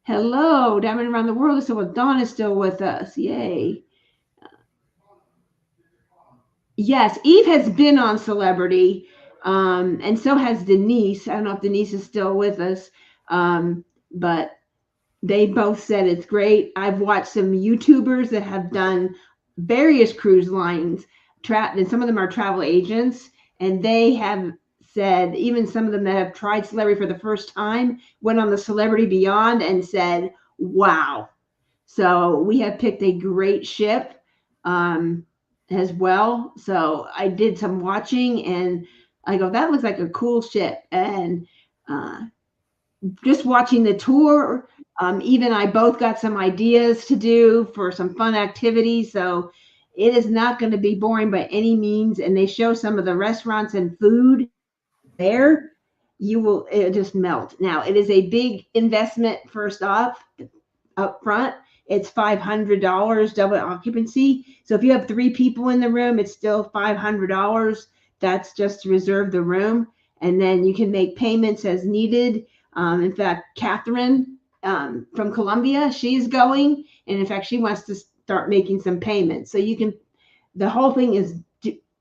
Hello, Diamond Around the World. So Dawn is still with us. Yay. Yes, Eve has been on Celebrity, and so has Denise. I don't know if Denise is still with us, but they both said it's great. I've watched some YouTubers that have done various cruise lines, and some of them are travel agents, and they have said, even some of them that have tried Celebrity for the first time, went on the Celebrity Beyond and said, wow. So we have picked a great ship. As well. So I did some watching and I go, that looks like a cool ship. And just watching the tour, Eve and I both got some ideas to do for some fun activities. So it is not going to be boring by any means. And they show some of the restaurants and food there. It'll just melt. Now it is a big investment first off up front. It's $500 double occupancy. So if you have 3 people in the room, it's still $500. That's just to reserve the room. And then you can make payments as needed. In fact, Catherine from Colombia, she's going. And in fact, she wants to start making some payments. So the whole thing is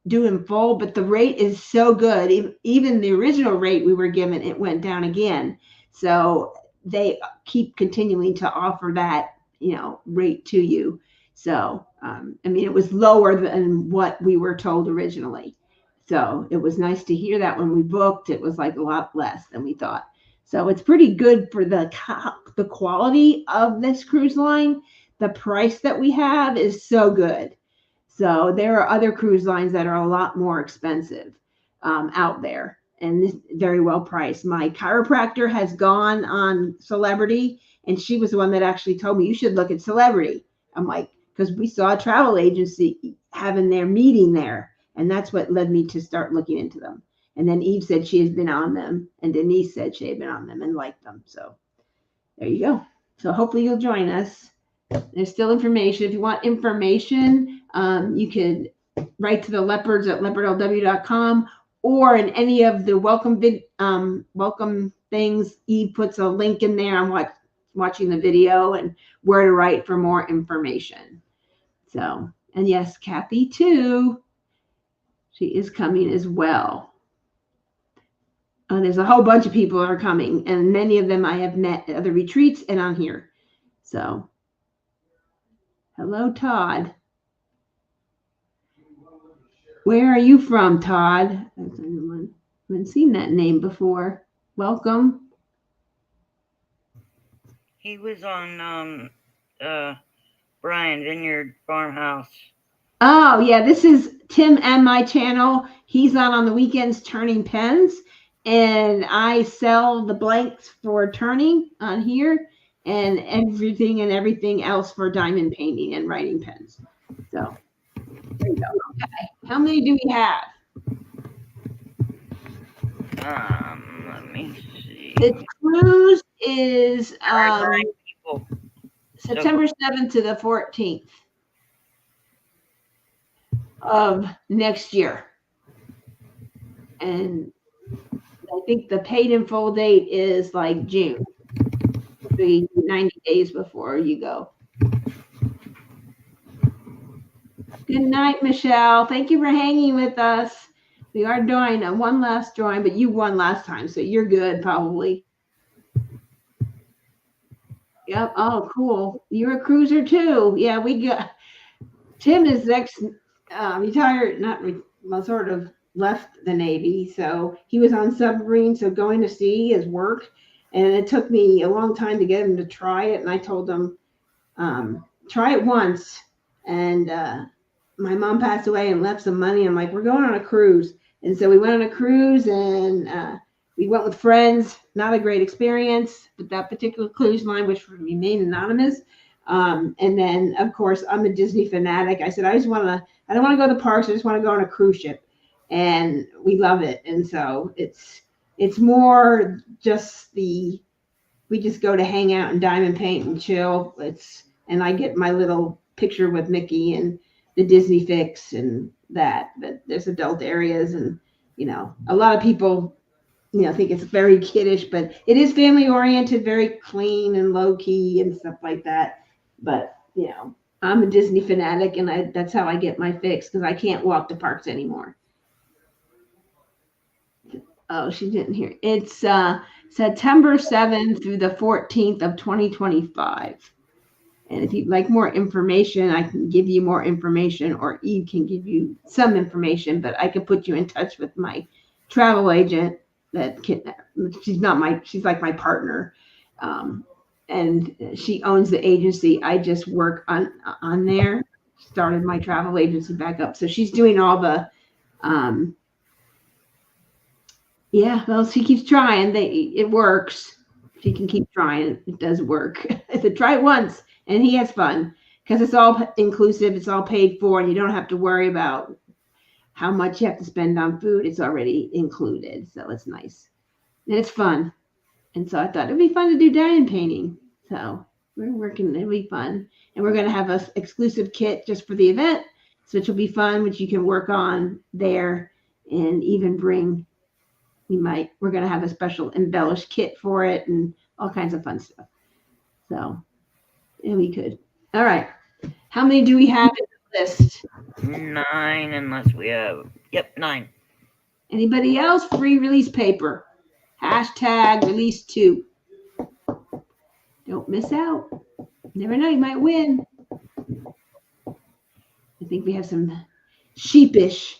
due in full, but the rate is so good. Even the original rate we were given, it went down again. So they keep continuing to offer that rate to you. So, it was lower than what we were told originally. So it was nice to hear that when we booked, it was like a lot less than we thought. So it's pretty good for the quality of this cruise line. The price that we have is so good. So there are other cruise lines that are a lot more expensive out there, and this very well priced. My chiropractor has gone on Celebrity, and she was the one that actually told me you should look at Celebrity. I'm like, because we saw a travel agency having their meeting there, and that's what led me to start looking into them. And then Eve said she has been on them, and Denise said she had been on them and liked them. So there you go. So hopefully you'll join us. There's still information. If you want information, you can write to the Leopards at leopardlw.com, or in any of the welcome things. Eve puts a link in there. I'm watching the video and where to write for more information. So, and yes, Kathy too. She is coming as well. There's a whole bunch of people are coming, and many of them I have met at other retreats and on here. So, hello, Todd. Where are you from, Todd? I haven't seen that name before. Welcome. He was on Brian, Vineyard Farmhouse. Oh, yeah, this is Tim and my channel. He's on the weekends turning pens, and I sell the blanks for turning on here and everything else for diamond painting and writing pens. So there you go. Okay. How many do we have? Let me see. The cruise is There are 9 people. September 7th to the 14th of next year. And I think the paid in full date is like June, 90 days before you go. Good night, Michelle. Thank you for hanging with us. We are doing one last drawing, but you won last time, so you're good probably. Yep. Oh, cool. You're a cruiser too. Yeah, we got Tim is retired, sort of left the Navy, so he was on submarine. So going to sea is work, and it took me a long time to get him to try it. And I told him, try it once. And my mom passed away and left some money. I'm like, we're going on a cruise, and so we went on a cruise, and we went with friends. Not a great experience, but that particular cruise line, which would remain anonymous. And then, of course, I'm a Disney fanatic. I said, I don't want to go to the parks. I just want to go on a cruise ship. And we love it. And so it's more just we just go to hang out and diamond paint and chill. And I get my little picture with Mickey and the Disney fix and that, but there's adult areas and, a lot of people, think it's very kiddish, but it is family oriented, very clean and low key and stuff like that. But, I'm a Disney fanatic, and that's how I get my fix, because I can't walk to parks anymore. Oh, she didn't hear. It's September 7th through the 14th of 2025. And if you'd like more information, I can give you more information, or Eve can give you some information, but I can put you in touch with my travel agent she's like my partner. And she owns the agency. I just work on there. Started my travel agency back up. So she's doing all the, she keeps trying. It works. She can keep trying. It does work. I said, try it once. And he has fun because it's all inclusive. It's all paid for. And you don't have to worry about how much you have to spend on food. It's already included. So it's nice. And it's fun. And so I thought it'd be fun to do diamond painting. So we're working, it'll be fun. And we're going to have an exclusive kit just for the event, which will be fun, which you can work on there and even bring. We're going to have a special embellished kit for it and all kinds of fun stuff. So, yeah, we could. All right. How many do we have in the list? 9, unless we have, 9. Anybody else? Free release paper. Hashtag release 2. Don't miss out. Never know, you might win. I think we have some sheepish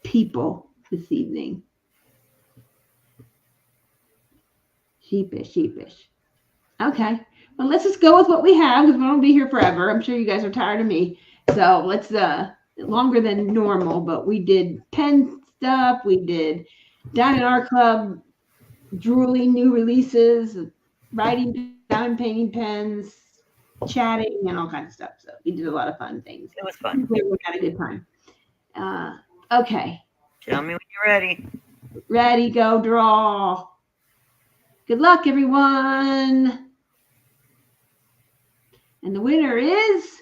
people this evening. Sheepish. Okay. Well, let's just go with what we have, because we won't be here forever. I'm sure you guys are tired of me. So let's longer than normal, but we did pen stuff. We did Diamond Art Club, drooling new releases, writing, diamond painting pens, chatting, and all kinds of stuff. So we did a lot of fun things. It was fun. We had a good time. Okay. Tell me when you're ready. Ready, go, draw. Good luck, everyone. And the winner is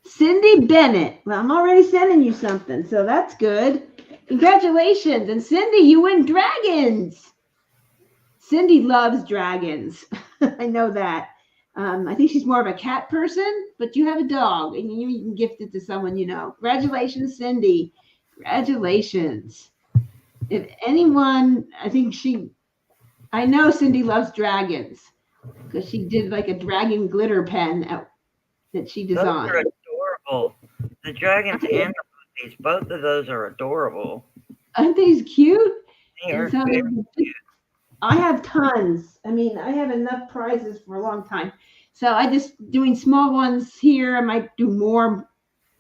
Cindy Bennett. Well, I'm already sending you something, so that's good. Congratulations. And Cindy, you win dragons. Cindy loves dragons. I know that. I think she's more of a cat person, but you have a dog and you can gift it to someone you know. Congratulations, Cindy. Congratulations. If anyone, I know Cindy loves dragons because she did like a dragon glitter pen that she designed. Those are adorable. The dragons and the puppies, both of those are adorable. Aren't these cute? They are very cute. I have tons. I have enough prizes for a long time. So I just doing small ones here. I might do more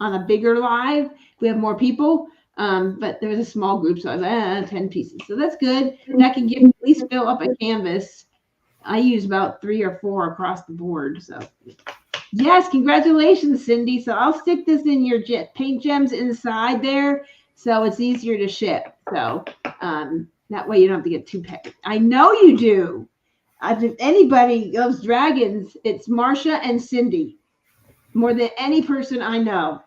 on a bigger live if we have more people. But there was a small group, so I was like, 10 pieces. So that's good. That can give at least fill up a canvas. I use about 3 or 4 across the board. So yes, congratulations, Cindy. So I'll stick this in your paint gems inside there, so it's easier to ship. So that way you don't have to get too packed. I know you do. If anybody loves dragons, it's Marcia and Cindy, more than any person I know.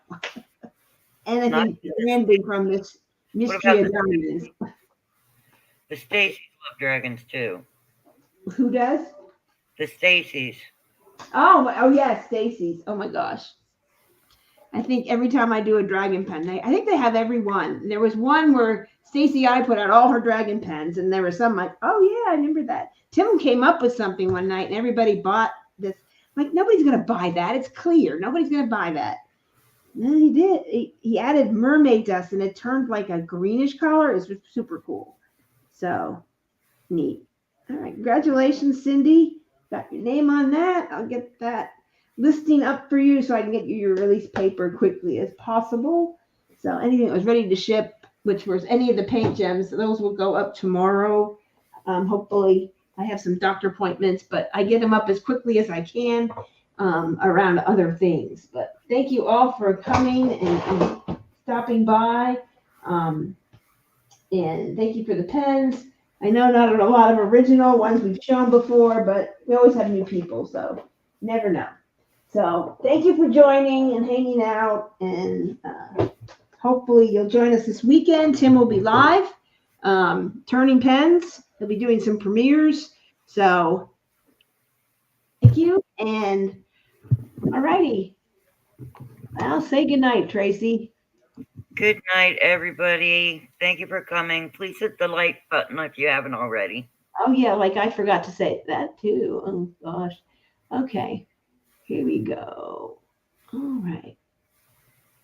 Anything ending from this mystery of diamonds. The Stacys love dragons too. Who does? The Stacys. Oh yeah, Stacy's. Oh my gosh. I think every time I do a dragon pen, I think they have every one. There was one where Stacy I put out all her dragon pens, and there was some like, oh yeah, I remember that. Tim came up with something one night, and everybody bought this. I'm like, nobody's gonna buy that. It's clear. Nobody's gonna buy that. And he did. He added mermaid dust, and it turned like a greenish color. It was super cool. So neat. All right, congratulations, Cindy. Got your name on that. I'll get that listing up for you so I can get you your release paper quickly as possible. So anything that was ready to ship, which was any of the paint gems, those will go up tomorrow. Hopefully I have some doctor appointments, but I get them up as quickly as I can around other things. But thank you all for coming and stopping by. And thank you for the pens. I know not a lot of original ones we've shown before, but we always have new people, so never know. So thank you for joining and hanging out, and hopefully you'll join us this weekend. Tim will be live, turning pens. He'll be doing some premieres. So thank you, and all righty. I'll say goodnight, Tracy. Good night, everybody. Thank you for coming. Please hit the like button if you haven't already. Oh yeah, like I forgot to say that too. Oh gosh. Okay. Here we go. All right.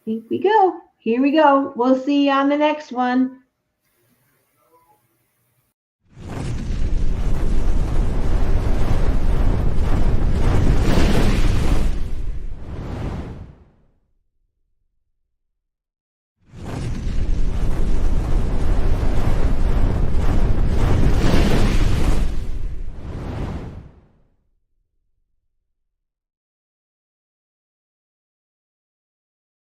Here we go. We'll see you on the next one.